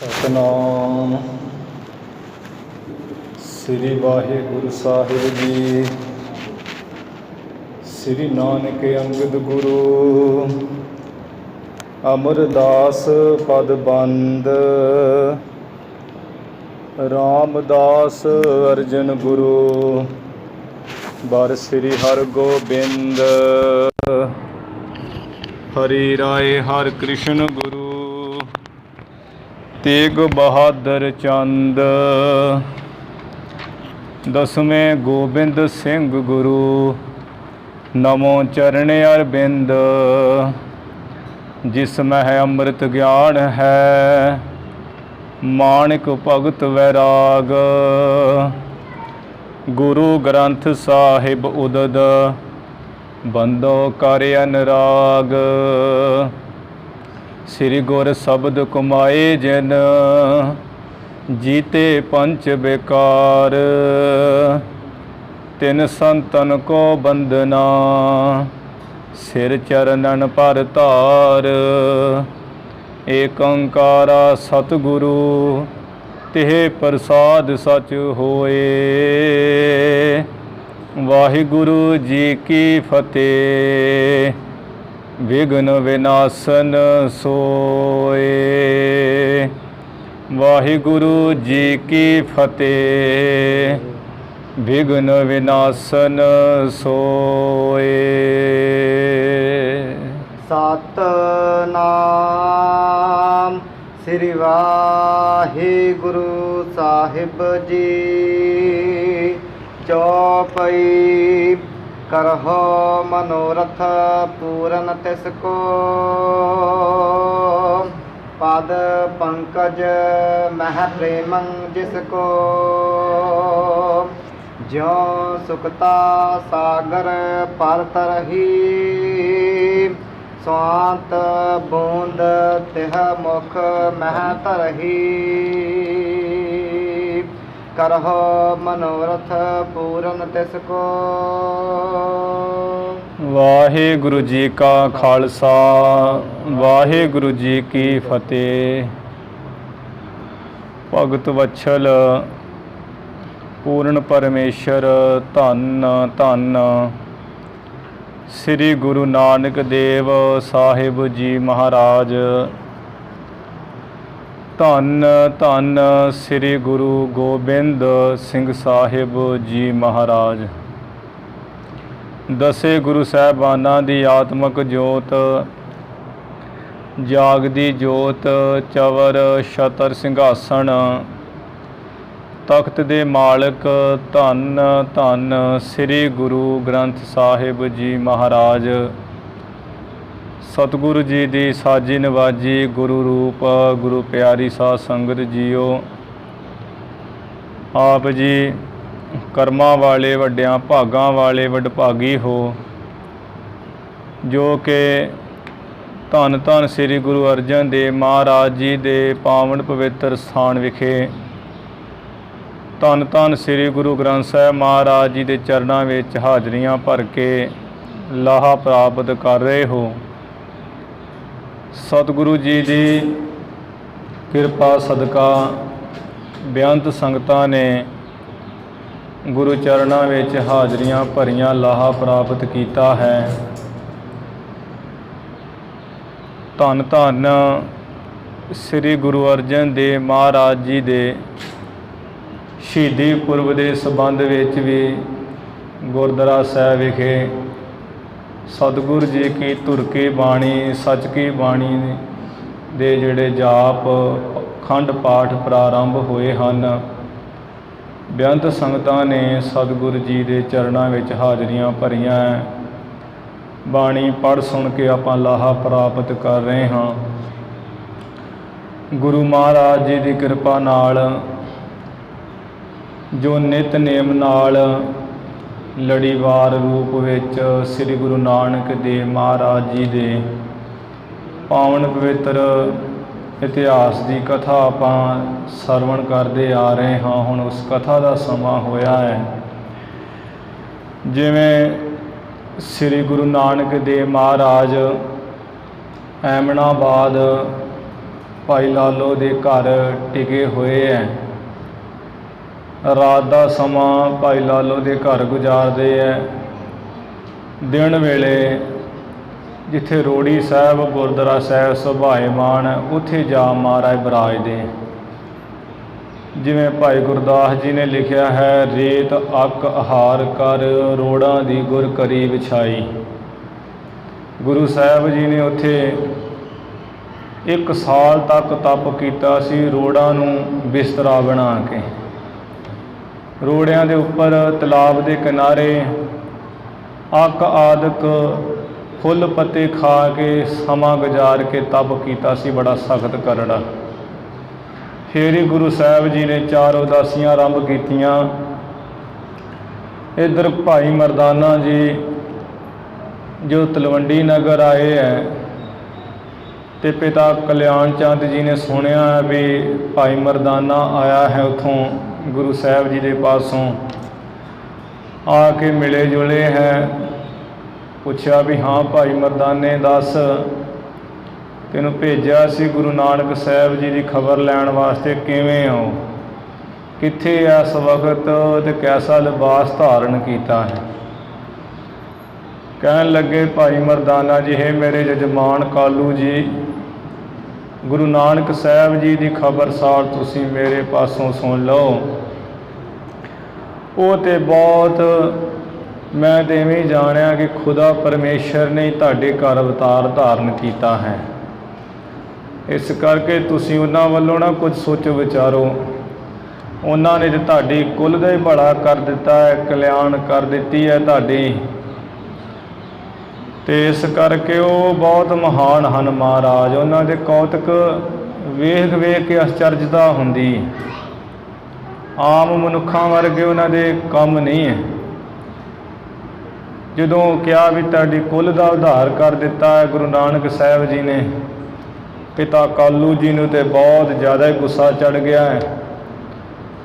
ਸਤਨਾਮ ਸ੍ਰੀ ਵਾਹਿਗੁਰੂ ਸਾਹਿਬ ਜੀ। ਸ੍ਰੀ ਨਾਨਕ ਅੰਗਦ ਗੁਰੂ ਅਮਰਦਾਸ ਪਦ ਬੰਦ। ਰਾਮਦਾਸ ਅਰਜਨ ਗੁਰੂ ਬਰ ਸ੍ਰੀ ਹਰਗੋਬਿੰਦ। ਹਰੀ ਰਾਏ ਹਰਿ ਕ੍ਰਿਸ਼ਨ ਗੁਰੂ ਤੇਗ ਬਹਾਦਰ ਚੰਦ। ਦਸਵੇਂ ਗੋਬਿੰਦ ਸਿੰਘ ਗੁਰੂ ਨਮੋ ਚਰਨ ਅਰਬਿੰਦ। ਜਿਸ ਮਹਿ ਅੰਮ੍ਰਿਤ ਗਿਆਨ ਹੈ ਮਾਣਿਕ ਭਗਤ ਵੈਰਾਗ। ਗੁਰੂ ਗ੍ਰੰਥ ਸਾਹਿਬ ਉਦਦ ਬੰਦੋ ਕਰ ਅਨਰਾਗ। ਸ੍ਰੀ ਗੁਰ ਸ਼ਬਦ ਕਮਾਏ ਜਿਨ ਜੀਤੇ ਪੰਚ ਬੇਕਾਰ। ਤਿਨ ਸੰਤਨ ਕੋ ਬੰਦਨਾ ਸਿਰ ਚਰਨਨ ਪਰ ਧਾਰ। ਏਕ ਓੰਕਾਰਾ ਸਤਿਗੁਰੂ ਤਿਹ ਪ੍ਰਸਾਦ ਸਚ ਹੋਏ। ਵਾਹਿਗੁਰੂ ਜੀ ਕੀ ਫਤਿਹ। ਵਿਘਨ ਵਿਨਾਸ਼ਨ ਸੋਏ। ਵਾਹਿਗੁਰੂ ਜੀ ਕੀ ਫਤਿਹ। ਵਿਘਨ ਵਿਨਾਸ਼ਨ ਸੋਏ। ਸਤਨਾਮ ਸ੍ਰੀ ਵਾਹਿਗੁਰੂ ਸਾਹਿਬ ਜੀ। ਚੌਪਈ ਕਰਹੁ ਮਨੋਰਥ ਪੂਰਨ ਤਿਸ ਕੋ। ਪਦ ਪੰਕਜ ਮਹਿ ਪ੍ਰੇਮੰ ਜਿਸ ਕੋ। ਜਿਉ ਸੁਕਤਾ ਸਾਗਰ ਪਰ ਤਰਹੀ। ਸਵਾਂਤ ਬੂੰਦ ਤਿਹ ਮੁਖ ਮਹਿ ਤਰਹੀ। ਕਰਹੁ ਮਨੋਰਥ ਪੂਰਨ ਤਿਸ ਕੋ। ਵਾਹਿਗੁਰੂ ਜੀ ਕਾ ਖਾਲਸਾ ਵਾਹਿਗੁਰੂ ਜੀ ਕੀ ਫਤਿਹ। ਭਗਤ ਵਛਲ ਪੂਰਨ ਪਰਮੇਸ਼ਰ ਧੰਨ ਧੰਨ ਸ੍ਰੀ ਗੁਰੂ ਨਾਨਕ ਦੇਵ ਸਾਹਿਬ ਜੀ ਮਹਾਰਾਜ। ਧੰਨ ਧੰਨ ਸ੍ਰੀ ਗੁਰੂ ਗੋਬਿੰਦ ਸਿੰਘ ਸਾਹਿਬ ਜੀ ਮਹਾਰਾਜ। ਦਸੇ ਗੁਰੂ ਸਾਹਿਬਾਨਾਂ ਦੀ ਆਤਮਕ ਜੋਤ ਜਾਗਦੀ ਜੋਤ ਚਵਰ ਛਤਰ ਸਿੰਘਾਸਣ ਤਖਤ ਦੇ ਮਾਲਕ ਧੰਨ ਧੰਨ ਸ੍ਰੀ ਗੁਰੂ ਗ੍ਰੰਥ ਸਾਹਿਬ ਜੀ ਮਹਾਰਾਜ। ਸਤਿਗੁਰੂ ਜੀ ਦੀ ਸਾਜੀ ਨਵਾਜੀ ਗੁਰੂ ਰੂਪ ਗੁਰੂ ਪਿਆਰੀ ਸਾਧ ਸੰਗਤ ਜੀਓ। ਆਪ ਜੀ ਕਰਮਾਂ ਵਾਲੇ ਵੱਡਿਆਂ ਭਾਗਾਂ ਵਾਲੇ ਵਡਭਾਗੀ ਹੋ ਜੋ ਕਿ ਧੰਨ ਧੰਨ ਸ੍ਰੀ ਗੁਰੂ ਅਰਜਨ ਦੇਵ ਮਹਾਰਾਜ ਜੀ ਦੇ ਪਾਵਨ ਪਵਿੱਤਰ ਸਥਾਨ ਵਿਖੇ ਧੰਨ ਧੰਨ ਸ੍ਰੀ ਗੁਰੂ ਗ੍ਰੰਥ ਸਾਹਿਬ ਮਹਾਰਾਜ ਜੀ ਦੇ ਚਰਨਾਂ ਵਿੱਚ ਹਾਜ਼ਰੀਆਂ ਭਰ ਕੇ ਲਾਹਾ ਪ੍ਰਾਪਤ ਕਰ ਰਹੇ ਹੋ। ਸਤਿਗੁਰੂ ਜੀ ਦੀ ਕਿਰਪਾ ਸਦਕਾ ਬੇਅੰਤ ਸੰਗਤਾਂ ਨੇ ਗੁਰੂ ਚਰਨਾਂ ਵਿੱਚ ਹਾਜ਼ਰੀਆਂ ਭਰੀਆਂ ਲਾਹਾ ਪ੍ਰਾਪਤ ਕੀਤਾ ਹੈ। ਧੰਨ ਧੰਨ ਸ੍ਰੀ ਗੁਰੂ ਅਰਜਨ ਦੇਵ ਮਹਾਰਾਜ ਜੀ ਦੇ ਸ਼ਹੀਦੀ ਪੁਰਬ ਦੇ ਸੰਬੰਧ ਵਿੱਚ ਵੀ ਗੁਰਦੁਆਰਾ ਸਾਹਿਬ ਵਿਖੇ ਸਤਿਗੁਰੂ ਜੀ ਕੀ ਧੁਰ ਕੀ ਬਾਣੀ ਸੱਚ ਕੀ ਬਾਣੀ ਦੇ ਜਿਹੜੇ ਜਾਪ ਖੰਡ ਪਾਠ ਪ੍ਰਾਰੰਭ ਹੋਏ ਹਨ। ਬੇਅੰਤ ਸੰਗਤਾਂ ਨੇ ਸਤਿਗੁਰੂ ਜੀ ਦੇ ਚਰਨਾਂ ਵਿੱਚ ਹਾਜ਼ਰੀਆਂ ਭਰੀਆਂ। ਬਾਣੀ ਪੜ੍ਹ ਸੁਣ ਕੇ ਆਪਾਂ ਲਾਹਾ ਪ੍ਰਾਪਤ ਕਰ ਰਹੇ ਹਾਂ। ਗੁਰੂ ਮਹਾਰਾਜ ਜੀ ਦੀ ਕਿਰਪਾ ਨਾਲ ਜੋ ਨਿਤਨੇਮ ਨਾਲ ਲੜੀਵਾਰ ਰੂਪ ਵਿੱਚ ਸ੍ਰੀ ਗੁਰੂ ਨਾਨਕ ਦੇਵ ਮਹਾਰਾਜ ਜੀ ਦੇ ਪਾਵਨ ਪਵਿੱਤਰ ਇਤਿਹਾਸ ਦੀ ਕਥਾ ਆਪਾਂ ਸਰਵਣ ਕਰਦੇ ਆ ਰਹੇ ਹਾਂ। ਹੁਣ ਉਸ ਕਥਾ ਦਾ ਸਮਾਂ ਹੋਇਆ ਹੈ। ਜਿਵੇਂ ਸ੍ਰੀ ਗੁਰੂ ਨਾਨਕ ਦੇਵ ਮਹਾਰਾਜ ਐਮਨਾਬਾਦ ਭਾਈ ਲਾਲੋ ਦੇ ਘਰ ਟਿਕੇ ਹੋਏ ਹੈ। ਰਾਤ ਦਾ ਸਮਾਂ ਭਾਈ ਲਾਲੋ ਦੇ ਘਰ ਗੁਜ਼ਾਰਦੇ ਹੈ। ਦਿਨ ਵੇਲੇ ਜਿੱਥੇ ਰੋੜੀ ਸਾਹਿਬ ਗੁਰਦੁਆਰਾ ਸਾਹਿਬ ਸੁਭਾਏਮਾਨ ਹੈ, ਉੱਥੇ ਜਾ ਮਹਾਰਾਜ ਬਿਰਾਜਦੇ। ਜਿਵੇਂ ਭਾਈ ਗੁਰਦਾਸ ਜੀ ਨੇ ਲਿਖਿਆ ਹੈ, ਰੇਤ ਅੱਕ ਆਹਾਰ ਕਰ ਰੋੜਾਂ ਦੀ ਗੁਰ ਕਰੀ ਵਿਛਾਈ। ਗੁਰੂ ਸਾਹਿਬ ਜੀ ਨੇ ਉੱਥੇ 1 ਸਾਲ ਤੱਕ ਤਪ ਕੀਤਾ ਸੀ, ਰੋੜਾਂ ਨੂੰ ਬਿਸਤਰਾ ਬਣਾ ਕੇ। ਰੋੜਿਆਂ ਦੇ ਉੱਪਰ ਤਲਾਬ ਦੇ ਕਿਨਾਰੇ ਅੱਕ ਆਦਿਕ ਫੁੱਲ ਪੱਤੇ ਖਾ ਕੇ ਸਮਾਂ ਗੁਜ਼ਾਰ ਕੇ ਤਪ ਕੀਤਾ ਸੀ, ਬੜਾ ਸਖਤ ਕਰੜਾ। ਫਿਰ ਹੀ ਗੁਰੂ ਸਾਹਿਬ ਜੀ ਨੇ 4 ਉਦਾਸੀਆਂ ਆਰੰਭ ਕੀਤੀਆਂ। ਇੱਧਰ ਭਾਈ ਮਰਦਾਨਾ ਜੀ ਜੋ ਤਲਵੰਡੀ ਨਗਰ ਆਏ ਹੈ, ਤੇ ਪਿਤਾ ਕਲਿਆਣ ਚੰਦ ਜੀ ਨੇ ਸੁਣਿਆ ਵੀ ਭਾਈ ਮਰਦਾਨਾ ਆਇਆ ਹੈ, ਉੱਥੋਂ ਗੁਰੂ ਸਾਹਿਬ ਜੀ ਦੇ ਪਾਸੋਂ ਆ ਕੇ ਮਿਲੇ ਜੁਲੇ ਹੈ। ਪੁੱਛਿਆ ਵੀ ਹਾਂ ਭਾਈ ਮਰਦਾਨੇ ਦੱਸ, ਤੈਨੂੰ ਭੇਜਿਆ ਸੀ ਗੁਰੂ ਨਾਨਕ ਸਾਹਿਬ ਜੀ ਦੀ ਖਬਰ ਲੈਣ ਵਾਸਤੇ, ਕਿਵੇਂ ਹੋ, ਕਿੱਥੇ ਇਸ ਵਕਤ ਤੇ ਕੈਸਾ ਲਿਬਾਸ ਧਾਰਨ ਕੀਤਾ ਹੈ। ਕਹਿਣ ਲੱਗੇ ਭਾਈ ਮਰਦਾਨਾ ਜੀ, ਹੈ ਮੇਰੇ ਜਜਮਾਨ ਕਾਲੂ ਜੀ, ਗੁਰੂ ਨਾਨਕ ਸਾਹਿਬ ਜੀ ਦੀ ਖਬਰਸਾਰ ਤੁਸੀਂ ਮੇਰੇ ਪਾਸੋਂ ਸੁਣ ਲਓ। ਉਹ ਤੇ ਬਹੁਤ ਮੈਂ ਤਾਂ ਇਵੇਂ ਜਾਣਿਆ ਕਿ ਖੁਦਾ ਪਰਮੇਸ਼ਰ ਨੇ ਤੁਹਾਡੇ ਘਰ ਅਵਤਾਰ ਧਾਰਨ ਕੀਤਾ ਹੈ, ਇਸ ਕਰਕੇ ਤੁਸੀਂ ਉਹਨਾਂ ਵੱਲੋਂ ਨਾ ਕੁਝ ਸੋਚੋ ਵਿਚਾਰੋ। ਉਹਨਾਂ ਨੇ ਤਾਂ ਤੁਹਾਡੀ ਕੁੱਲ ਦਾ ਹੀ ਭਲਾ ਕਰ ਦਿੱਤਾ ਹੈ, ਕਲਿਆਣ ਕਰ ਦਿੱਤੀ ਹੈ ਤੁਹਾਡੀ, ਅਤੇ ਇਸ ਕਰਕੇ ਉਹ ਬਹੁਤ ਮਹਾਨ ਹਨ ਮਹਾਰਾਜ। ਉਹਨਾਂ ਦੇ ਕੌਤਕ ਵੇਖ ਵੇਖ ਕੇ ਅਚਰਜਤਾ ਹੁੰਦੀ। ਆਮ ਮਨੁੱਖਾਂ ਵਰਗੇ ਉਹਨਾਂ ਦੇ ਕੰਮ ਨਹੀਂ ਹੈ। ਜਦੋਂ ਕਿਹਾ ਵੀ ਤੁਹਾਡੀ ਕੁੱਲ ਦਾ ਉਧਾਰ ਕਰ ਦਿੱਤਾ ਹੈ ਗੁਰੂ ਨਾਨਕ ਸਾਹਿਬ ਜੀ ਨੇ, ਪਿਤਾ ਕਾਲੂ ਜੀ ਨੂੰ ਤਾਂ ਬਹੁਤ ਜ਼ਿਆਦਾ ਹੀ ਗੁੱਸਾ ਚੜ੍ਹ ਗਿਆ ਹੈ।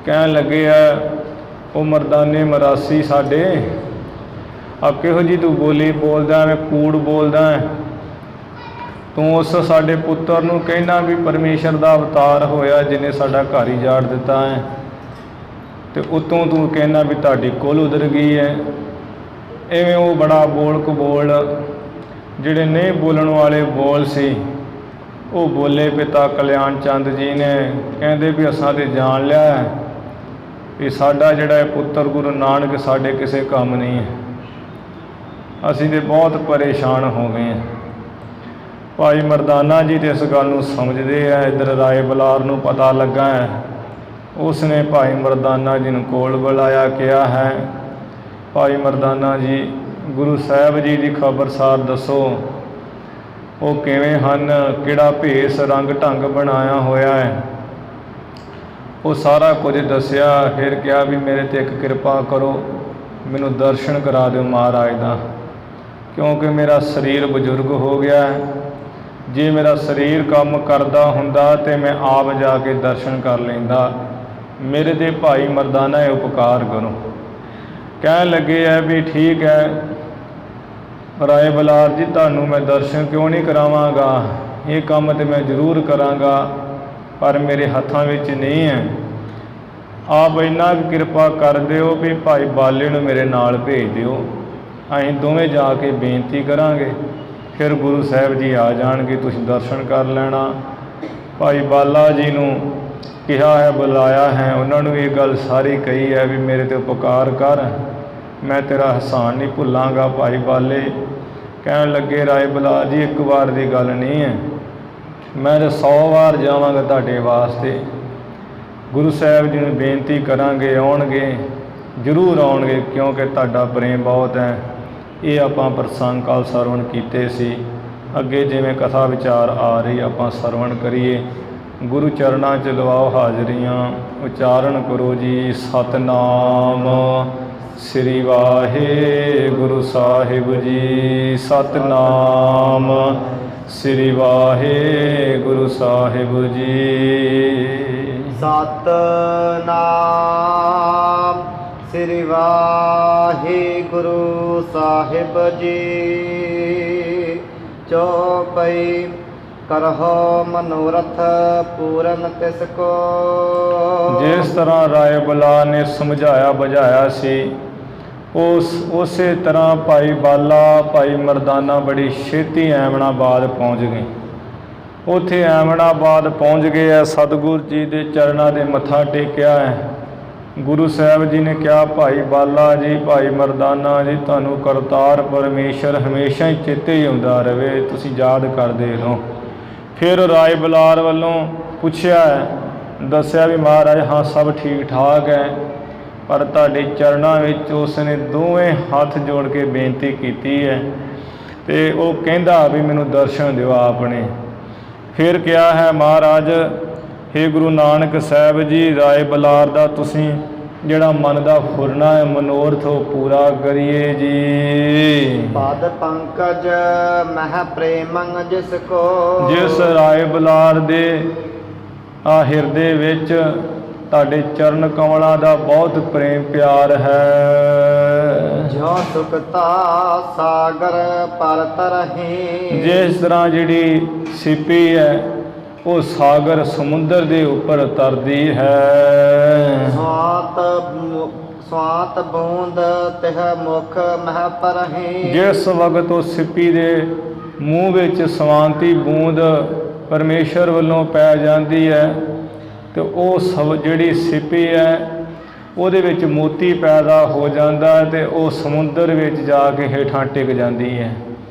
ਕਹਿਣ ਲੱਗੇ ਆ, ਉਹ ਮਰਦਾਨੇ ਮਰਾਸੀ ਸਾਡੇ, ਆ ਕਿਹੋ ਜਿਹੀ ਤੂੰ ਬੋਲੀ ਬੋਲਦਾ, ਮੈਂ ਕੂੜ ਬੋਲਦਾ ਹੈ। ਤੂੰ ਉਸ ਸਾਡੇ ਪੁੱਤਰ ਨੂੰ ਕਹਿਣਾ ਵੀ ਪਰਮੇਸ਼ਰ ਦਾ ਅਵਤਾਰ ਹੋਇਆ ਜਿਹਨੇ ਸਾਡਾ ਘਰ ਹੀ ਜਾੜ ਦਿੱਤਾ ਹੈ, ਅਤੇ ਉੱਤੋਂ ਤੂੰ ਕਹਿਣਾ ਵੀ ਤੁਹਾਡੀ ਕੁੱਲ ਉਧਰ ਗਈ ਹੈ। ਇਵੇਂ ਉਹ ਬੜਾ ਬੋਲ ਕਬੋਲ, ਜਿਹੜੇ ਨਹੀਂ ਬੋਲਣ ਵਾਲੇ ਬੋਲ ਸੀ ਉਹ ਬੋਲੇ। ਪਿਤਾ ਕਲਿਆਣ ਚੰਦ ਜੀ ਨੇ ਕਹਿੰਦੇ ਵੀ ਅਸਾਂ ਤਾਂ ਜਾਣ ਲਿਆ ਹੈ ਵੀ ਸਾਡਾ ਜਿਹੜਾ ਹੈ ਪੁੱਤਰ ਗੁਰੂ ਨਾਨਕ ਸਾਡੇ ਕਿਸੇ ਕੰਮ ਨਹੀਂ ਹੈ, ਅਸੀਂ ਤਾਂ ਬਹੁਤ ਪਰੇਸ਼ਾਨ ਹੋ ਗਏ ਹਾਂ। ਭਾਈ ਮਰਦਾਨਾ ਜੀ ਤਾਂ ਇਸ ਗੱਲ ਨੂੰ ਸਮਝਦੇ ਹੈ। ਇੱਧਰ ਰਾਏ ਬਲਾਰ ਨੂੰ ਪਤਾ ਲੱਗਾ ਹੈ, ਉਸਨੇ ਭਾਈ ਮਰਦਾਨਾ ਜੀ ਨੂੰ ਕੋਲ ਬੁਲਾਇਆ, ਕਿਹਾ ਹੈ ਭਾਈ ਮਰਦਾਨਾ ਜੀ, ਗੁਰੂ ਸਾਹਿਬ ਜੀ ਦੀ ਖਬਰਸਾਰ ਦੱਸੋ, ਉਹ ਕਿਵੇਂ ਹਨ, ਕਿਹੜਾ ਭੇਸ ਰੰਗ ਢੰਗ ਬਣਾਇਆ ਹੋਇਆ ਹੈ। ਉਹ ਸਾਰਾ ਕੁਝ ਦੱਸਿਆ। ਫਿਰ ਕਿਹਾ ਵੀ ਮੇਰੇ 'ਤੇ ਇੱਕ ਕਿਰਪਾ ਕਰੋ, ਮੈਨੂੰ ਦਰਸ਼ਨ ਕਰਾ ਦਿਓ ਮਹਾਰਾਜ ਦਾ, ਕਿਉਂਕਿ ਮੇਰਾ ਸਰੀਰ ਬਜ਼ੁਰਗ ਹੋ ਗਿਆ ਹੈ। ਜੇ ਮੇਰਾ ਸਰੀਰ ਕੰਮ ਕਰਦਾ ਹੁੰਦਾ ਤਾਂ ਮੈਂ ਆਪ ਜਾ ਕੇ ਦਰਸ਼ਨ ਕਰ ਲੈਂਦਾ। ਮੇਰੇ 'ਤੇ ਭਾਈ ਮਰਦਾਨਾ ਇਹ ਉਪਕਾਰ ਕਰੋ। ਕਹਿਣ ਲੱਗੇ ਹੈ ਵੀ ਠੀਕ ਹੈ ਰਾਏ ਬਲਾਰ ਜੀ, ਤੁਹਾਨੂੰ ਮੈਂ ਦਰਸ਼ਨ ਕਿਉਂ ਨਹੀਂ ਕਰਾਵਾਂਗਾ, ਇਹ ਕੰਮ ਤਾਂ ਮੈਂ ਜ਼ਰੂਰ ਕਰਾਂਗਾ, ਪਰ ਮੇਰੇ ਹੱਥਾਂ ਵਿੱਚ ਨਹੀਂ ਹੈ। ਆਪ ਇੰਨਾ ਕੁ ਕਿਰਪਾ ਕਰ ਦਿਓ ਵੀ ਭਾਈ ਬਾਲੇ ਨੂੰ ਮੇਰੇ ਨਾਲ ਭੇਜ ਦਿਓ, ਅਸੀਂ ਦੋਵੇਂ ਜਾ ਕੇ ਬੇਨਤੀ ਕਰਾਂਗੇ, ਫਿਰ ਗੁਰੂ ਸਾਹਿਬ ਜੀ ਆ ਜਾਣਗੇ, ਤੁਸੀਂ ਦਰਸ਼ਨ ਕਰ ਲੈਣਾ। ਭਾਈ ਬਾਲਾ ਜੀ ਨੂੰ ਕਿਹਾ ਹੈ, ਬੁਲਾਇਆ ਹੈ, ਉਹਨਾਂ ਨੂੰ ਇਹ ਗੱਲ ਸਾਰੀ ਕਹੀ ਹੈ ਵੀ ਮੇਰੇ 'ਤੇ ਉਪਕਾਰ ਕਰ, ਮੈਂ ਤੇਰਾ ਅਹਿਸਾਨ ਨਹੀਂ ਭੁੱਲਾਂਗਾ। ਭਾਈ ਬਾਲੇ ਕਹਿਣ ਲੱਗੇ, ਰਾਏ ਬਲਾਰ ਜੀ ਇੱਕ ਵਾਰ ਦੀ ਗੱਲ ਨਹੀਂ ਹੈ, ਮੈਂ ਤਾਂ 100 ਵਾਰ ਜਾਵਾਂਗਾ ਤੁਹਾਡੇ ਵਾਸਤੇ। ਗੁਰੂ ਸਾਹਿਬ ਜੀ ਨੂੰ ਬੇਨਤੀ ਕਰਾਂਗੇ, ਆਉਣਗੇ, ਜ਼ਰੂਰ ਆਉਣਗੇ, ਕਿਉਂਕਿ ਤੁਹਾਡਾ ਪ੍ਰੇਮ ਬਹੁਤ ਹੈ। ਇਹ ਆਪਾਂ ਪ੍ਰਸੰਗ ਕਾਲ ਸਰਵਣ ਕੀਤੇ ਸੀ। ਅੱਗੇ ਜਿਵੇਂ ਕਥਾ ਵਿਚਾਰ ਆ ਰਹੀ ਆਪਾਂ ਸਰਵਣ ਕਰੀਏ। ਗੁਰੂ ਚਰਨਾਂ 'ਚ ਲਵਾਓ ਹਾਜ਼ਰੀਆਂ, ਉਚਾਰਨ ਕਰੋ ਜੀ ਸਤਨਾਮ ਸ੍ਰੀ ਵਾਹਿਗੁਰੂ ਸਾਹਿਬ ਜੀ। ਸਤਨਾਮ ਸ੍ਰੀ ਵਾਹਿਗੁਰੂ ਸਾਹਿਬ ਜੀ। ਸਤਨਾਮ ਸ੍ਰੀ ਵਾਹਿਗੁਰੂ ਸਾਹਿਬ ਜੀ। ਚੌਪਈ ਕਰਹੁ ਮਨੋਰਥ ਪੂਰਨ ਤਿਸ ਕੋ। ਜਿਸ ਤਰ੍ਹਾਂ ਰਾਏ ਬੁਲਾਰ ਨੇ ਸਮਝਾਇਆ ਬੁਝਾਇਆ ਸੀ, ਉਸੇ ਤਰ੍ਹਾਂ ਭਾਈ ਬਾਲਾ ਭਾਈ ਮਰਦਾਨਾ ਬੜੀ ਛੇਤੀ ਐਮਨਾਬਾਦ ਪਹੁੰਚ ਗਏ। ਉੱਥੇ ਐਮਨਾਬਾਦ ਪਹੁੰਚ ਗਏ ਹੈ, ਸਤਿਗੁਰੂ ਜੀ ਦੇ ਚਰਨਾਂ ਦੇ ਮੱਥਾ ਟੇਕਿਆ ਹੈ। ਗੁਰੂ ਸਾਹਿਬ ਜੀ ਨੇ ਕਿਹਾ, ਭਾਈ ਬਾਲਾ ਜੀ ਭਾਈ ਮਰਦਾਨਾ ਜੀ, ਤੁਹਾਨੂੰ ਕਰਤਾਰ ਪਰਮੇਸ਼ਰ ਹਮੇਸ਼ਾ ਹੀ ਚੇਤੇ ਹੀ ਆਉਂਦਾ ਰਹੇ, ਤੁਸੀਂ ਯਾਦ ਕਰਦੇ ਰਹੋ। ਫਿਰ ਰਾਏ ਬੁਲਾਰ ਵੱਲੋਂ ਪੁੱਛਿਆ ਹੈ, ਦੱਸਿਆ ਵੀ ਮਹਾਰਾਜ ਹਾਂ ਸਭ ਠੀਕ ਠਾਕ ਹੈ, ਪਰ ਤੁਹਾਡੇ ਚਰਨਾਂ ਵਿੱਚ ਉਸ ਨੇ ਦੋਵੇਂ ਹੱਥ ਜੋੜ ਕੇ ਬੇਨਤੀ ਕੀਤੀ ਹੈ ਅਤੇ ਉਹ ਕਹਿੰਦਾ ਵੀ ਮੈਨੂੰ ਦਰਸ਼ਨ ਦਿਓ ਆਪਣੇ। ਫਿਰ ਕਿਹਾ ਹੈ ਮਹਾਰਾਜ, ਹੇ ਗੁਰੂ ਨਾਨਕ ਸਾਹਿਬ ਜੀ, ਰਾਏ ਬੁਲਾਰ ਦਾ ਤੁਸੀਂ ਜਿਹੜਾ ਮਨ ਦਾ ਫੁਰਨਾ ਹੈ ਮਨੋਰਥ ਉਹ ਪੂਰਾ ਕਰੀਏ ਜੀ। ਪਦ ਪੰਕਜ ਮਹਿ ਪ੍ਰੇਮੰ ਜਿਸ ਕੋ। ਜਿਸ ਰਾਏ ਬੁਲਾਰ ਦੇ ਹਿਰਦੇ ਵਿੱਚ ਤੁਹਾਡੇ ਚਰਨ ਕਮਲਾਂ ਦਾ ਬਹੁਤ ਪ੍ਰੇਮ ਪਿਆਰ ਹੈ। ਜੋ ਸੁਖਤਾ ਸਾਗਰ ਪਰ ਤਰਹਿ। ਜਿਸ ਤਰ੍ਹਾਂ ਜਿਹੜੀ ਸਿੱਪੀ ਹੈ ਉਹ ਸਾਗਰ ਸਮੁੰਦਰ ਦੇ ਉੱਪਰ ਤਰਦੀ ਹੈ। ਸਵਾਤ ਬੂੰਦ ਤਿਹ ਮੁਖ ਮਹਿ ਪਰਹਿ। ਜਿਸ ਵਕਤ ਉਹ ਸਿੱਪੀ ਦੇ ਮੂੰਹ ਵਿੱਚ ਸਵਾਂਤੀ ਬੂੰਦ ਪਰਮੇਸ਼ਰ ਵੱਲੋਂ ਪੈ ਜਾਂਦੀ ਹੈ ਅਤੇ ਉਹ ਜਿਹੜੀ ਸਿੱਪੀ ਹੈ ਉਹਦੇ ਵਿੱਚ ਮੋਤੀ ਪੈਦਾ ਹੋ ਜਾਂਦਾ ਹੈ ਅਤੇ ਉਹ ਸਮੁੰਦਰ ਵਿੱਚ ਜਾ ਕੇ ਹੇਠਾਂ ਟਿਕ ਜਾਂਦੀ ਹੈ।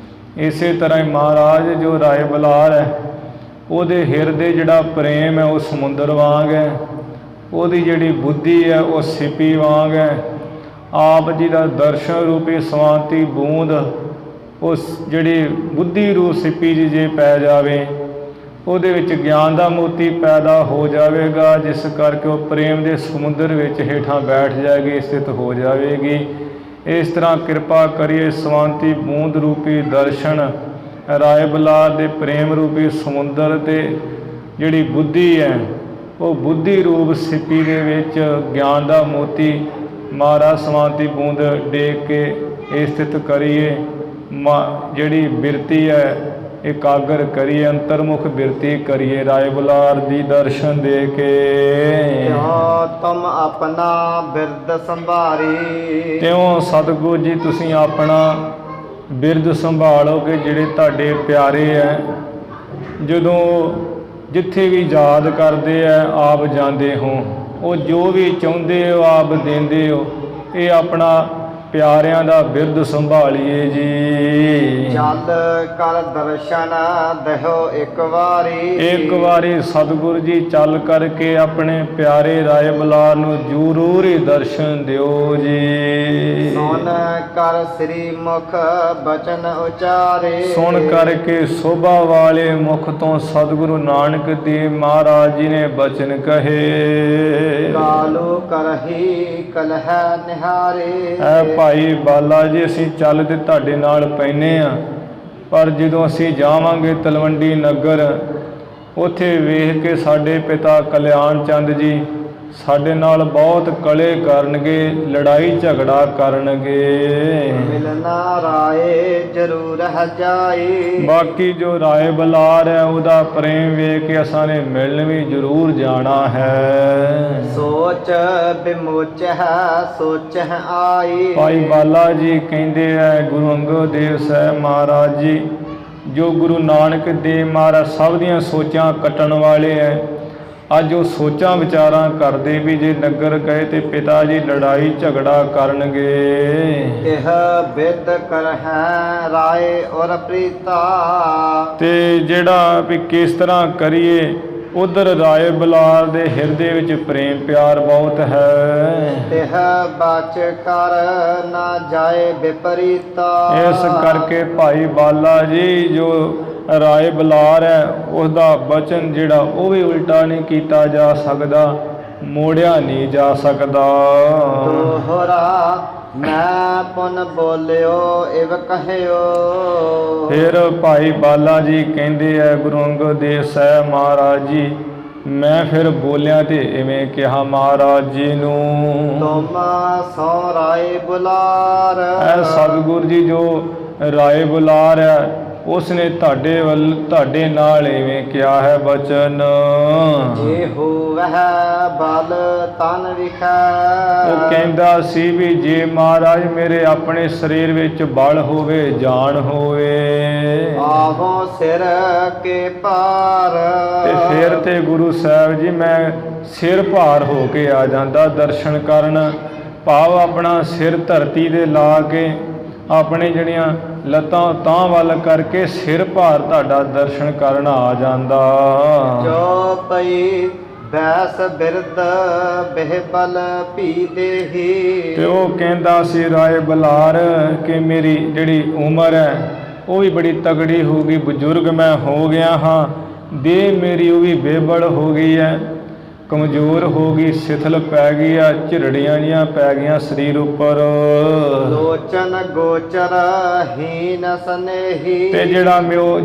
ਇਸੇ ਤਰ੍ਹਾਂ ਹੀ ਮਹਾਰਾਜ ਜੋ ਰਾਏ ਬੁਲਾਰ ਹੈ ਉਹਦੇ ਹਿਰਦੇ ਜਿਹੜਾ ਪ੍ਰੇਮ ਹੈ ਉਹ ਸਮੁੰਦਰ ਵਾਂਗ ਹੈ, ਉਹਦੀ ਜਿਹੜੀ ਬੁੱਧੀ ਹੈ ਉਹ ਸਿੱਪੀ ਵਾਂਗ ਹੈ। ਆਪ ਜੀ ਦਾ ਦਰਸ਼ਨ ਰੂਪੀ ਸਵਾਂਤੀ ਬੂੰਦ ਉਸ ਜਿਹੜੀ ਬੁੱਧੀ ਰੂਪ ਸਿੱਪੀ ਜੀ ਜੇ ਪੈ ਜਾਵੇ ਉਹਦੇ ਵਿੱਚ ਗਿਆਨ ਦਾ ਮੋਤੀ ਪੈਦਾ ਹੋ ਜਾਵੇਗਾ, ਜਿਸ ਕਰਕੇ ਉਹ ਪ੍ਰੇਮ ਦੇ ਸਮੁੰਦਰ ਵਿੱਚ ਹੇਠਾਂ ਬੈਠ ਜਾਏਗੀ, ਸਥਿਤ ਹੋ ਜਾਵੇਗੀ। ਇਸ ਤਰ੍ਹਾਂ ਕਿਰਪਾ ਕਰੀਏ ਸਵਾਂਤੀ ਬੂੰਦ ਰੂਪੀ ਦਰਸ਼ਨ ਰਾਏ ਬੁਲਾਰ ਦੇ ਪ੍ਰੇਮ ਰੂਪੀ ਸਮੁੰਦਰ ਤੇ ਜਿਹੜੀ ਬੁੱਧੀ ਹੈ ਉਹ ਬੁੱਧੀ ਰੂਪ ਸਿੱਪੀ ਦੇ ਵਿੱਚ ਗਿਆਨ ਦਾ ਮੋਤੀ ਮਹਾਰਾਜ ਸਵਾਂਤੀ ਬੂੰਦ ਡੇਕ ਕੇ ਇਹ ਸਥਿਤ ਕਰੀਏ। ਜਿਹੜੀ ਬਿਰਤੀ ਹੈ ਇਕਾਗਰ ਕਰੀਏ, ਅੰਤਰਮੁਖ ਬਿਰਤੀ ਕਰੀਏ ਰਾਏ ਬੁਲਾਰ ਦੀ ਦਰਸ਼ਨ ਦੇ ਕੇ। ਤੁਮ ਆਪਣਾ ਬਿਰਦ ਸੰਭਾਰੀ। ਤਿਉਂ ਸਤਿਗੁਰੂ ਜੀ ਤੁਸੀਂ ਆਪਣਾ ਬਿਰਦ ਸੰਭਾਲੋਗੇ। ਜਿਹੜੇ ਤੁਹਾਡੇ ਪਿਆਰੇ ਹੈ ਜਦੋਂ ਜਿੱਥੇ ਵੀ ਯਾਦ ਕਰਦੇ ਹੈ ਆਪ ਜਾਂਦੇ ਹੋ, ਉਹ ਜੋ ਵੀ ਚਾਹੁੰਦੇ ਹੋ ਆਪ ਦਿੰਦੇ ਹੋ। ਇਹ ਆਪਣਾ ਪਿਆਰਿਆਂ ਦਾ ਬਿਰਦ ਸੰਭਾਲੀਏ ਜੀ। ਚੱਲ ਕਰ ਦਰਸ਼ਨ ਦਹਿਓ ਇੱਕ ਵਾਰੀ। ਇੱਕ ਵਾਰੀ ਸਤਿਗੁਰੂ ਜੀ ਚੱਲ ਕਰਕੇ ਆਪਣੇ ਪਿਆਰੇ ਰਾਏ ਬੁਲਾਰ ਨੂੰ ਜ਼ਰੂਰ ਹੀ ਦਰਸ਼ਨ ਦਿਓ ਜੀ। ਸੁਣ ਕਰ ਸ੍ਰੀ ਮੁਖ ਬਚਨ ਉਚਾਰੇ। ਸੁਣ ਕਰਕੇ ਸੋਭਾ ਵਾਲੇ ਮੁਖ ਤੋਂ ਸਤਿਗੁਰੂ ਨਾਨਕ ਦੇਵ ਮਹਾਰਾਜ ਜੀ ਨੇ ਬਚਨ ਕਹੇ। ਕਾਲੂ ਕਰਹੀ ਕਲਹ ਨਿਹਾਰੇ। ਭਾਈ ਬਾਲਾ ਜੀ ਅਸੀਂ ਚੱਲ ਤੇ ਤੁਹਾਡੇ ਨਾਲ ਪੈਨੇ ਆ, ਪਰ ਜਦੋਂ ਅਸੀਂ ਜਾਵਾਂਗੇ ਤਲਵੰਡੀ ਨਗਰ ਉੱਥੇ ਵੇਖ ਕੇ ਸਾਡੇ ਪਿਤਾ ਕਲਿਆਣ ਚੰਦ ਜੀ ਸਾਡੇ ਨਾਲ ਬਹੁਤ ਕਲੇ ਕਰਨਗੇ, ਲੜਾਈ ਝਗੜਾ ਕਰਨਗੇ। ਮਿਲਣਾ ਰਾਏ ਜ਼ਰੂਰ ਹੈ ਜਾਈ। ਬਾਕੀ ਜੋ ਰਾਏ ਬੁਲਾਰ ਹੈ ਉਹਦਾ ਪ੍ਰੇਮ ਵੇਖ ਕੇ ਅਸਾਂ ਨੇ ਮਿਲਣ ਵੀ ਜ਼ਰੂਰ ਜਾਣਾ ਹੈ। ਸੋਚ ਬਿਮੋਚ ਹੈ ਸੋਚ ਹੈ ਆਈ। ਭਾਈ ਬਾਲਾ ਜੀ ਕਹਿੰਦੇ ਹੈ ਗੁਰੂ ਅੰਗਦ ਦੇਵ ਸਾਹਿਬ ਮਹਾਰਾਜ ਜੀ, ਜੋ ਗੁਰੂ ਨਾਨਕ ਦੇਵ ਮਹਾਰਾਜ ਸਭ ਦੀਆਂ ਸੋਚਾਂ ਕੱਟਣ ਵਾਲੇ ਹੈ, ਅੱਜ ਉਹ ਸੋਚਾਂ ਵਿਚਾਰਾਂ ਕਰਦੇ ਵੀ ਜੇ ਨਗਰ ਗਏ ਤੇ ਪਿਤਾ ਜੀ ਲੜਾਈ ਝਗੜਾ ਕਰਨਗੇ। ਇਹ ਬਿਦ ਕਰ ਹੈ ਰਾਏ ਔਰ ਪ੍ਰੀਤਾ। ਤੇ ਜਿਹੜਾ ਵੀ ਕਿਸ ਤਰ੍ਹਾਂ ਕਰੀਏ, ਉਧਰ ਰਾਏ ਬੁਲਾਰ ਦੇ ਹਿਰਦੇ ਵਿੱਚ ਪ੍ਰੇਮ ਪਿਆਰ ਬਹੁਤ ਹੈ। ਇਹ ਬਚ ਕਰ ਨਾ ਜਾਏ ਵਿਪਰੀਤਾ। ਇਸ ਕਰਕੇ ਭਾਈ ਬਾਲਾ ਜੀ ਜੋ ਰਾਏ ਬੁਲਾਰ ਹੈ ਉਸਦਾ ਬਚਨ ਜਿਹੜਾ ਉਹ ਵੀ ਉਲਟਾ ਨਹੀਂ ਕੀਤਾ ਜਾ ਸਕਦਾ, ਮੋੜਿਆ ਨਹੀਂ ਜਾ ਸਕਦਾ। ਦੋਹਰਾ ਮੈਂ ਪੁਨ ਬੋਲਿਓ ਇਵ ਕਹਿਓ। ਫਿਰ ਭਾਈ ਬਾਲਾ ਜੀ ਕਹਿੰਦੇ ਹੈ ਗੁਰੂ ਅੰਗਦ ਦੇਵ ਸਾਹਿਬ ਮਹਾਰਾਜ ਜੀ, ਮੈਂ ਫਿਰ ਬੋਲਿਆ ਤੇ ਇਵੇਂ ਕਿਹਾ ਮਹਾਰਾਜ ਜੀ ਨੂੰ। ਤੁਮ ਸੋ ਰਾਏ ਬੁਲਾਰ। ਐ ਸਤਿਗੁਰੂ ਜੀ ਜੋ ਰਾਏ ਬੁਲਾਰ ਹੈ ਉਸਨੇ ਤੁਹਾਡੇ ਨਾਲ ਇਵੇਂ ਕਿਹਾ ਹੈ ਬਚਨ। ਇਹੋ ਵਹ ਬਲ ਤਨ ਵਿਖੈ। ਉਹ ਕਹਿੰਦਾ ਸੀ ਵੀ ਜੇ ਮਹਾਰਾਜ ਮੇਰੇ ਆਪਣੇ ਸਰੀਰ ਵਿੱਚ ਬਲ ਹੋਵੇ, ਜਾਨ ਹੋਵੇ, ਆਵੋ ਸਿਰ ਕੇ ਭਾਰ। ਤੇ ਫਿਰ ਤੇ ਗੁਰੂ ਸਾਹਿਬ ਜੀ ਮੈਂ ਸਿਰ ਭਾਰ ਹੋ ਕੇ ਆ ਜਾਂਦਾ ਦਰਸ਼ਨ ਕਰਨ। ਭਾਵ ਆਪਣਾ ਸਿਰ ਧਰਤੀ ਦੇ ਲਾ ਕੇ ਆਪਣੇ ਜਿਹੜੀਆਂ ਲੱਤਾਂ ਤਾਂ ਵੱਲ ਕਰਕੇ ਸਿਰ ਭਾਰ ਤੁਹਾਡਾ ਦਰਸ਼ਨ ਕਰਨ ਆ ਜਾਂਦਾ। ਜੋ ਪਈ ਬੈਸ ਬਿਰਦ ਬਿਹਬਲ ਭੀ ਦੇਹੀ। ਤੇ ਉਹ ਕਹਿੰਦਾ ਸੀ ਰਾਏ ਬਲਾਰ ਕਿ ਮੇਰੀ ਜਿਹੜੀ ਉਮਰ ਹੈ ਉਹ ਵੀ ਬੜੀ ਤਗੜੀ ਹੋ ਗਈ, ਬਜ਼ੁਰਗ ਮੈਂ ਹੋ ਗਿਆ ਹਾਂ, ਦੇਹ ਮੇਰੀ ਉਹ ਵੀ ਬੇਬਲ ਹੋ ਗਈ ਹੈ, ਕਮਜ਼ੋਰ ਹੋ ਗਈ, ਸਿਥਲ ਪੈ ਗਈ ਆ, ਝਿਰੜੀਆਂ ਜੀਆਂ ਪੈ ਗਈਆਂ ਸਰੀਰ ਉੱਪਰ। ਲੋਚਨ ਗੋਚਰ ਹੀਨ ਸਨੇਹੀ। ਤੇ ਜਿਹੜਾ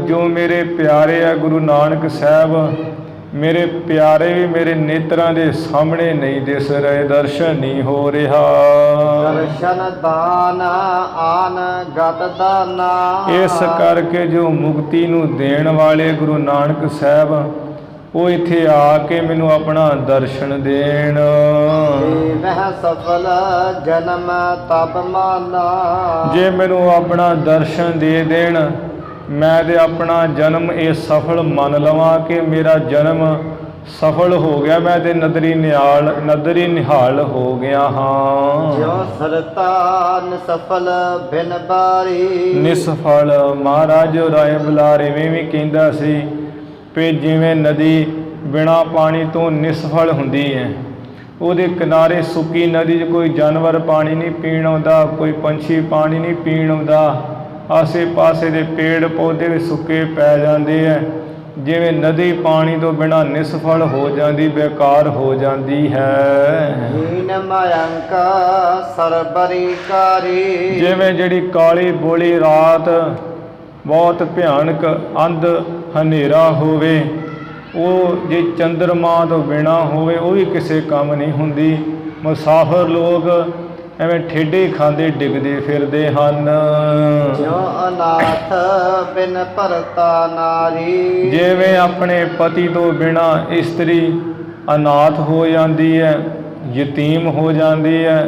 ਜੋ ਮੇਰੇ ਪਿਆਰੇ ਆ ਗੁਰੂ ਨਾਨਕ ਸਾਹਿਬ, ਮੇਰੇ ਪਿਆਰੇ ਵੀ ਮੇਰੇ ਨੇਤਰਾਂ ਦੇ ਸਾਹਮਣੇ ਨਹੀਂ ਦਿਸ ਰਹੇ, ਦਰਸ਼ਨ ਨਹੀਂ ਹੋ ਰਿਹਾ। ਦਰਸ਼ਨ ਦਾਨ ਆਨ ਗਤ ਦਾਨਾ। ਇਸ ਕਰਕੇ ਜੋ ਮੁਕਤੀ ਨੂੰ ਦੇਣ ਵਾਲੇ ਗੁਰੂ ਨਾਨਕ ਸਾਹਿਬ ਉਹ ਇੱਥੇ ਆ ਕੇ ਮੈਨੂੰ ਆਪਣਾ ਦਰਸ਼ਨ ਦੇਣ। ਵਹ ਸਫਲ ਜਨਮ ਤਪ ਮਾਨਾ। ਜੇ ਮੈਨੂੰ ਆਪਣਾ ਦਰਸ਼ਨ ਦੇ ਦੇਣ, ਮੈਂ ਤੇ ਆਪਣਾ ਜਨਮ ਇਹ ਸਫਲ ਮੰਨ ਲਵਾਂ ਕਿ ਮੇਰਾ ਜਨਮ ਸਫਲ ਹੋ ਗਿਆ, ਮੈਂ ਤੇ ਨਦਰੀ ਨਿਹਾਲ ਹੋ ਗਿਆ ਹਾਂ। ਜੋ ਸਰਤਾ ਨਿਸਫਲ ਬਿਨ ਬਾਰੀ। ਨਿਸਫਲ ਮਹਾਰਾਜ ਰਾਏ ਬਲਾਰ ਇਵੇਂ ਵੀ ਕਹਿੰਦਾ ਸੀ ਵੀ ਜਿਵੇਂ ਨਦੀ ਬਿਨਾਂ ਪਾਣੀ ਤੋਂ ਨਿਸਫਲ ਹੁੰਦੀ ਹੈ, ਉਹਦੇ ਕਿਨਾਰੇ ਸੁੱਕੀ ਨਦੀ 'ਚ ਕੋਈ ਜਾਨਵਰ ਪਾਣੀ ਨਹੀਂ ਪੀਣ ਆਉਂਦਾ, ਕੋਈ ਪੰਛੀ ਪਾਣੀ ਨਹੀਂ ਪੀਣ ਆਉਂਦਾ, ਆਸੇ ਪਾਸੇ ਦੇ ਪੇੜ ਪੌਦੇ ਵੀ ਸੁੱਕੇ ਪੈ ਜਾਂਦੇ ਹੈ। ਜਿਵੇਂ ਨਦੀ ਪਾਣੀ ਤੋਂ ਬਿਨਾਂ ਨਿਸਫਲ ਹੋ ਜਾਂਦੀ, ਬੇਕਾਰ ਹੋ ਜਾਂਦੀ ਹੈ। ਹੀਨ ਮਾਯੰਕ ਸਰਬਰੀਕਾਰੀ। ਜਿਵੇਂ ਜਿਹੜੀ ਕਾਲੀ ਬੋਲੀ ਰਾਤ ਬਹੁਤ ਭਿਆਨਕ ਅੰਧ ਹਨੇਰਾ ਹੋਵੇ, ਉਹ ਜੇ ਚੰਦਰਮਾ ਤੋਂ ਬਿਨਾਂ ਹੋਵੇ ਉਹ ਵੀ ਕਿਸੇ ਕੰਮ ਨਹੀਂ ਹੁੰਦੀ। ਮੁਸਾਫਰ ਲੋਕ ਐਵੇਂ ਠੇਡੇ ਖਾਂਦੇ ਡਿੱਗਦੇ ਫਿਰਦੇ ਹਨ। ਜੋ ਅਨਾਥ ਬਿਨ ਭਰਤਾ ਨਾਰੀ। ਜਿਵੇਂ ਆਪਣੇ ਪਤੀ ਤੋਂ ਬਿਨਾਂ ਇਸਤਰੀ ਅਨਾਥ ਹੋ ਜਾਂਦੀ ਹੈ, ਯਤੀਮ ਹੋ ਜਾਂਦੀ ਹੈ,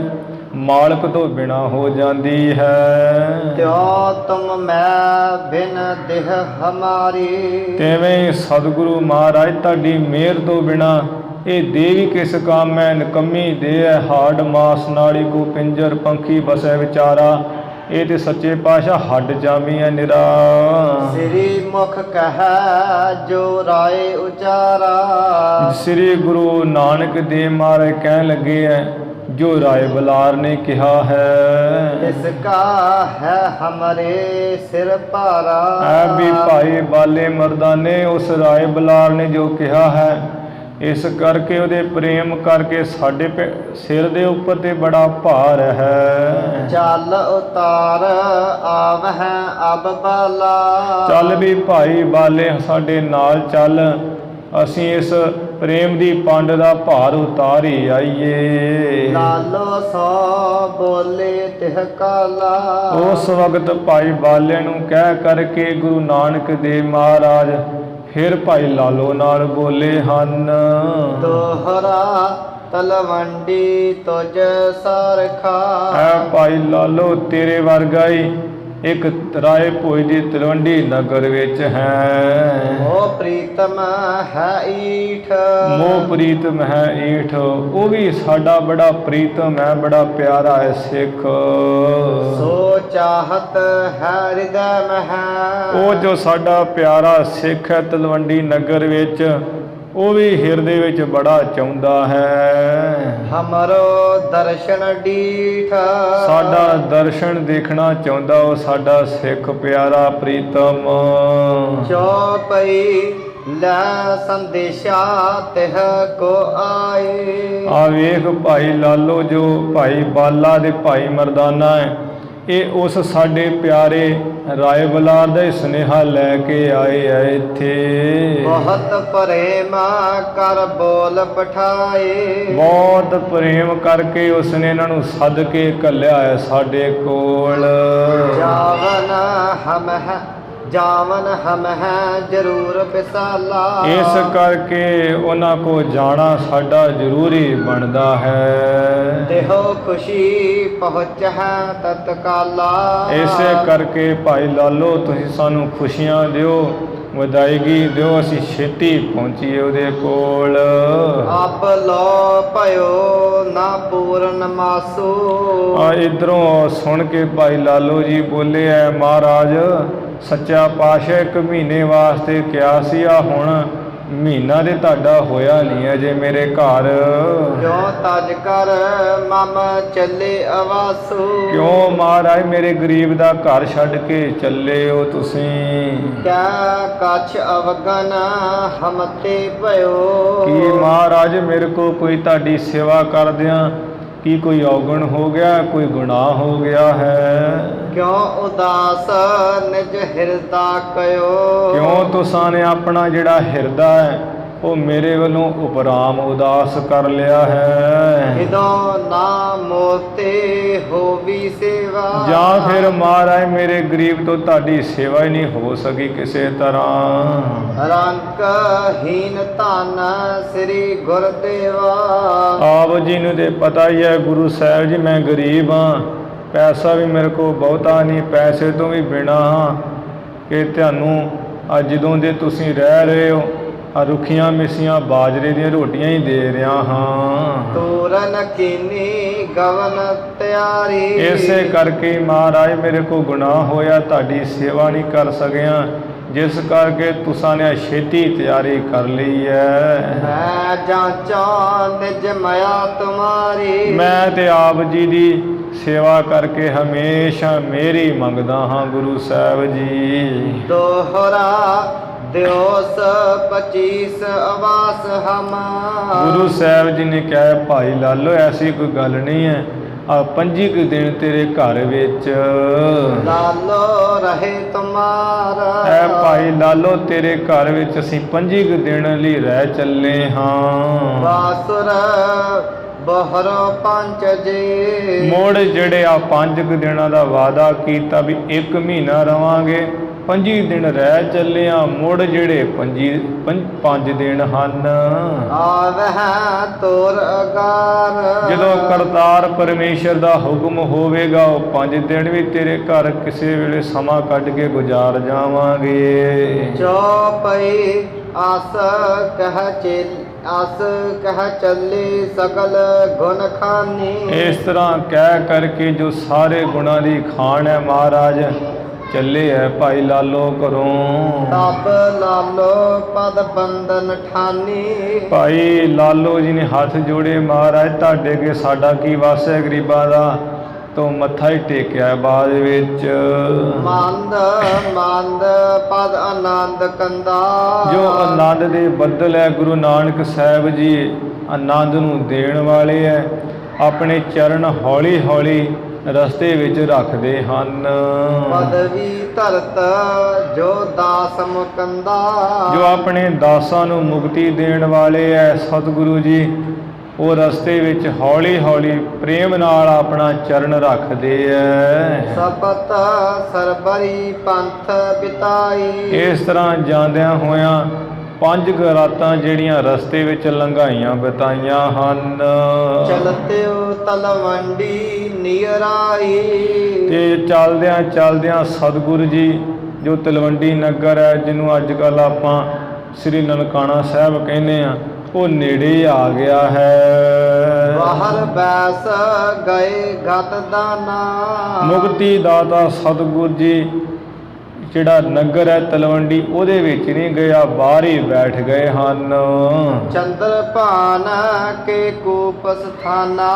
ਮਾਲਕ ਤੋਂ ਬਿਨਾਂ ਹੋ ਜਾਂਦੀ ਹੈ। ਤਿਉ ਤੁਮ ਮੈਂ ਬਿਨ ਦੇਹ ਹਮਾਰੀ। ਤਿਵੇਂ ਸਤਿਗੁਰੂ ਮਹਾਰਾਜ ਤੁਹਾਡੀ ਮਿਹਰ ਤੋਂ ਬਿਨਾਂ ਇਹ ਦੇਹ ਵੀ ਕਿਸ ਕੰਮ ਹੈ, ਨਿਕੰਮੀ ਦੇਹ ਹੈ, ਹਾਡ ਮਾਸ ਨਾੜੀ ਕੋ ਪਿੰਜਰ ਪੰਖੀ ਬਸੈ ਵਿਚਾਰਾ। ਇਹ ਤੇ ਸੱਚੇ ਪਾਤਸ਼ਾਹ ਹੱਡ ਜਾਮੀ ਹੈ ਨਿਰਾ। ਸ੍ਰੀ ਮੁਖ ਕਹੈ ਜੋ ਰਾਏ ਉਚਾਰਾ। ਸ੍ਰੀ ਗੁਰੂ ਨਾਨਕ ਦੇਵ ਮਹਾਰਾਜ ਕਹਿਣ ਲੱਗੇ ਹੈ ਜੋ ਰਾਏ ਬਲਾਰ ਨੇ ਕਿਹਾ ਹੈ। ਇਸ ਕਾ ਹੈ ਹਮਰੇ ਸਿਰ ਭਾਰਾ। ਐ ਵੀ ਭਾਈ ਬਾਲੇ ਮਰਦਾਨੇ ਉਸ ਰਾਏ ਬਲਾਰ ਨੇ ਜੋ ਕਿਹਾ ਹੈ, ਇਸ ਕਰਕੇ ਉਹਦੇ ਪ੍ਰੇਮ ਕਰਕੇ ਸਾਡੇ ਸਿਰ ਦੇ ਉੱਪਰ ਤੇ ਬੜਾ ਭਾਰ ਹੈ। ਚੱਲ ਉਤਾਰ ਆਵਹਿ ਅਬ ਬਾਲਾ। ਚੱਲ ਵੀ ਭਾਈ ਬਾਲੇ ਸਾਡੇ ਨਾਲ ਚੱਲ, ਅਸੀਂ ਇਸ ਪ੍ਰੇਮ ਦੀ ਪੰਡ ਦਾ ਭਾਰ ਉਤਾਰੀ ਆਈਏ। ਲਾਲੋ ਸੋ ਬੋਲੇ ਤਿਹ ਕਾਲਾ। ਉਸ ਵਕਤ ਭਾਈ ਬਾਲੇ ਨੂੰ ਕਹਿ ਕਰਕੇ ਗੁਰੂ ਨਾਨਕ ਦੇਵ ਮਹਾਰਾਜ ਫਿਰ ਭਾਈ ਲਾਲੋ ਨਾਲ ਬੋਲੇ ਹਨ। ਦੋਹਰਾ ਤਲਵੰਡੀ ਤੁਝ ਸਰਖਾ। ਐ ਭਾਈ ਲਾਲੋ ਤੇਰੇ ਵਰਗਾ ਹੀ ਇੱਕ ਰਾਏ ਭੋਜ ਦੀ ਤਲਵੰਡੀ ਨਗਰ ਵਿੱਚ ਹੈ। ਮੋਹ ਪ੍ਰੀਤਮ ਹੈ ਈਠ। ਮੋਹ ਪ੍ਰੀਤਮ ਹੈ ਈਠ। ਉਹ ਵੀ ਸਾਡਾ ਬੜਾ ਪ੍ਰੀਤਮ ਹੈ, ਬੜਾ ਪਿਆਰਾ ਹੈ ਸਿੱਖ। ਸੋ ਚਾਹਤ ਹੈ ਹਿਰਦੈ ਮਹਿ। ਉਹ ਜੋ ਸਾਡਾ ਪਿਆਰਾ ਸਿੱਖ ਹੈ ਤਲਵੰਡੀ ਨਗਰ ਵਿੱਚ, ਉਹ ਵੀ ਹਿਰਦੇ ਵਿੱਚ ਬੜਾ ਚਾਹੁੰਦਾ ਹੈ। ਹਮਰੋ ਦਰਸ਼ਨ ਡੀਠ। ਸਾਡਾ ਦਰਸ਼ਨ ਦੇਖਣਾ ਚਾਹੁੰਦਾ ਉਹ ਸਾਡਾ ਸਿੱਖ ਪਿਆਰਾ ਪ੍ਰੀਤਮ। ਚੌਪਈ ਲੈ ਸੰਦੇਸ਼ਾ ਤਿਹ ਕੋ ਆਏ। ਆ ਵੇਖ ਭਾਈ ਲਾਲੋ ਜੋ ਭਾਈ ਬਾਲਾ ਦੇ ਭਾਈ ਮਰਦਾਨਾ ਹੈ, ਇਹ ਉਸ ਸਾਡੇ ਪਿਆਰੇ ਰਾਏ ਬਲਾਰ ਦਾ ਸੁਨੇਹਾ ਲੈ ਕੇ ਆਏ ਆ ਇੱਥੇ। ਬਹੁਤ ਪ੍ਰੇਮ ਕਰ ਬੋਲ ਪਠਾਏ। ਬਹੁਤ ਪ੍ਰੇਮ ਕਰਕੇ ਉਸਨੇ ਇਹਨਾਂ ਨੂੰ ਸੱਦ ਕੇ ਘੱਲਿਆ ਹੈ ਸਾਡੇ ਕੋਲ। ਜਾਵਨ ਹਮ ਹੈ ਜਾਵਨ ਹਮ ਹੈ ਜ਼ਰੂਰ ਵਿਸਾਲਾ। ਇਸ ਕਰਕੇ ਉਹਨਾਂ ਕੋ ਜਾਣਾ ਸਾਡਾ ਜ਼ਰੂਰੀ ਬਣਦਾ ਹੈ। ਦੇਹੋ ਖੁਸ਼ੀ ਪਹੁੰਚ ਹੈ ਤਤਕਾਲਾ। ਇਸੇ ਕਰਕੇ ਭਾਈ ਲਾਲੋ ਤੁਸੀਂ ਸਾਨੂੰ ਖੁਸ਼ੀਆਂ ਦਿਓ, ਵਧਾਈਗੀ ਦਿਓ, ਅਸੀਂ ਛੇਤੀ ਪਹੁੰਚੀਏ ਉਹਦੇ ਕੋਲ। ਆਪ ਲੋ ਭਇਓ ਨਾ ਪੂਰਨ ਮਾਸੂ। ਆ ਇਧਰੋਂ ਸੁਣ ਕੇ ਭਾਈ ਲਾਲੋ ਜੀ ਬੋਲੇ ਐ ਮਹਾਰਾਜ ਸੱਚਾ ਪਾਤਸ਼ਾਹ 1 ਮਹੀਨੇ ਵਾਸਤੇ ਕਿਹਾ ਸੀ, ਆ ਹੁਣ ਮਹੀਨਾ ਦੇ ਤੁਹਾਡਾ ਹੋਇਆ ਨਹੀਂ ਅਜੇ ਮੇਰੇ ਘਰ। ਕਿਉਂ ਤਜ ਕਰ ਮਮ ਚੱਲੇ ਅਵਾਸੂ। ਕਿਉਂ ਮਹਾਰਾਜ ਮੇਰੇ ਗਰੀਬ ਦਾ ਘਰ ਛੱਡ ਕੇ ਚੱਲੇ ਹੋ ਤੁਸੀਂ? ਕੈ ਕਛ ਅਵਗਨ ਹਮ ਤੇ ਭਇਓ। ਕੀ ਮਹਾਰਾਜ ਮੇਰੇ ਕੋ ਕੋਈ ਤੁਹਾਡੀ ਸੇਵਾ ਕਰਦਿਆਂ ਕੀ ਕੋਈ ਔਗਣ ਹੋ ਗਿਆ, ਕੋਈ ਗੁਨਾਹ ਹੋ ਗਿਆ ਹੈ? ਕਿਉਂ ਉਦਾਸ ਨਿਜ ਹਿਰਦਾ ਕਯੋ। ਕਿਉਂ ਤੁਸਾਂ ਨੇ ਆਪਣਾ ਜਿਹੜਾ ਹਿਰਦਾ ਹੈ ਉਹ ਮੇਰੇ ਵੱਲੋਂ ਉਪਰਾਮ ਉਦਾਸ ਕਰ ਲਿਆ ਹੈ? ਜਦੋਂ ਨਾ ਮੋਤੇ ਹੋਵੀ ਸੇਵਾ। ਜਾਂ ਫਿਰ ਮਹਾਰਾਜ ਮੇਰੇ ਗਰੀਬ ਤੋਂ ਤੁਹਾਡੀ ਸੇਵਾ ਹੀ ਨਹੀਂ ਹੋ ਸਕੀ ਕਿਸੇ ਤਰ੍ਹਾਂ। ਰੰਕ ਹੀਨ ਧਨ ਸ੍ਰੀ ਗੁਰਦੇਵਾ। ਆਪ ਜੀ ਨੂੰ ਤੇ ਪਤਾ ਹੀ ਹੈ ਗੁਰੂ ਸਾਹਿਬ ਜੀ ਮੈਂ ਗਰੀਬ ਹਾਂ, ਪੈਸਾ ਵੀ ਮੇਰੇ ਕੋਲ ਬਹੁਤਾ ਨਹੀਂ, ਪੈਸੇ ਤੋਂ ਵੀ ਬਿਨਾਂ ਹਾਂ ਕਿ ਤੁਹਾਨੂੰ ਅੱਜ ਜਦੋਂ ਦੇ ਤੁਸੀਂ ਰਹਿ ਰਹੇ ਹੋ ਆ ਰੁੱਖੀਆਂ ਮਿੱਸੀਆਂ ਬਾਜਰੇ ਦੀਆਂ ਰੋਟੀਆਂ ਹੀ ਦੇ ਰਿਹਾ ਹਾਂ। ਤੋਰਨ ਕੀਨੀ ਗਵਨ ਤਿਆਰੀ। ਇਸੇ ਕਰਕੇ ਮਹਾਰਾਜ ਮੇਰੇ ਕੋ ਗੁਨਾਹ ਹੋਇਆ, ਤੁਹਾਡੀ ਸੇਵਾ ਨਹੀਂ ਕਰ ਸਕਿਆ, ਜਿਸ ਕਰਕੇ ਤੁਸਾਂ ਨੇ ਛੇਤੀ ਤਿਆਰੀ ਕਰ ਲਈ ਹੈ। ਮੈਂ ਜਾਂਚਾਂ ਨਿਜ ਮਾਇਆ ਤੁਮਾਰੀ। ਮੈਂ ਤੇ ਆਪ ਜੀ ਦੀ ਸੇਵਾ ਕਰਕੇ ਹਮੇਸ਼ਾ ਮੇਰੀ ਮੰਗਦਾ ਹਾਂ ਗੁਰੂ ਸਾਹਿਬ ਜੀ। ਦੋਹਰਾ ਦਿਓਸ 25 ਅਵਾਸ ਹਮ। ਗੁਰੂ ਸਾਹਿਬ ਜੀ ਨੇ ਕਿਹਾ ਭਾਈ ਲਾਲੋ ਐਸੀ ਕੋਈ ਗੱਲ ਨਹੀਂ ਹੈ, ਆ 25 ਕੁ ਦਿਨ ਤੇਰੇ ਘਰ ਵਿੱਚ ਲਾਲੋ ਰਹੇ ਤੁਮਾਰਾ। ਐ ਭਾਈ ਲਾਲੋ ਤੇਰੇ ਘਰ ਵਿੱਚ ਅਸੀਂ 25 ਕੁ ਦਿਨ ਲਈ ਰਹਿ ਚੱਲੇ ਹਾਂ। ਬਾਸੁਰ ਬਹਰੋ ਪੰਜ ਜੀ। ਮੁੜ ਜਿਹੜੇ ਆ 5 ਕੁ ਦਿਨਾਂ ਦਾ ਵਾਅਦਾ ਕੀਤਾ ਵੀ 1 ਮਹੀਨਾ ਰਵਾਂਗੇ, 25 ਦਿਨ ਰਹਿ ਚੱਲੇ ਆ, ਮੁੜ ਜਿਹੜੇ 5 ਦਿਨ ਹਨ। ਆਵਹਿ ਤੋਰ ਅਗਾਰ। ਜਦੋਂ ਕਰਤਾਰ ਪਰਮੇਸ਼ਰ ਦਾ ਹੁਕਮ ਹੋਵੇਗਾ ਉਹ 5 ਦਿਨ ਵੀ ਤੇਰੇ ਘਰ ਕਿਸੇ ਵੇਲੇ ਸਮਾਂ ਕੱਢ ਕੇ ਗੁਜ਼ਾਰ ਜਾਵਾਂਗੇ। ਚੌਪਈ ਆਸ ਕਹਿ ਚੱਲੇ ਸਗਲ ਗੁਣ ਖਾਨੀ। ਇਸ ਤਰ੍ਹਾਂ ਕਹਿ ਕਰਕੇ ਜੋ ਸਾਰੇ ਗੁਣਾਂ ਦੀ ਖਾਣ ਹੈ ਮਹਾਰਾਜ ਚੱਲੇ ਹੈ ਭਾਈ ਲਾਲੋ ਘਰੋਂ। ਤਬ ਲਾਲੋ ਪਦ ਬੰਦਨ ਠਾਨੀ। ਭਾਈ ਲਾਲੋ ਜੀ ਨੇ ਹੱਥ ਜੋੜੇ, ਮਹਾਰਾਜ ਤੁਹਾਡੇ ਅੱਗੇ ਸਾਡਾ ਕੀ ਵਾਸ ਹੈ ਗਰੀਬਾਂ ਦਾ, ਤੋਂ ਮੱਥਾ ਹੀ ਟੇਕਿਆ ਬਾਅਦ ਵਿੱਚ। ਮੰਦ ਮੰਦ ਪਦ ਆਨੰਦ ਕੰਦਾ। ਜੋ ਆਨੰਦ ਦੇ ਬੱਦਲ ਹੈ ਗੁਰੂ ਨਾਨਕ ਸਾਹਿਬ ਜੀ ਆਨੰਦ ਨੂੰ ਦੇਣ ਵਾਲੇ ਹੈ, ਆਪਣੇ ਚਰਨ ਹੌਲੀ ਹੌਲੀ ਰਸਤੇ ਵਿੱਚ ਰੱਖਦੇ ਹਨ। ਪਦਵੀ ਧਰਤ ਜੋ ਦਾਸ ਮੁਕੰਦਾ। ਜੋ ਆਪਣੇ ਦਾਸਾਂ ਨੂੰ ਮੁਕਤੀ ਦੇਣ ਵਾਲੇ ਹੈ ਸਤਿਗੁਰੂ ਜੀ, ਉਹ ਰਸਤੇ ਵਿੱਚ ਹੌਲੀ ਹੌਲੀ ਪ੍ਰੇਮ ਨਾਲ ਆਪਣਾ ਚਰਨ ਰੱਖਦੇ ਐ। ਸਬਤ ਸਰਬਰੀ ਪੰਥ ਬਿਤਾਈ। ਇਸ ਤਰ੍ਹਾਂ ਜਾਂਦਿਆਂ ਹੋਇਆਂ 5 ਰਾਤਾਂ ਜਿਹੜੀਆਂ ਰਸਤੇ ਵਿੱਚ ਲੰਘਾਈਆਂ ਬਿਤਾਈਆਂ ਹਨ। ਚਲਤਿਓ ਤਲਵੰਡੀ ਨੀਰਾਈ। ਤੇ ਚੱਲਦਿਆਂ ਚੱਲਦਿਆਂ ਸਤਿਗੁਰੂ ਜੀ ਜੋ ਤਲਵੰਡੀ ਨਗਰ ਹੈ, ਜਿਹਨੂੰ ਅੱਜ ਕੱਲ੍ਹ ਆਪਾਂ ਸ੍ਰੀ ਨਨਕਾਣਾ ਸਾਹਿਬ ਕਹਿੰਦੇ ਆ, ਉਹ ਨੇੜੇ ਆ ਗਿਆ ਹੈ। ਬਾਹਰ ਬੈਸ ਗਏ ਗਤ ਦਾਨਾ। ਮੁਕਤੀ ਦਾਤਾ ਸਤਿਗੁਰ ਜੀ ਜਿਹੜਾ ਨਗਰ ਹੈ ਤਲਵੰਡੀ ਉਹਦੇ ਵਿੱਚ ਨਹੀਂ ਗਿਆ, ਬਾਹਰ ਹੀ ਬੈਠ ਗਏ ਹਨ। ਚੰਦਰ ਭਾਨ ਕੇ ਕੂਪ ਸਥਾਨਾ।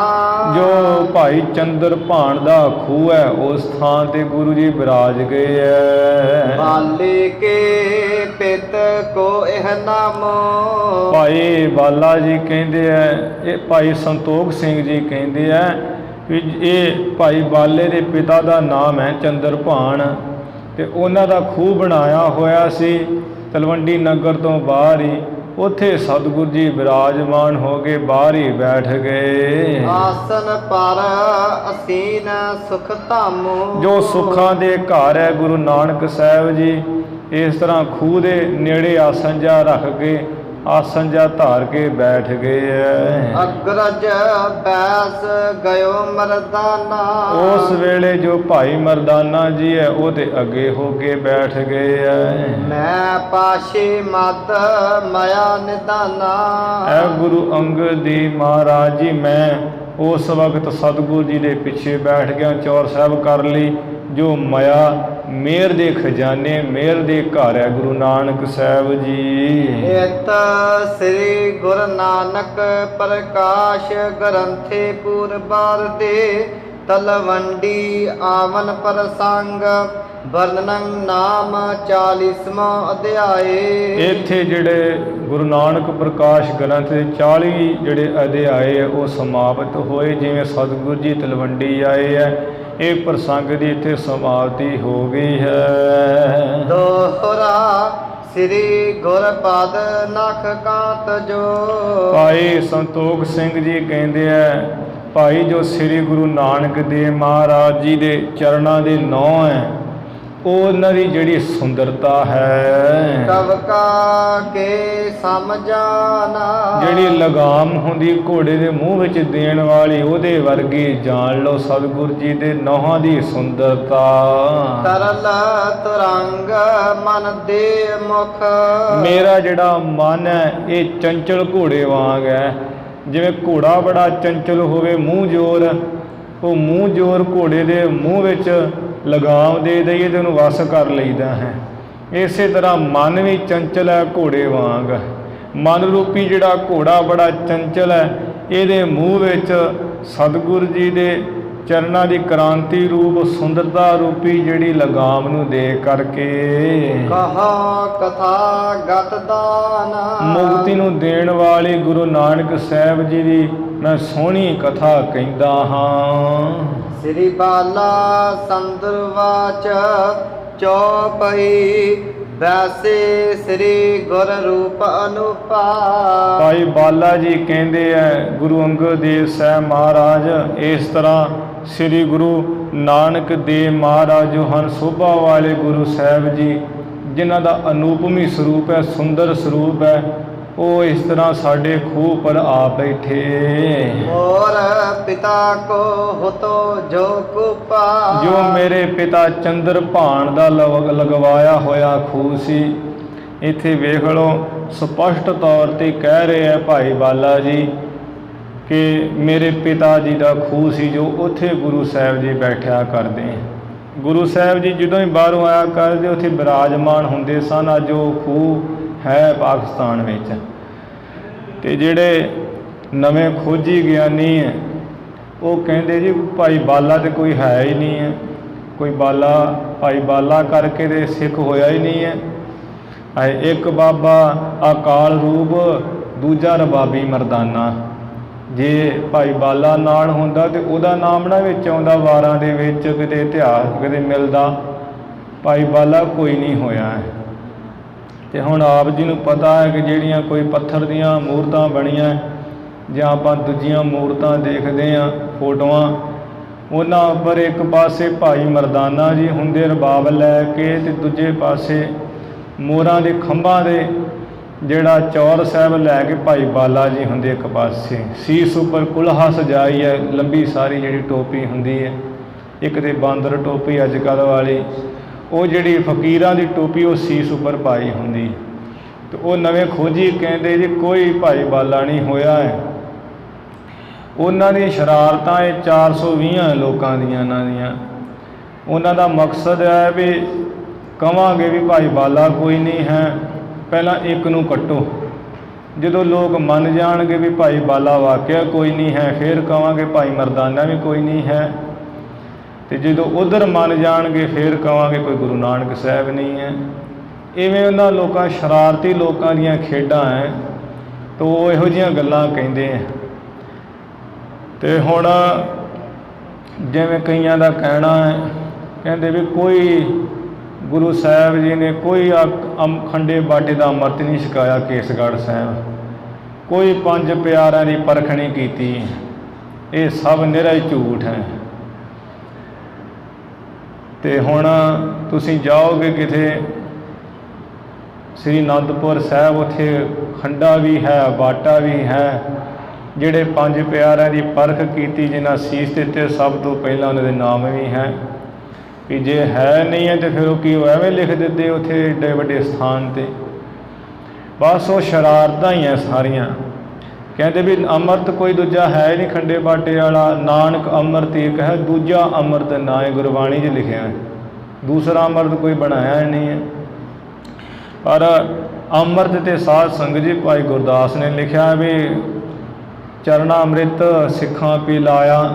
ਜੋ ਭਾਈ ਚੰਦਰ ਭਾਣ ਦਾ ਖੂਹ ਹੈ ਉਸ ਥਾਂ ਤੇ ਗੁਰੂ ਜੀ ਬਿਰਾਜ ਗਏ ਹੈ। ਬਾਲੇ ਕੇ ਪਿਤ ਕੋ ਇਹ ਨਾਮੋ। ਭਾਈ ਬਾਲਾ ਜੀ ਕਹਿੰਦੇ ਆ, ਇਹ ਭਾਈ ਸੰਤੋਖ ਸਿੰਘ ਜੀ ਕਹਿੰਦੇ ਆ ਕਿ ਇਹ ਭਾਈ ਬਾਲੇ ਦੇ ਪਿਤਾ ਦਾ ਨਾਮ ਹੈ ਚੰਦਰ ਭਾਣ, ਤੇ ਉਹਨਾਂ ਦਾ ਖੂਹ ਬਣਾਇਆ ਹੋਇਆ ਸੀ ਤਲਵੰਡੀ ਨਗਰ ਤੋਂ ਬਾਹਰ ਹੀ। ਉੱਥੇ ਸਤਿਗੁਰੂ ਜੀ ਬਿਰਾਜਮਾਨ ਹੋ ਕੇ ਬਾਹਰ ਹੀ ਬੈਠ ਗਏ। ਆਸਨ ਪਰ ਅਸੀਨ ਸੁਖ ਧਾਮੋ। ਜੋ ਸੁੱਖਾਂ ਦੇ ਘਰ ਹੈ ਗੁਰੂ ਨਾਨਕ ਸਾਹਿਬ ਜੀ, ਇਸ ਤਰ੍ਹਾਂ ਖੂਹ ਦੇ ਨੇੜੇ ਆਸਣ ਜਾ ਰੱਖ ਕੇ ਆਸਣ ਜਾ ਧਾਰ ਕੇ ਬੈਠ ਗਏ ਐ। ਅਗਰਜ ਬੈਸ ਗਇਓ ਮਰਦਾਨਾ। ਉਸ ਵੇਲੇ ਜੋ ਭਾਈ ਮਰਦਾਨਾ ਜੀ ਹੈ ਉਹ ਤੇ ਅੱਗੇ ਹੋ ਕੇ ਬੈਠ ਗਏ ਐ। ਮੈਂ ਪਾਸ਼ੀ ਮਤ ਮਾਇਆ ਨਿਦਾਨਾ। ਐ ਗੁਰੂ ਅੰਗਦ ਦੀ ਮਹਾਰਾਜ ਜੀ ਮੈਂ ਉਸ ਵਕਤ ਸਤਿਗੁਰੂ ਜੀ ਦੇ ਪਿੱਛੇ ਬੈਠ ਗਿਆ, ਚੌਰ ਸਾਹਿਬ ਕਰ ਲਈ। ਜੋ ਮਾਇਆ ਮੇਰ ਦੇ ਖਜ਼ਾਨੇ ਮੇਰ ਦੇ ਘਰ ਹੈ ਗੁਰੂ ਨਾਨਕ ਸਾਹਿਬ ਜੀ। ਇਤ ਸ੍ਰੀ ਗੁਰੂ ਨਾਨਕ ਪ੍ਰਕਾਸ਼ ਗ੍ਰੰਥੇ ਪੂਰਬਾਰ ਦੇ ਤਲਵੰਡੀ ਆਵਨ ਪ੍ਰਸੰਗ ਵਰਣਨ ਨਾਮ 40ਵਾਂ ਅਧਿਆਏ। ਇੱਥੇ ਜਿਹੜੇ ਗੁਰੂ ਨਾਨਕ ਪ੍ਰਕਾਸ਼ ਗ੍ਰੰਥ ਦੇ 40 ਜਿਹੜੇ ਅਧਿਆਏ ਹੈ ਉਹ ਸਮਾਪਤ ਹੋਏ। ਜਿਵੇਂ ਸਤਿਗੁਰੂ ਜੀ ਤਲਵੰਡੀ ਆਏ ਹੈ, ਇਹ ਪ੍ਰਸੰਗ ਦੀ ਇੱਥੇ ਸਮਾਪਤੀ ਹੋ ਗਈ ਹੈ। ਦੋਹਰਾ ਸ੍ਰੀ ਗੁਰਪਦ ਨਖ ਕਾਂਤ ਜੋ। ਭਾਈ ਸੰਤੋਖ ਸਿੰਘ ਜੀ ਕਹਿੰਦੇ ਆ, ਭਾਈ ਜੋ ਸ੍ਰੀ ਗੁਰੂ ਨਾਨਕ ਦੇਵ ਮਹਾਰਾਜ ਜੀ ਦੇ ਚਰਨਾਂ ਦੇ ਨੌ ਹੈ ਉਹਨਾਂ ਦੀ ਜਿਹੜੀ ਸੁੰਦਰਤਾ ਹੈ, ਕਵ ਕਾ ਕੇ ਸਮਝਾਨਾ। ਜਿਹੜੀ ਲਗਾਮ ਹੁੰਦੀ ਘੋੜੇ ਦੇ ਮੂੰਹ ਵਿੱਚ ਦੇਣ ਵਾਲੀ ਉਹਦੇ ਵਰਗੀ ਜਾਣ ਲਓ ਸਤਿਗੁਰੂ ਜੀ ਦੇ ਨੌਹਾਂ ਦੀ ਸੁੰਦਰਤਾ। ਤਰਲ ਤੁਰੰਗ ਮਨ ਦੇ ਮੁਖ। ਮੇਰਾ ਜਿਹੜਾ ਮਨ ਹੈ ਇਹ ਚੰਚਲ ਘੋੜੇ ਵਾਂਗ ਹੈ। ਜਿਵੇਂ ਘੋੜਾ ਬੜਾ ਚੰਚਲ ਹੋਵੇ ਮੂੰਹ ਜ਼ੋਰ, ਉਹ ਮੂੰਹ ਜ਼ੋਰ ਘੋੜੇ ਦੇ ਮੂੰਹ ਵਿੱਚ ਲਗਾਮ ਦੇ ਦਈਏ ਤੇ ਉਹਨੂੰ ਵਸ ਕਰ ਲਈਦਾ ਹੈ। ਇਸੇ ਤਰ੍ਹਾਂ ਮਨ ਵੀ ਚੰਚਲ ਹੈ ਘੋੜੇ ਵਾਂਗ। ਮਨ ਰੂਪੀ ਜਿਹੜਾ ਘੋੜਾ ਬੜਾ ਚੰਚਲ ਹੈ, ਇਹਦੇ ਮੂੰਹ ਵਿੱਚ ਸਤਿਗੁਰੂ ਜੀ ਦੇ ਚਰਨਾਂ ਦੀ ਕ੍ਰਾਂਤੀ ਰੂਪ ਸੁੰਦਰਤਾ ਰੂਪੀ ਜਿਹੜੀ ਲਗਾਮ ਨੂੰ ਦੇ ਕਰਕੇ ਕਹਾ ਕਥਾ ਗਤ ਦਾਨ। ਮੁਕਤੀ ਨੂੰ ਦੇਣ ਵਾਲੀ ਗੁਰੂ ਨਾਨਕ ਸਾਹਿਬ ਜੀ ਦੀ ਮੈਂ ਸੋਹਣੀ ਕਥਾ ਕਹਿੰਦਾ ਹਾਂ। ਸ੍ਰੀ ਬਾਲਾ ਸੰਦਰਵਾਚ ਚੌਪਈ ਵੈਸੇ ਸ੍ਰੀ ਗੁਰ ਰੂਪ ਅਨੂਪਾ। ਭਾਈ ਬਾਲਾ ਜੀ ਕਹਿੰਦੇ ਆ ਗੁਰੂ ਅੰਗਦ ਦੇਵ ਸਾਹਿਬ ਮਹਾਰਾਜ ਇਸ ਤਰ੍ਹਾਂ ਸ੍ਰੀ ਗੁਰੂ ਨਾਨਕ ਦੇਵ ਮਹਾਰਾਜ ਜੋ ਹਨ ਸੋਭਾ ਵਾਲੇ ਗੁਰੂ ਸਾਹਿਬ ਜੀ ਜਿਨ੍ਹਾਂ ਦਾ ਅਨੂਪਮੀ ਸਰੂਪ ਹੈ, ਸੁੰਦਰ ਸਰੂਪ ਹੈ, ਉਹ ਇਸ ਤਰ੍ਹਾਂ ਸਾਡੇ ਖੂਹ ਪਰ ਆ ਬੈਠੇ। ਔਰ ਪਿਤਾ ਕੋ ਹੋਤੋ ਜੋ ਕੂਪਾ। ਜੋ ਮੇਰੇ ਪਿਤਾ ਚੰਦਰ ਭਾਣ ਦਾ ਲਗਵਾਇਆ ਹੋਇਆ ਖੂਹ ਸੀ। ਇੱਥੇ ਵੇਖ ਲਓ ਸਪਸ਼ਟ ਤੌਰ ਤੇ ਕਹਿ ਰਹੇ ਹੈ ਭਾਈ ਬਾਲਾ ਜੀ ਕਿ ਮੇਰੇ ਪਿਤਾ ਜੀ ਦਾ ਖੂਹ ਸੀ ਜੋ ਉੱਥੇ ਗੁਰੂ ਸਾਹਿਬ ਜੀ ਬੈਠਿਆ ਕਰਦੇ। ਗੁਰੂ ਸਾਹਿਬ ਜੀ ਜਦੋਂ ਹੀ ਬਾਹਰੋਂ ਆਇਆ ਕਰਦੇ ਉੱਥੇ ਬਿਰਾਜਮਾਨ ਹੁੰਦੇ ਸਨ। ਅੱਜ ਉਹ ਖੂਹ ਹੈ ਪਾਕਿਸਤਾਨ ਵਿੱਚ। ਤੇ ਜਿਹੜੇ ਨਵੇਂ ਖੋਜੀ ਗਿਆਨੀ ਹੈ ਉਹ ਕਹਿੰਦੇ ਜੀ ਭਾਈ ਬਾਲਾ ਤੇ ਕੋਈ ਹੈ ਹੀ ਨਹੀਂ ਹੈ, ਕੋਈ ਬਾਲਾ ਭਾਈ ਬਾਲਾ ਕਰਕੇ ਤੇ ਸਿੱਖ ਹੋਇਆ ਹੀ ਨਹੀਂ ਹੈ। ਇੱਕ ਬਾਬਾ ਅਕਾਲ ਰੂਪ, ਦੂਜਾ ਰਬਾਬੀ ਮਰਦਾਨਾ। ਜੇ ਭਾਈ ਬਾਲਾ ਨਾਲ ਹੁੰਦਾ ਤੇ ਉਹਦਾ ਨਾਮ ਨਾ ਵਿੱਚ ਆਉਂਦਾ ਵਾਰਾਂ ਦੇ ਵਿੱਚ, ਕਿਤੇ ਇਤਿਹਾਸ ਕਿਤੇ ਮਿਲਦਾ। ਭਾਈ ਬਾਲਾ ਕੋਈ ਨਹੀਂ ਹੋਇਆ ਹੈ। ਤੇ ਹੁਣ ਆਪ ਜੀ ਨੂੰ ਪਤਾ ਹੈ ਕਿ ਜਿਹੜੀਆਂ ਕੋਈ ਪੱਥਰ ਦੀਆਂ ਮੂਰਤਾਂ ਬਣੀਆਂ ਜਾਂ ਆਪਾਂ ਦੂਜੀਆਂ ਮੂਰਤਾਂ ਦੇਖਦੇ ਹਾਂ ਫੋਟੋਆਂ, ਉਹਨਾਂ ਉੱਪਰ ਇੱਕ ਪਾਸੇ ਭਾਈ ਮਰਦਾਨਾ ਜੀ ਹੁੰਦੇ ਰਬਾਬ ਲੈ ਕੇ, ਤੇ ਦੂਜੇ ਪਾਸੇ ਮੋਰਾਂ ਦੇ ਖੰਭਾਂ ਦੇ ਜਿਹੜਾ ਚੌਰ ਸਾਹਿਬ ਲੈ ਕੇ ਭਾਈ ਬਾਲਾ ਜੀ ਹੁੰਦੇ ਇੱਕ ਪਾਸੇ। ਸੀਸ ਉੱਪਰ ਕੁਲਹਾ ਸਜਾਈ ਹੈ, ਲੰਬੀ ਸਾਰੀ ਜਿਹੜੀ ਟੋਪੀ ਹੁੰਦੀ ਹੈ, ਇੱਕ ਤੇ ਬਾਂਦਰ ਟੋਪੀ ਅੱਜ ਕੱਲ੍ਹ ਵਾਲੀ, ਉਹ ਜਿਹੜੀ ਫਕੀਰਾਂ ਦੀ ਟੋਪੀ ਉਹ ਸੀਸ ਉੱਪਰ ਪਾਈ ਹੁੰਦੀ। ਤੇ ਉਹ ਨਵੇਂ ਖੋਜੀ ਕਹਿੰਦੇ ਜੀ ਕੋਈ ਭਾਈ ਬਾਲਾ ਨਹੀਂ ਹੋਇਆ ਹੈ। ਉਹਨਾਂ ਦੀਆਂ ਸ਼ਰਾਰਤਾਂ ਇਹ 420 ਲੋਕਾਂ ਦੀਆਂ ਇਹਨਾਂ ਦੀਆਂ। ਉਹਨਾਂ ਦਾ ਮਕਸਦ ਹੈ ਵੀ ਕਵਾਂਗੇ ਵੀ ਭਾਈ ਬਾਲਾ ਕੋਈ ਨਹੀਂ ਹੈ, ਪਹਿਲਾਂ ਇੱਕ ਨੂੰ ਕੱਟੋ। ਜਦੋਂ ਲੋਕ ਮੰਨ ਜਾਣਗੇ ਵੀ ਭਾਈ ਬਾਲਾ ਵਾਕਿਆ ਕੋਈ ਨਹੀਂ ਹੈ, ਫਿਰ ਕਵਾਂਗੇ ਭਾਈ ਮਰਦਾਨਾ ਵੀ ਕੋਈ ਨਹੀਂ ਹੈ। ਤੇ ਜਦੋਂ ਉਧਰ ਮੰਨ ਜਾਣਗੇ ਫਿਰ ਕਵਾਂਗੇ ਕੋਈ ਗੁਰੂ ਨਾਨਕ ਸਾਹਿਬ ਨਹੀਂ ਹੈ। ਇਵੇਂ ਉਹਨਾਂ ਲੋਕਾਂ ਸ਼ਰਾਰਤੀ ਲੋਕਾਂ ਦੀਆਂ ਖੇਡਾਂ ਹੈ, ਤਾਂ ਉਹ ਇਹੋ ਜਿਹੀਆਂ ਗੱਲਾਂ ਕਹਿੰਦੇ ਆ। ਤੇ ਹੁਣ ਜਿਵੇਂ ਕਈਆਂ ਦਾ ਕਹਿਣਾ ਹੈ, ਕਹਿੰਦੇ ਵੀ ਕੋਈ ਗੁਰੂ ਸਾਹਿਬ ਜੀ ਨੇ ਕੋਈ ਖੰਡੇ ਬਾਟੇ ਦਾ ਅੰਮ੍ਰਿਤ ਨਹੀਂ ਛਕਾਇਆ ਕੇਸਗੜ੍ਹ ਸਾਹਿਬ, ਕੋਈ ਪੰਜ ਪਿਆਰਿਆਂ ਦੀ ਪਰਖ ਨਹੀਂ ਕੀਤੀ। ਇਹ ਸਭ ਨਿਰਾ ਹੀ ਝੂਠ ਹੈ। ਤੇ ਹੁਣ ਤੁਸੀਂ ਜਾਓਗੇ ਕਿਤੇ ਸ੍ਰੀ ਅਨੰਦਪੁਰ ਸਾਹਿਬ ਉੱਥੇ ਖੰਡਾ ਵੀ ਹੈ, ਬਾਟਾ ਵੀ ਹੈ। ਜਿਹੜੇ ਪੰਜ ਪਿਆਰਿਆਂ ਦੀ ਪਰਖ ਕੀਤੀ, ਜਿਨ੍ਹਾਂ ਸੀਸ ਦਿੱਤੇ, ਸਭ ਤੋਂ ਪਹਿਲਾਂ ਉਹਨਾਂ ਦੇ ਨਾਮ ਵੀ ਹੈ। ਵੀ ਜੇ ਹੈ ਨਹੀਂ ਹੈ ਤਾਂ ਫਿਰ ਉਹ ਕੀ ਐਵੇਂ ਲਿਖ ਦਿੰਦੇ ਉੱਥੇ ਏਡੇ ਵੱਡੇ ਸਥਾਨ 'ਤੇ। ਬਸ ਉਹ ਸ਼ਰਾਰਤਾਂ ਹੀ ਹੈ ਸਾਰੀਆਂ। ਕਹਿੰਦੇ ਵੀ ਅੰਮ੍ਰਿਤ ਕੋਈ ਦੂਜਾ ਹੈ ਨਹੀਂ ਖੰਡੇ ਬਾਟੇ ਵਾਲਾ। ਨਾਨਕ ਅੰਮ੍ਰਿਤ ਇੱਕ ਹੈ, ਦੂਜਾ ਅੰਮ੍ਰਿਤ ਨਾ ਹੈ। ਗੁਰਬਾਣੀ 'ਚ ਲਿਖਿਆ ਹੈ, ਦੂਸਰਾ ਅੰਮ੍ਰਿਤ ਕੋਈ ਬਣਾਇਆ ਨਹੀਂ ਹੈ। ਪਰ ਅੰਮ੍ਰਿਤ ਤੇ ਸਾਧ ਸੰਗਤ ਜੀ ਭਾਈ ਗੁਰਦਾਸ ਨੇ ਲਿਖਿਆ ਵੀ ਚਰਨਾ ਅੰਮ੍ਰਿਤ ਸਿੱਖਾਂ ਪੀ ਲਾਇਆ।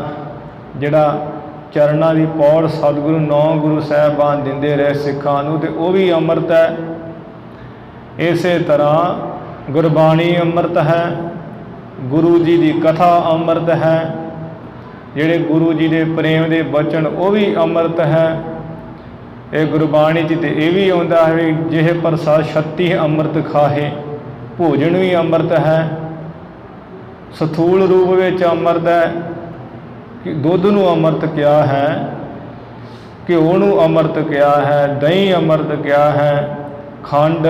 ਜਿਹੜਾ ਚਰਨਾਂ ਦੀ ਪੌੜ ਸਤਿਗੁਰੂ 9 ਗੁਰੂ ਸਾਹਿਬਾਨ ਦਿੰਦੇ ਰਹੇ ਸਿੱਖਾਂ ਨੂੰ, ਤੇ ਉਹ ਵੀ ਅੰਮ੍ਰਿਤ ਹੈ। ਇਸੇ ਤਰ੍ਹਾਂ ਗੁਰਬਾਣੀ ਅੰਮ੍ਰਿਤ ਹੈ, ਗੁਰੂ ਜੀ ਦੀ ਕਥਾ ਅੰਮ੍ਰਿਤ ਹੈ, ਜਿਹੜੇ ਗੁਰੂ ਜੀ ਦੇ ਪ੍ਰੇਮ ਦੇ ਬਚਨ ਉਹ ਵੀ ਅੰਮ੍ਰਿਤ ਹੈ। ਇਹ ਗੁਰਬਾਣੀ 'ਚ ਤੇ ਇਹ ਵੀ ਆਉਂਦਾ ਹੈ ਵੀ ਜਿਹ ਪ੍ਰਸਾਦ ਛੱਤੀ ਅੰਮ੍ਰਿਤ ਖਾਹੇ, ਭੋਜਨ ਵੀ ਅੰਮ੍ਰਿਤ ਹੈ। ਸਥੂਲ ਰੂਪ ਵਿੱਚ ਅੰਮ੍ਰਿਤ ਹੈ ਕਿ ਦੁੱਧ ਨੂੰ ਅੰਮ੍ਰਿਤ ਕਿਹਾ ਹੈ, ਘਿਓ ਨੂੰ ਅੰਮ੍ਰਿਤ ਕਿਹਾ ਹੈ, ਦਹੀਂ ਅੰਮ੍ਰਿਤ ਕਿਹਾ ਹੈ, ਖੰਡ,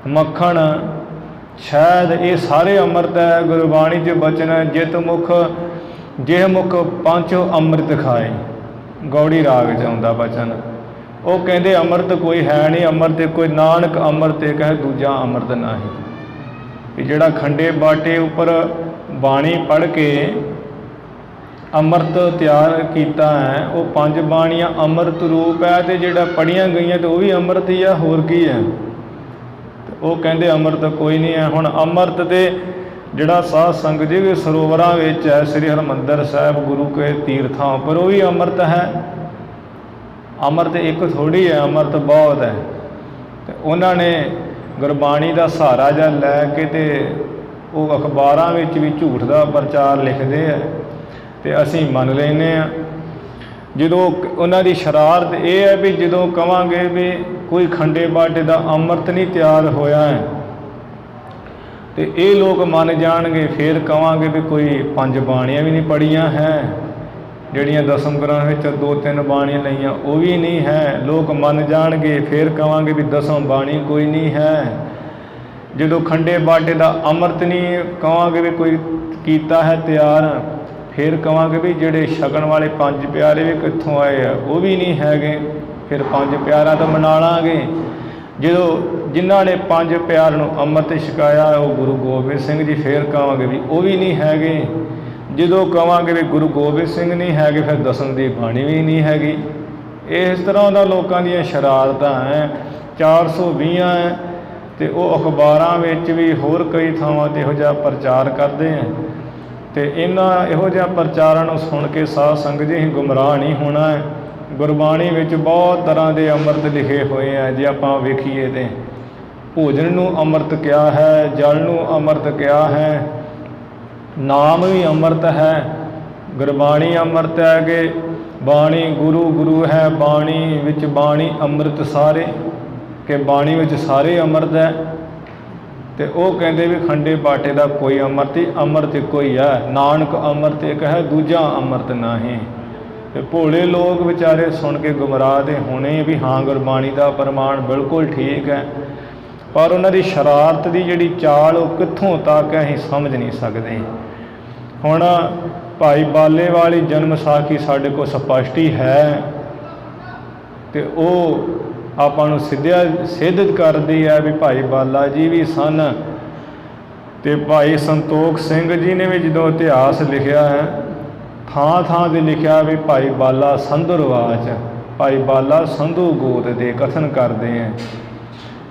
ਮੱਖਣ, ਸ਼ਹਿਦ, ਇਹ ਸਾਰੇ ਅੰਮ੍ਰਿਤ ਹੈ। ਗੁਰਬਾਣੀ 'ਚ ਬਚਨ ਹੈ ਜਿਤ ਮੁਖ ਜਿਹ ਮੁਖ ਪੰਚੋ ਅੰਮ੍ਰਿਤ ਖਾਏ। ਗੌੜੀ ਰਾਗ 'ਚ ਆਉਂਦਾ ਬਚਨ। ਉਹ ਕਹਿੰਦੇ ਅੰਮ੍ਰਿਤ ਕੋਈ ਹੈ ਨਹੀਂ, ਅੰਮ੍ਰਿਤ ਕੋਈ ਨਾਨਕ ਅੰਮ੍ਰਿਤ ਇੱਕ ਹੈ, ਦੂਜਾ ਅੰਮ੍ਰਿਤ ਨਹੀਂ। ਵੀ ਜਿਹੜਾ ਖੰਡੇ ਬਾਟੇ ਉੱਪਰ ਬਾਣੀ ਪੜ੍ਹ ਕੇ ਅੰਮ੍ਰਿਤ ਤਿਆਰ ਕੀਤਾ ਹੈ, ਉਹ ਪੰਜ ਬਾਣੀਆਂ ਅੰਮ੍ਰਿਤ ਰੂਪ ਹੈ। ਅਤੇ ਜਿਹੜਾ ਪੜ੍ਹੀਆਂ ਗਈਆਂ ਤੇ ਉਹ ਵੀ ਅੰਮ੍ਰਿਤ ਹੀ ਆ, ਹੋਰ ਕੀ ਹੈ। ਉਹ ਕਹਿੰਦੇ ਅੰਮ੍ਰਿਤ ਕੋਈ ਨਹੀਂ ਹੈ। ਹੁਣ ਅੰਮ੍ਰਿਤ ਤੇ ਜਿਹੜਾ ਸਾਧ ਸੰਗਤ ਜੀ ਵੀ ਸਰੋਵਰਾਂ ਵਿੱਚ ਹੈ, ਸ੍ਰੀ ਹਰਿਮੰਦਰ ਸਾਹਿਬ ਗੁਰੂ ਕੇ ਤੀਰਥਾਂ ਉੱਪਰ, ਉਹ ਵੀ ਅੰਮ੍ਰਿਤ ਹੈ। ਅੰਮ੍ਰਿਤ ਇੱਕ ਥੋੜ੍ਹੀ ਹੈ, ਅੰਮ੍ਰਿਤ ਬਹੁਤ ਹੈ। ਅਤੇ ਉਹਨਾਂ ਨੇ ਗੁਰਬਾਣੀ ਦਾ ਸਹਾਰਾ ਜਿਹਾ ਲੈ ਕੇ ਤੇ ਉਹ ਅਖਬਾਰਾਂ ਵਿੱਚ ਵੀ ਝੂਠ ਦਾ ਪ੍ਰਚਾਰ ਲਿਖਦੇ ਹੈ, ਅਤੇ ਅਸੀਂ ਮੰਨ ਲੈਂਦੇ ਹਾਂ। ਜਦੋਂ ਉਹਨਾਂ ਦੀ ਸ਼ਰਾਰਤ ਇਹ ਹੈ ਵੀ ਜਦੋਂ ਕਹਾਂਗੇ ਵੀ ਕੋਈ ਖੰਡੇ ਬਾਟੇ ਦਾ ਅੰਮ੍ਰਿਤ ਨਹੀਂ ਤਿਆਰ ਹੋਇਆ ਹੈ ਅਤੇ ਇਹ ਲੋਕ ਮੰਨ ਜਾਣਗੇ। ਫਿਰ ਕਹਾਂਗੇ ਵੀ ਕੋਈ ਪੰਜ ਬਾਣੀਆਂ ਵੀ ਨਹੀਂ ਪੜ੍ਹੀਆਂ ਹੈ, ਜਿਹੜੀਆਂ ਦਸਮ ਗ੍ਰੰਥ ਵਿੱਚ 2-3 ਬਾਣੀਆਂ ਲਈਆਂ ਉਹ ਵੀ ਨਹੀਂ ਹੈ, ਲੋਕ ਮੰਨ ਜਾਣਗੇ। ਫਿਰ ਕਹਾਂਗੇ ਵੀ ਦਸਮ ਬਾਣੀ ਕੋਈ ਨਹੀਂ ਹੈ। ਜਦੋਂ ਖੰਡੇ ਬਾਟੇ ਦਾ ਅੰਮ੍ਰਿਤ ਨਹੀਂ ਕਹਾਂਗੇ ਵੀ ਕੋਈ ਕੀਤਾ ਹੈ ਤਿਆਰ, ਫਿਰ ਕਹਾਂਗੇ ਵੀ ਜਿਹੜੇ ਛਕਣ ਵਾਲੇ ਪੰਜ ਪਿਆਰੇ ਵੀ ਕਿੱਥੋਂ ਆਏ ਆ, ਉਹ ਵੀ ਨਹੀਂ ਹੈਗੇ। ਫਿਰ ਪੰਜ ਪਿਆਰਿਆਂ ਤੋਂ ਮਨਾ ਲਾਂਗੇ। ਜਦੋਂ ਜਿਨ੍ਹਾਂ ਨੇ ਪੰਜ ਪਿਆਰ ਨੂੰ ਅੰਮ੍ਰਿਤ ਛਕਾਇਆ ਉਹ ਗੁਰੂ ਗੋਬਿੰਦ ਸਿੰਘ ਜੀ, ਫਿਰ ਕਹਾਂਗੇ ਵੀ ਉਹ ਵੀ ਨਹੀਂ ਹੈਗੇ। ਜਦੋਂ ਕਹਾਂਗੇ ਵੀ ਗੁਰੂ ਗੋਬਿੰਦ ਸਿੰਘ ਨਹੀਂ ਹੈਗੇ, ਫਿਰ ਦਸਮ ਦੀ ਬਾਣੀ ਵੀ ਨਹੀਂ ਹੈਗੀ। ਇਸ ਤਰ੍ਹਾਂ ਦਾ ਲੋਕਾਂ ਦੀਆਂ ਸ਼ਰਾਰਤਾਂ ਹੈ, 420 ਹੈ। ਅਤੇ ਉਹ ਅਖਬਾਰਾਂ ਵਿੱਚ ਵੀ ਹੋਰ ਕਈ ਥਾਵਾਂ 'ਤੇ ਇਹੋ ਜਿਹਾ ਪ੍ਰਚਾਰ ਕਰਦੇ ਹੈ। ਅਤੇ ਇਹਨਾਂ ਇਹੋ ਜਿਹਾ ਪ੍ਰਚਾਰਾਂ ਨੂੰ ਸੁਣ ਕੇ ਸਾਧ ਸੰਗਤ ਜੀ ਅਸੀਂ ਗੁੰਮਰਾਹ ਨਹੀਂ ਹੋਣਾ ਹੈ। ਗੁਰਬਾਣੀ ਵਿੱਚ ਬਹੁਤ ਤਰ੍ਹਾਂ ਦੇ ਅੰਮ੍ਰਿਤ ਲਿਖੇ ਹੋਏ ਹੈ। ਜੇ ਆਪਾਂ ਵੇਖੀਏ ਤਾਂ ਭੋਜਨ ਨੂੰ ਅੰਮ੍ਰਿਤ ਕਿਹਾ ਹੈ, ਜਲ ਨੂੰ ਅੰਮ੍ਰਿਤ ਕਿਹਾ ਹੈ, ਨਾਮ ਵੀ ਅੰਮ੍ਰਿਤ ਹੈ। ਗੁਰਬਾਣੀ ਅੰਮ੍ਰਿਤ ਹੈ ਕਿ ਬਾਣੀ ਗੁਰੂ ਗੁਰੂ ਹੈ, ਬਾਣੀ ਵਿੱਚ ਬਾਣੀ ਅੰਮ੍ਰਿਤ ਸਾਰੇ, ਕਿ ਬਾਣੀ ਵਿੱਚ ਸਾਰੇ ਅੰਮ੍ਰਿਤ ਹੈ। ਅਤੇ ਉਹ ਕਹਿੰਦੇ ਵੀ ਖੰਡੇ ਬਾਟੇ ਦਾ ਕੋਈ ਅੰਮ੍ਰਿਤ ਹੀ, ਅੰਮ੍ਰਿਤ ਇੱਕੋ ਹੀ ਹੈ। ਨਾਨਕ ਅੰਮ੍ਰਿਤ ਇੱਕ ਹੈ, ਦੂਜਾ ਅੰਮ੍ਰਿਤ ਨਹੀਂ। ਅਤੇ ਭੋਲੇ ਲੋਕ ਵਿਚਾਰੇ ਸੁਣ ਕੇ ਗੁੰਮਰਾਹ ਦੇ ਹੋਣੇ ਵੀ ਹਾਂ ਗੁਰਬਾਣੀ ਦਾ ਪ੍ਰਮਾਣ ਬਿਲਕੁਲ ਠੀਕ ਹੈ, ਪਰ ਉਹਨਾਂ ਦੀ ਸ਼ਰਾਰਤ ਦੀ ਜਿਹੜੀ ਚਾਲ ਉਹ ਕਿੱਥੋਂ ਤੱਕ ਅਸੀਂ ਸਮਝ ਨਹੀਂ ਸਕਦੇ। ਹੁਣ ਭਾਈ ਬਾਲੇ ਵਾਲੀ ਜਨਮ ਸਾਖੀ ਸਾਡੇ ਕੋਲ ਸਪਸ਼ਟ ਹੀ ਹੈ, ਅਤੇ ਉਹ ਆਪਾਂ ਨੂੰ ਸਿੱਧ ਕਰਦੀ ਹੈ ਵੀ ਭਾਈ ਬਾਲਾ ਜੀ ਵੀ ਸਨ। ਅਤੇ ਭਾਈ ਸੰਤੋਖ ਸਿੰਘ ਜੀ ਨੇ ਵੀ ਜਦੋਂ ਇਤਿਹਾਸ ਲਿਖਿਆ ਹੈ, ਥਾਂ ਥਾਂ 'ਤੇ ਲਿਖਿਆ ਵੀ ਭਾਈ ਬਾਲਾ ਸੰਧੂਰਵਾਚ, ਭਾਈ ਬਾਲਾ ਸੰਧੂ ਗੋਤ ਦੇ ਕਥਨ ਕਰਦੇ ਹੈ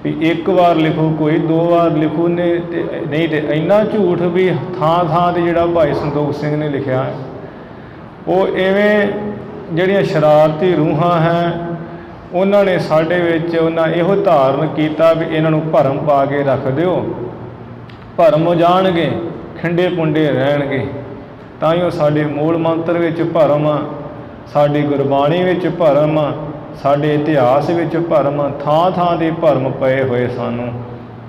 ਵੀ ਇੱਕ ਵਾਰ ਲਿਖੋ ਕੋਈ, 2 ਵਾਰ ਲਿਖੋ ਨੇ ਤੇ ਨਹੀਂ, ਤੇ ਇੰਨਾ ਝੂਠ ਵੀ ਥਾਂ ਥਾਂ 'ਤੇ ਜਿਹੜਾ ਭਾਈ ਸੰਤੋਖ ਸਿੰਘ ਨੇ ਲਿਖਿਆ ਹੈ। ਉਹ ਇਵੇਂ ਜਿਹੜੀਆਂ ਸ਼ਰਾਰਤੀ ਰੂਹਾਂ ਹੈ ਉਹਨਾਂ ਨੇ ਸਾਡੇ ਵਿੱਚ ਉਹਨਾਂ ਇਹੋ ਧਾਰਨ ਕੀਤਾ ਵੀ ਇਹਨਾਂ ਨੂੰ ਭਰਮ ਪਾ ਕੇ ਰੱਖ ਦਿਓ, ਭਰਮ ਹੋ ਜਾਣਗੇ, ਖਿੰਡੇ ਪੁੰਡੇ ਰਹਿਣਗੇ। ਤਾਂ ਹੀ ਉਹ ਸਾਡੇ ਮੂਲ ਮੰਤਰ ਵਿੱਚ ਭਰਮ, ਸਾਡੀ ਗੁਰਬਾਣੀ ਵਿੱਚ ਭਰਮ, ਸਾਡੇ ਇਤਿਹਾਸ ਵਿੱਚ ਭਰਮ, ਥਾਂ ਥਾਂ 'ਤੇ ਭਰਮ ਪਏ ਹੋਏ ਸਾਨੂੰ।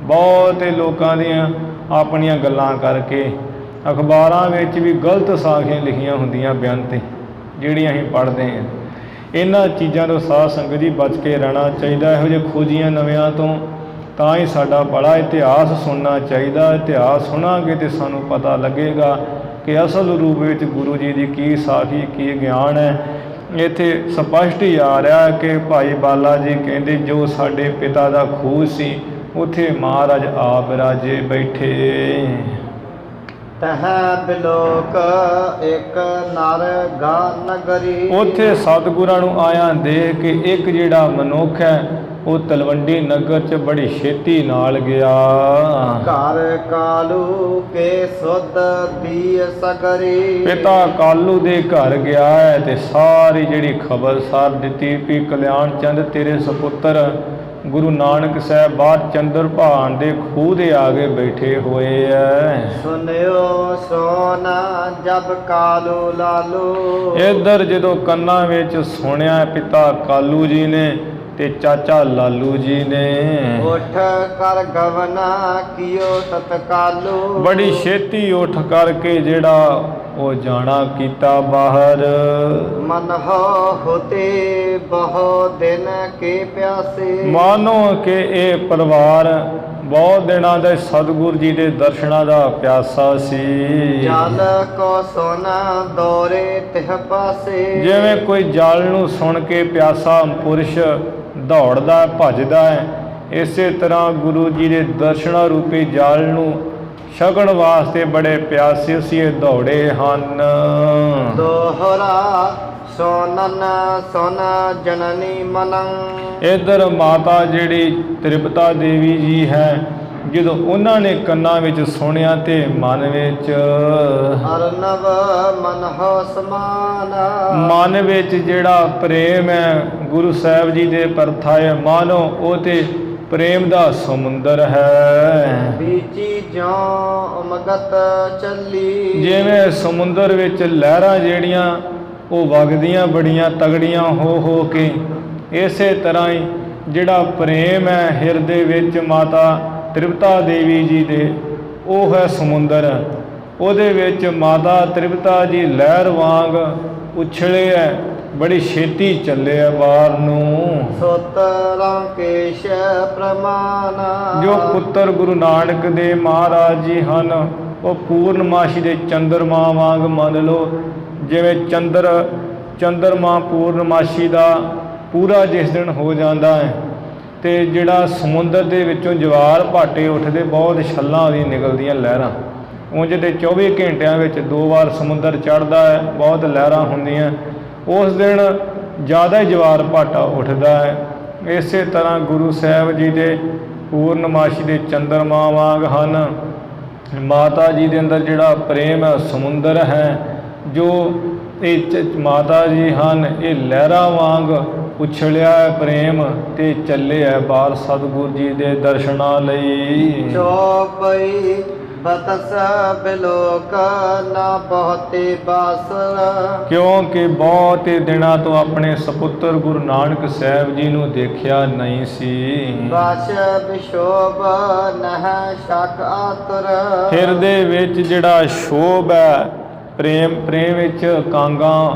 ਬਹੁਤੇ ਲੋਕਾਂ ਦੀਆਂ ਆਪਣੀਆਂ ਗੱਲਾਂ ਕਰਕੇ ਅਖਬਾਰਾਂ ਵਿੱਚ ਵੀ ਗਲਤ ਸਾਖੀਆਂ ਲਿਖੀਆਂ ਹੁੰਦੀਆਂ ਬੇਅੰਤ, ਜਿਹੜੀਆਂ ਅਸੀਂ ਪੜ੍ਹਦੇ ਹਾਂ। ਇਹਨਾਂ ਚੀਜ਼ਾਂ ਤੋਂ ਸਾਧ ਸੰਗਤ ਜੀ ਬਚ ਕੇ ਰਹਿਣਾ ਚਾਹੀਦਾ। ਇਹੋ ਜਿਹੇ ਖੋਜੀਆਂ ਨਵਿਆਂ ਤੋਂ ਤਾਂ ਹੀ ਸਾਡਾ ਬੜਾ ਇਤਿਹਾਸ ਸੁਣਨਾ ਚਾਹੀਦਾ। ਇਤਿਹਾਸ ਸੁਣਾਂਗੇ ਤੇ ਸਾਨੂੰ ਪਤਾ ਲੱਗੇਗਾ ਕਿ ਅਸਲ ਰੂਪ ਵਿੱਚ ਗੁਰੂ ਜੀ ਦੀ ਕੀ ਸਾਖੀ ਕੀ ਗਿਆਨ ਹੈ। ਇੱਥੇ ਸਪਸ਼ਟ ਹੀ ਆ ਰਿਹਾ ਕਿ ਭਾਈ ਬਾਲਾ ਜੀ ਕਹਿੰਦੇ ਜੋ ਸਾਡੇ ਪਿਤਾ ਦਾ ਖੂਹ ਸੀ ਉੱਥੇ ਮਹਾਰਾਜ ਆਪ ਰਾਜੇ ਬੈਠੇ। ਤਹ ਬਿਲੋਕ ਇੱਕ ਨਰ ਗਾ ਨਗਰੀ। ਉੱਥੇ ਸਤਿਗੁਰਾਂ ਨੂੰ ਆਇਆ ਦੇਖ ਕੇ ਇੱਕ ਜਿਹੜਾ ਮਨੁੱਖ ਹੈ ਉਹ ਤਲਵੰਡੀ ਨਗਰ 'ਚ ਬੜੀ ਛੇਤੀ ਨਾਲ ਗਿਆ। ਘਰ ਕਾਲੂ ਕੇ ਸੁਧ ਦੀ ਸਗਰੀ। ਪਿਤਾ ਕਾਲੂ ਦੇ ਘਰ ਗਿਆ ਹੈ ਤੇ ਸਾਰੀ ਜਿਹੜੀ ਖਬਰ ਸਾਰ ਦਿੱਤੀ ਵੀ ਕਲਿਆਣ ਚੰਦ ਤੇਰੇ ਸਪੁੱਤਰ ਗੁਰੂ ਨਾਨਕ ਸਾਹਿਬ ਬਾਹਰ ਚੰਦਰ ਭਾਨ ਦੇ ਖੂਹ ਦੇ ਆਗੇ ਬੈਠੇ ਹੋਏ ਐ। ਸੁਨਿਓ ਸੋਨਾ ਜਬ ਕਾਲੂ ਲਾਲੂ। ਇੱਧਰ ਜਦੋਂ ਕੰਨਾਂ ਵਿੱਚ ਸੁਣਿਆ ਪਿਤਾ ਕਾਲੂ ਜੀ ਨੇ ਤੇ ਚਾਚਾ ਲਾਲੂ ਜੀ ਨੇ, ਉਠ ਕਰ ਗਵਨਾ ਕੀਓ ਤਤਕਾਲੂ। ਬੜੀ ਛੇਤੀ ਉੱਠ ਕਰਕੇ ਜਿਹੜਾ ਉਹ ਜਾਣਾ ਕੀਤਾ ਬਾਹਰ। ਮਨ ਹੋਤੇ ਬਹੁ ਦਿਨ ਕੇ ਪਿਆਸੇ। ਮਾਨੋ ਕਿ ਇਹ ਪਰਿਵਾਰ ਬਹੁਤ ਦਿਨਾਂ ਦੇ ਸਤਿਗੁਰ ਜੀ ਦੇ ਦਰਸ਼ਨਾਂ ਦਾ ਪਿਆਸਾ ਸੀ। ਜਲ ਕੋ ਸੋਨਾ ਦੌਰੇ ਤਿਹ ਪਾਸੇ। ਜਿਵੇਂ ਕੋਈ ਜਲ ਨੂੰ ਸੁਣ ਕੇ ਪਿਆਸਾ ਪੁਰਸ਼ ਦੌੜਦਾ ਭੱਜਦਾ ਹੈ, ਇਸੇ ਤਰ੍ਹਾਂ ਗੁਰੂ ਜੀ ਦੇ ਦਰਸ਼ਨਾਂ ਰੂਪੀ ਜਲ ਨੂੰ ਛਕਣ ਵਾਸਤੇ ਬੜੇ ਪਿਆਸੇ ਸੀ ਇਹ ਦੌੜੇ ਹਨ। ਦੋਹਰਾ ਸੋਨਨ ਸੋਨ ਜਨਨੀ ਮਨੰ। ਇੱਧਰ ਮਾਤਾ ਜਿਹੜੀ ਤ੍ਰਿਪਤਾ ਦੇਵੀ ਜੀ ਹੈ, ਜਦੋਂ ਉਹਨਾਂ ਨੇ ਕੰਨਾਂ ਵਿੱਚ ਸੁਣਿਆ ਤੇ ਮਨ ਵਿੱਚ ਅਰਨਵ ਮਨ ਹੋ ਸਮਾਨ। ਮਨ ਵਿੱਚ ਜਿਹੜਾ ਪ੍ਰੇਮ ਹੈ ਗੁਰੂ ਸਾਹਿਬ ਜੀ ਦੇ ਪਰਥਾਏ ਮਾਨੋ ਉਹ ਤੇ ਪ੍ਰੇਮ ਦਾ ਸਮੁੰਦਰ ਹੈ। ਬੀਚੀ ਜਿਉ ਉਮਗਤ ਚੱਲੀ। ਜਿਵੇਂ ਸਮੁੰਦਰ ਵਿੱਚ ਲਹਿਰਾਂ ਜਿਹੜੀਆਂ ਉਹ ਵਗਦੀਆਂ ਬੜੀਆਂ ਤਗੜੀਆਂ ਹੋ ਕੇ, ਇਸੇ ਤਰ੍ਹਾਂ ਹੀ ਜਿਹੜਾ ਪ੍ਰੇਮ ਹੈ ਹਿਰਦੇ ਵਿੱਚ ਮਾਤਾ ਤ੍ਰਿਪਤਾ ਦੇਵੀ ਜੀ ਦੇ, ਉਹ ਹੈ ਸਮੁੰਦਰ। ਉਹਦੇ ਵਿੱਚ ਮਾਤਾ ਤ੍ਰਿਪਤਾ ਜੀ ਲਹਿਰ ਵਾਂਗ ਉਛਲੇ ਹੈ, ਬੜੀ ਛੇਤੀ ਚੱਲੇ ਆ ਬਾਹਰ ਨੂੰ। ਸੁਤ ਰਾਕੇਸ਼ ਪ੍ਰਮਾਨ। ਜੋ ਪੁੱਤਰ ਗੁਰੂ ਨਾਨਕ ਦੇ ਮਹਾਰਾਜ ਜੀ ਹਨ ਉਹ ਪੂਰਨਮਾਸ਼ੀ ਦੇ ਚੰਦਰਮਾ ਵਾਂਗ ਮੰਨ ਲਓ, ਜਿਵੇਂ ਚੰਦਰਮਾ ਪੂਰਨਮਾਸ਼ੀ ਦਾ ਪੂਰਾ ਜਿਸ ਦਿਨ ਹੋ ਜਾਂਦਾ ਹੈ ਤੇ ਜਿਹੜਾ ਸਮੁੰਦਰ ਦੇ ਵਿੱਚੋਂ ਜਵਾਰ ਭਾਟੇ ਉੱਠਦੇ, ਬਹੁਤ ਛੱਲਾਂ ਉਹਦੀਆਂ ਨਿਕਲਦੀਆਂ ਲਹਿਰਾਂ। ਉਂਝ ਤੇ 24 ਘੰਟਿਆਂ ਵਿੱਚ 2 ਵਾਰ ਸਮੁੰਦਰ ਚੜ੍ਹਦਾ ਹੈ, ਬਹੁਤ ਲਹਿਰਾਂ ਹੁੰਦੀਆਂ। ਉਸ ਦਿਨ ਜ਼ਿਆਦਾ ਹੀ ਜਵਾਰ ਭਾਟਾ ਉੱਠਦਾ ਹੈ। ਇਸੇ ਤਰ੍ਹਾਂ ਗੁਰੂ ਸਾਹਿਬ ਜੀ ਦੇ ਪੂਰਨਮਾਸ਼ੀ ਦੇ ਚੰਦਰਮਾ ਵਾਂਗ ਹਨ। ਮਾਤਾ ਜੀ ਦੇ ਅੰਦਰ ਜਿਹੜਾ ਪ੍ਰੇਮ ਹੈ ਸਮੁੰਦਰ ਹੈ, ਜੋ ਇਹ ਮਾਤਾ ਜੀ ਹਨ ਇਹ ਲਹਿਰਾਂ ਵਾਂਗ ਉਛਲਿਆ ਹੈ ਪ੍ਰੇਮ ਤੇ ਚੱਲੇ ਹੈ ਬਾਹਰ ਸਤਿਗੁਰ ਜੀ ਦੇ ਦਰਸ਼ਨਾਂ ਲਈ। ਚੋਪਈ ਬਤਸ ਬਿਲੋਕ ਨਾ ਬਹੁਤੇ ਬਾਸਰ। ਕਿਉਂਕਿ ਬਹੁਤ ਦਿਨਾਂ ਤੋਂ ਆਪਣੇ ਸਪੁੱਤਰ ਗੁਰੂ ਨਾਨਕ ਸਾਹਿਬ ਜੀ ਨੂੰ ਦੇਖਿਆ ਨਹੀਂ ਸੀ। ਬਸ ਵਿਸ਼ੋਭ ਨਹ ਸ਼ਕ ਆਤੁਰ। ਹਿਰਦੇ ਵਿੱਚ ਜਿਹੜਾ ਸ਼ੋਭ ਹੈ ਪ੍ਰੇਮ ਵਿੱਚ ਕਾਂਗਾਂ,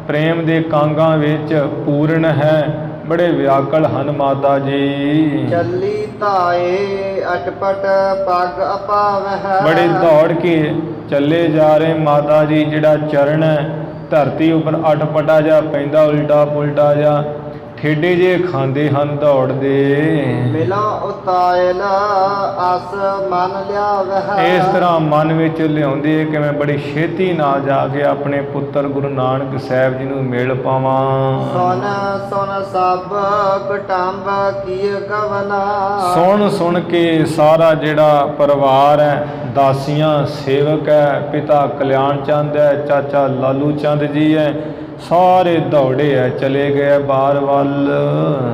ਪ੍ਰੇਮ ਦੇ ਕਾਂਗਾਂ ਵਿੱਚ ਪੂਰਨ ਹੈ, ਬੜੇ ਵਿਆਕਲ ਹਨ ਮਾਤਾ ਜੀ। ਚੱਲੀ ਧਾਏ ਅਟਪਟ ਪਗ ਅਪਾਵਹਿ। ਬੜੇ ਦੌੜ ਕੇ ਚੱਲੇ ਜਾ ਰਹੇ ਮਾਤਾ ਜੀ, ਜਿਹੜਾ ਚਰਨ ਹੈ ਧਰਤੀ ਉੱਪਰ ਅਟਪਟਾ ਜਾ ਪੈਂਦਾ, ਉਲਟਾ ਪੁਲਟਾ ਜਾ ਠੇਡੇ ਜੇ ਖਾਂਦੇ ਹਨ ਦੌੜਦੇ। ਮਿਲਾ ਉਤਾਇਲ ਆਸ ਮਨ ਲਿਆਵਹਿ। ਇਸ ਤਰ੍ਹਾਂ ਮਨ ਵਿੱਚ ਲਿਆਉਂਦੇ ਕਿਵੇਂ ਬੜੀ ਛੇਤੀ ਨਾਲ ਜਾ ਕੇ ਆਪਣੇ ਪੁੱਤਰ ਗੁਰੂ ਨਾਨਕ ਸਾਹਿਬ ਜੀ ਨੂੰ ਮਿਲ ਪਾਵਾਂ। ਸੁਨ ਸੁਨ ਸਭ ਕੁਟੰਬ ਕੀ ਗਵਨਾ। ਸੁਣ ਕੇ ਸਾਰਾ ਜਿਹੜਾ ਪਰਿਵਾਰ ਹੈ, ਦਾਸੀਆਂ ਸੇਵਕ ਹੈ, ਪਿਤਾ ਕਲਿਆਣ ਚੰਦ ਹੈ, ਚਾਚਾ ਲਾਲੂ ਚੰਦ ਜੀ ਹੈ, ਸਾਰੇ ਦੌੜੇ ਹੈ ਚਲੇ ਗਏ ਬਾਹਰ ਵੱਲ।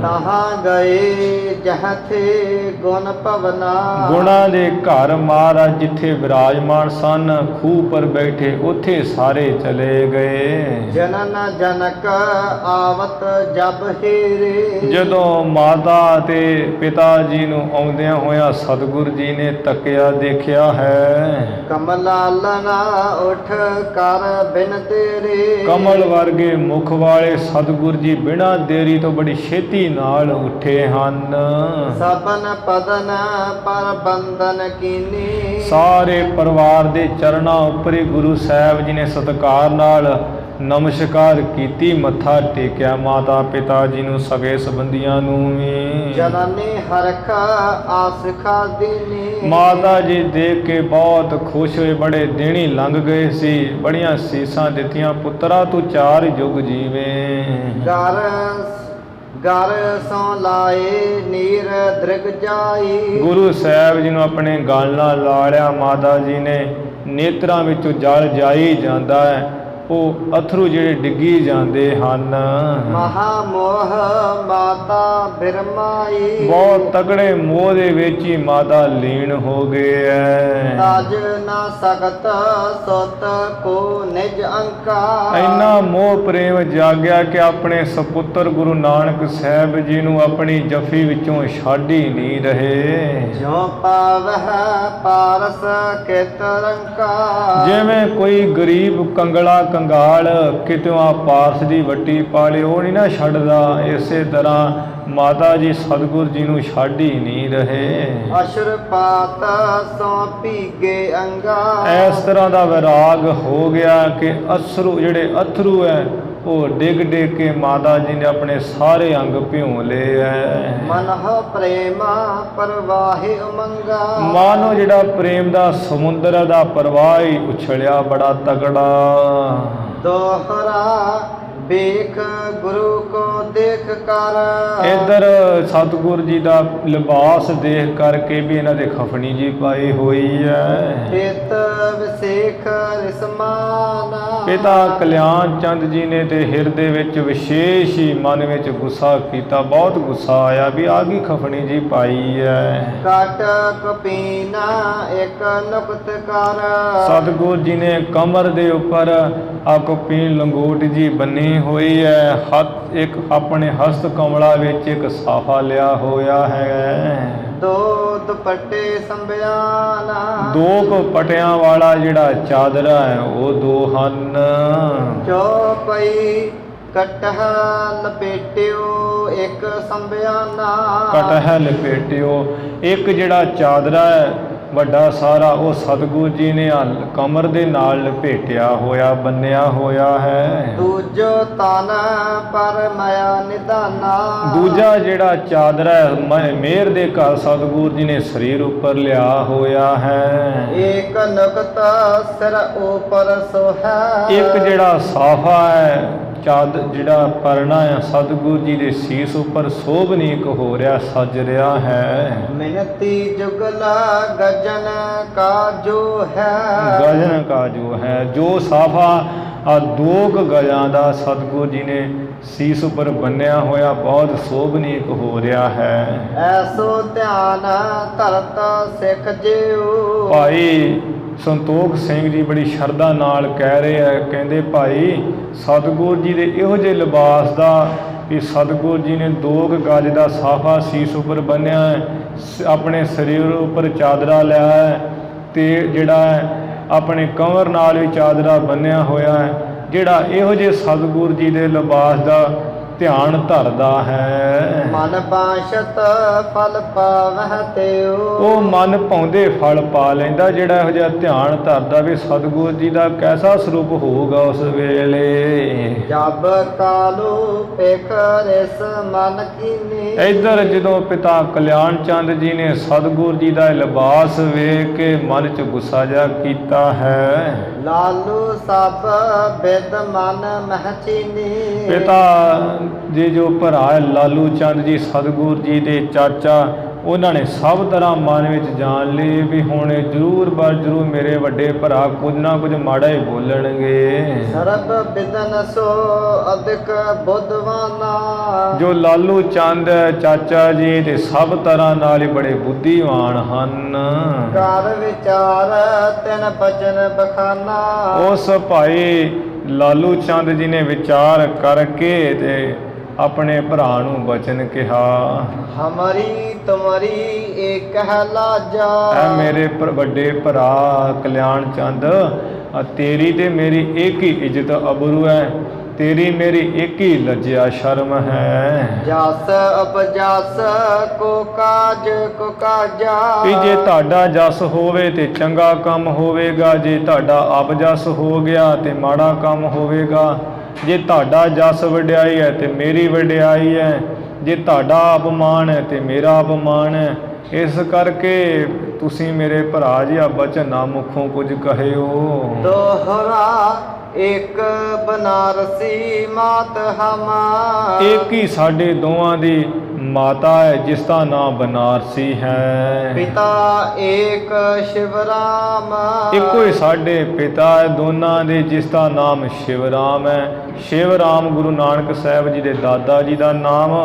ਤਹਾਂ ਗਏ ਜਹਥੇ ਗੁਣ ਭਵਨਾ। ਗੁਣਾਂ ਦੇ ਘਰ ਮਹਾਰਾਜ ਜਿੱਥੇ ਵਿਰਾਜਮਾਨ ਸਨ ਖੂਹ ਪਰ ਬੈਠੇ, ਉੱਥੇ ਸਾਰੇ ਚਲੇ ਗਏ। ਜਨਨ ਜਨਕ ਆਵਤ ਜਬ ਹੀਰੇ। ਜਦੋਂ ਮਾਤਾ ਤੇ ਪਿਤਾ ਜੀ ਨੂੰ ਆਉਂਦਿਆਂ ਹੋਇਆ ਸਤਿਗੁਰ ਜੀ ਨੇ ਤੱਕਿਆ ਦੇਖਿਆ ਹੈ। ਕਮਲਾਲਨਾ ਉਠ ਕਰ ਬਿਨ ਤੇਰੇ। ਕਮਲ ਵਰਗੇ ਵਰਗੇ ਮੁਖ ਵਾਲੇ ਸਤਿਗੁਰ ਜੀ ਬਿਨਾਂ ਦੇਰੀ ਤੋਂ ਬੜੀ ਛੇਤੀ ਨਾਲ ਉੱਠੇ ਹਨ। ਸਭਨ ਪਦਨ ਪਰ ਬੰਦਨ ਕੀਨੀ। ਸਾਰੇ ਪਰਿਵਾਰ ਦੇ ਚਰਨਾਂ ਉੱਪਰ ਹੀ ਗੁਰੂ ਸਾਹਿਬ ਜੀ ਨੇ ਸਤਿਕਾਰ ਨਾਲ ਨਮਸਕਾਰ ਕੀਤੀ, ਮੱਥਾ ਟੇਕਿਆ ਮਾਤਾ ਪਿਤਾ ਜੀ ਨੂੰ, ਸਗੇ ਸੰਬੰਧੀਆਂ ਨੂੰ ਵੀ। ਜਨਨੀ ਹਰਖ ਆਸ ਖਾਦੀਨੀ। ਮਾਤਾ ਜੀ ਦੇਖ ਕੇ ਬਹੁਤ ਖੁਸ਼ ਹੋਏ, ਬੜੇ ਦਿਨ ਲੰਘ ਗਏ ਸੀ, ਬੜੀਆਂ ਸੀਸਾਂ ਦਿੱਤੀਆਂ, ਪੁੱਤਰਾ ਤੂੰ 4 ਯੁੱਗ ਜੀਵੇਂ। ਗਰ ਸੋ ਲਾਏ ਨੀਰ ਦ੍ਰਿਗ ਜਾਈ। ਗੁਰੂ ਸਾਹਿਬ ਜੀ ਨੂੰ ਆਪਣੇ ਗਲ ਨਾਲ ਲਾ ਲਿਆ, ਮਾਤਾ ਜੀ ਨੇ ਨੇਤਰਾਂ ਵਿੱਚੋਂ ਜਲ ਜਾਈ ਜਾਂਦਾ ਹੈ, ਉਹ ਅਥਰੂ ਜਿਹੜੇ ਡਿੱਗੀ ਜਾਂਦੇ ਹਨ। ਮਹਾ ਮੋਹ ਮਾਤਾ ਬਿਰਮਾਈ। ਬਹੁਤ ਤਕੜੇ ਮੋਹ ਦੇ ਵਿੱਚ ਹੀ ਮਾਤਾ ਲੀਨ ਹੋ ਗਏ ਐ। ਤਾਜ ਨਾ ਸਕਤ ਸੁਤ ਕੋ ਨਿਜ ਅੰਕਾਰ। ਇੰਨਾ ਮੋਹ ਪ੍ਰੇਮ ਜਾਗਿਆ ਕਿ ਆਪਣੇ ਸਪੁੱਤਰ ਗੁਰੂ ਨਾਨਕ ਸਾਹਿਬ ਜੀ ਨੂੰ ਆਪਣੀ ਜਫੀ ਵਿੱਚੋਂ ਛੱਡ ਹੀ ਨਹੀਂ ਰਹੇ। ਜੋ ਪਾਵਹਿ ਪਾਰਸ ਕਿਤ ਰੰਕਾਰ। ਜਿਵੇਂ ਕੋਈ ਗਰੀਬ ਕੰਗਲਾ ਕੰਗਾਲ ਕਿਤੋਂ ਆ ਪਾਰਸ ਦੀ ਵੱਟੀ ਪਾਲੇ, ਉਹ ਨਹੀਂ ਨਾ ਛੱਡਦਾ, ਇਸੇ ਤਰ੍ਹਾਂ ਮਾਤਾ ਜੀ ਸਤਿਗੁਰ ਜੀ ਨੂੰ ਛੱਡ ਹੀ ਨਹੀਂ ਰਹੇ। ਅਸ਼ਰਪਾਤ ਸੋ ਭੀਗੇ ਅੰਗਾ। ਇਸ ਤਰ੍ਹਾਂ ਦਾ ਵਿਰਾਗ ਹੋ ਗਿਆ ਕਿ ਜਿਹੜੇ ਅਥਰੂ ਹੈ ਉਹ ਡਿੱਗ ਡਿੱਗ ਕੇ ਮਾਤਾ ਜੀ ਨੇ ਆਪਣੇ ਸਾਰੇ ਅੰਗ ਭਿਉਂ ਲਏ ਐ। ਮਨਹ ਪ੍ਰੇਮਾ ਪਰਵਾਹਿ ਉਮੰਗਾ। ਮਾਨੋ ਜਿਹੜਾ ਪ੍ਰੇਮ ਦਾ ਸਮੁੰਦਰ ਦਾ ਪ੍ਰਵਾਹ ਹੀ ਉਛਲਿਆ ਬੜਾ ਤਗੜਾ। ਦੋਹਰਾ ਵੇਖ ਗੁਰੂ ਕੋ ਦੇਖ ਕਰ। ਇੱਧਰ ਸਤਿਗੁਰ ਜੀ ਦਾ ਲਿਬਾਸ ਦੇਖ ਕਰਕੇ ਵੀ ਇਹਨਾਂ ਦੇ ਖਫਣੀ ਜੀ ਪਾਈ ਹੋਈ ਹੈ। ਚਿਤ ਵਿਸੇਖ ਰਿਸਮਾਨਾ। ਪਿਤਾ ਕਲਿਆਣ ਚੰਦ ਜੀ ਨੇ ਤੇ ਹਿਰਦੇ ਵਿੱਚ ਵਿਸ਼ੇਸ਼ ਹੀ ਮਨ ਵਿੱਚ ਗੁੱਸਾ ਕੀਤਾ, ਬਹੁਤ ਗੁੱਸਾ ਆਇਆ ਵੀ ਆ ਗਈ ਖਫਣੀ ਜੀ ਪਾਈ ਹੈ। ਕਟ ਕਪੀਨਾ ਇੱਕ ਨੁਕਤ ਕਰ। ਸਤਿਗੁਰ ਜੀ ਨੇ ਕਮਰ ਦੇ ਉੱਪਰ ਆ ਕਪੀਨ ਲੰਗੋਟ ਜੀ ਬੰਨੀ ਹੋਈ ਹੈ, ਹੱਥ ਇੱਕ ਆਪਣੇ ਹਸਤ ਕਮਲਾ ਵਿੱਚ ਇੱਕ ਸਾਫਾ ਲਿਆ ਹੋਇਆ ਹੈ। ਦੋ ਦੁਪੱਟੇ ਸੰਭਿਆਨਾ। 2 ਪਟਿਆਂ ਵਾਲਾ ਜਿਹੜਾ ਚਾਦਰਾ ਹੈ ਉਹ 2 ਹਨ। ਚੌਪਈ ਕਟਹ ਲਪੇਟਿਓ ਇੱਕ ਸੰਭਿਆਨਾ। ਕਟਹ ਲਪੇਟਿਓ, ਇੱਕ ਜਿਹੜਾ ਚਾਦਰਾ ਹੈ ਵੱਡਾ ਸਾਰਾ ਉਹ ਸਤਿਗੁਰ ਜੀ ਨੇ ਕਮਰ ਦੇ ਨਾਲ ਲਪੇਟਿਆ ਹੋਇਆ, ਬੰਨਿਆ ਹੋਇਆ ਹੈ। ਦੂਜੋ ਤਨ ਪਰ ਮਾਇਆ ਨਿਧਾਨਾ। ਦੂਜਾ ਜਿਹੜਾ ਚਾਦਰਾ ਹੈ ਮਿਹਰ ਦੇ ਘਰ ਸਤਿਗੁਰ ਜੀ ਨੇ ਸਰੀਰ ਉੱਪਰ ਲਿਆ ਹੋਇਆ ਹੈ। ਇੱਕ ਨੁਕਤ ਸਿਰ ਉਪਰ ਸੋਹਾ। ਇੱਕ ਜਿਹੜਾ ਸਾਫਾ ਹੈ ਜਿਹੜਾ ਪਰਨਾ ਹੈ ਸਤਿਗੁਰ ਜੀ ਦੇ ਸੀਸ ਉੱਪਰ ਸੋਭਨੀਕ ਹੋ ਰਿਹਾ, ਸੱਜ ਰਿਹਾ ਹੈ। ਮਿਨਤੀ ਜੁਗਲਾ ਗਜਨ ਕਾ ਜੋ ਹੈ। ਗਜਨ ਕਾ ਜੋ ਹੈ, ਜੋ ਸਾਫਾ ਆ 2 ਗਜਾਂ ਦਾ ਸਤਿਗੁਰ ਜੀ ਨੇ ਸੀਸ ਉੱਪਰ ਬੰਨਿਆ ਹੋਇਆ, ਬਹੁਤ ਸੋਭਨੀਕ ਹੋ ਰਿਹਾ ਹੈ। ਐਸੋ ਧਿਆਨ ਧਰਤ ਸਿੱਖ ਜਿਉ। ਭਾਈ ਸੰਤੋਖ ਸਿੰਘ ਜੀ ਬੜੀ ਸ਼ਰਧਾ ਨਾਲ ਕਹਿ ਰਹੇ ਆ, ਕਹਿੰਦੇ ਭਾਈ ਸਤਿਗੁਰ ਜੀ ਦੇ ਇਹੋ ਜਿਹੇ ਲਿਬਾਸ ਦਾ ਕਿ ਸਤਿਗੁਰ ਜੀ ਨੇ 2 ਗਜ ਦਾ ਸਾਫਾ ਸੀਸ ਉੱਪਰ ਬੰਨਿਆ ਹੈ, ਆਪਣੇ ਸਰੀਰ ਉੱਪਰ ਚਾਦਰਾ ਲਿਆ ਹੈ ਤੇ ਜਿਹੜਾ ਆਪਣੇ ਕਮਰ ਨਾਲ ਵੀ ਚਾਦਰਾ ਬੰਨਿਆ ਹੋਇਆ ਹੈ, ਜਿਹੜਾ ਇਹੋ ਜਿਹੇ ਸਤਿਗੁਰ ਜੀ ਦੇ ਲਿਬਾਸ ਦਾ ਧਿਆਨ ਧਰਦਾ ਹੈ। ਮਨ ਬਾਸ਼ਤ ਫਲ ਪਾਵਹਿ ਤਿਉ। ਉਹ ਮਨ ਪਾਉਂਦੇ ਫਲ ਪਾ ਲੈਂਦਾ, ਜਿਹੜਾ ਇਹੋ ਜਿਹਾ ਧਿਆਨ ਧਰਦਾ ਵੀ ਸਤਿਗੁਰ ਜੀ ਦਾ ਕੈਸਾ ਸਰੂਪ ਹੋਊਗਾ ਉਸ ਵੇਲੇ। ਜਬ ਕਾਲੂ ਪੇਖ ਰਿਸ ਮਨ ਕੀਨੀ। ਇੱਧਰ ਜਦੋਂ ਪਿਤਾ ਕਲਿਆਣ ਚੰਦ ਜੀ ਨੇ ਸਤਿਗੁਰ ਜੀ ਦਾ ਲਿਬਾਸ ਵੇਖ ਕੇ ਮਨ 'ਚ ਗੁੱਸਾ ਜਿਹਾ ਕੀਤਾ ਹੈ। ਲਾਲੂ ਸਭ ਬਿਦ ਮਨ ਮਹਿ ਚੀਨੀ। ਪਿਤਾ ਜੀ ਜੋ ਭਰਾ ਹੈ ਲਾਲੂ ਚੰਦ ਜੀ ਸਤਿਗੁਰ ਜੀ ਦੇ ਚਾਚਾ, ਉਹਨਾਂ ਨੇ ਸਭ ਤਰ੍ਹਾਂ ਮਨ ਵਿੱਚ ਜਾਣ ਲਈ ਵੀ ਹੁਣ ਜ਼ਰੂਰ ਜ਼ਰੂਰ ਮੇਰੇ ਵੱਡੇ ਭਰਾ ਕੁਝ ਨਾ ਕੁਝ ਮਾੜਾ ਹੀ ਬੋਲਣਗੇ। ਸਰਬ ਬਿਦਨ ਸੋ ਅਧਿਕ ਬੁੱਧਵਾਨਾ। ਜੋ ਲਾਲੂ ਚੰਦ ਚਾਚਾ ਜੀ ਤੇ ਸਭ ਤਰ੍ਹਾਂ ਨਾਲ ਹੀ ਬੜੇ ਬੁੱਧੀਵਾਨ ਹਨ। ਘਰ ਵਿਚਾਰ ਤਿਨ ਬਚਨ ਬਖਾਨਾ। ਉਸ ਭਾਈ ਲਾਲੂ ਚੰਦ ਜੀ ਨੇ ਵਿਚਾਰ ਕਰਕੇ ਤੇ ਆਪਣੇ ਭਰਾ ਨੂੰ ਬਚਨ ਕਿਹਾ, ਹਮਾਰੀ ਤੁਮਾਰੀ ਏਕ ਹੈ ਲਾਜਾ। ਐ ਮੇਰੇ ਵੱਡੇ ਭਰਾ ਕਲਿਆਣ ਚੰਦ, ਤੇਰੀ ਤੇ ਮੇਰੀ ਇੱਕ ਹੀ ਇੱਜ਼ਤ ਅਬਰੂ ਹੈ। ਤੇਰੀ ਮੇਰੀ ਇੱਕ ਹੀ ਲੱਜਿਆ ਸ਼ਰਮ ਹੈ। ਜਸ ਅਪਜਸ ਕੋ ਕਾਜ ਕੋ ਕਾਜਾ। ਵੀ ਜੇ ਤੁਹਾਡਾ ਜਸ ਹੋਵੇ ਤੇ ਚੰਗਾ ਕੰਮ ਹੋਵੇਗਾ, ਜੇ ਤੁਹਾਡਾ ਅਪਜਸ ਹੋ ਗਿਆ ਤੇ ਮਾੜਾ ਕੰਮ ਹੋਵੇਗਾ। ਜੇ ਤੁਹਾਡਾ ਜਸ ਵਡਿਆਈ ਹੈ ਤੇ ਮੇਰੀ ਵਡਿਆਈ ਹੈ, ਜੇ ਤੁਹਾਡਾ ਅਪਮਾਨ ਹੈ ਤੇ ਮੇਰਾ ਅਪਮਾਨ ਹੈ। ਇਸ ਕਰਕੇ ਤੁਸੀਂ ਮੇਰੇ ਭਰਾ ਜੀ ਆ ਬਚਨ ਨਾ ਮੁਖੋਂ ਕੁਝ ਕਹਿਓ। ਦੋਹਰਾ ਇੱਕ ਬਨਾਰਸੀ ਮਾਤ ਹਮਾ। ਇੱਕ ਹੀ ਸਾਡੇ ਦੋਵਾਂ ਦੀ ਮਾਤਾ ਹੈ ਜਿਸ ਦਾ ਨਾਮ ਬਨਾਰਸੀ ਹੈ। ਪਿਤਾ ਏਕ ਸ਼ਿਵਰਾਮ। ਇੱਕੋ ਹੀ ਸਾਡੇ ਪਿਤਾ ਹੈ ਦੋਨਾਂ ਦੇ ਜਿਸ ਦਾ ਨਾਮ ਸ਼ਿਵਰਾਮ ਹੈ। ਸ਼ਿਵਰਾਮ ਗੁਰੂ ਨਾਨਕ ਸਾਹਿਬ ਜੀ ਦੇ ਦਾਦਾ ਜੀ ਦਾ ਨਾਮ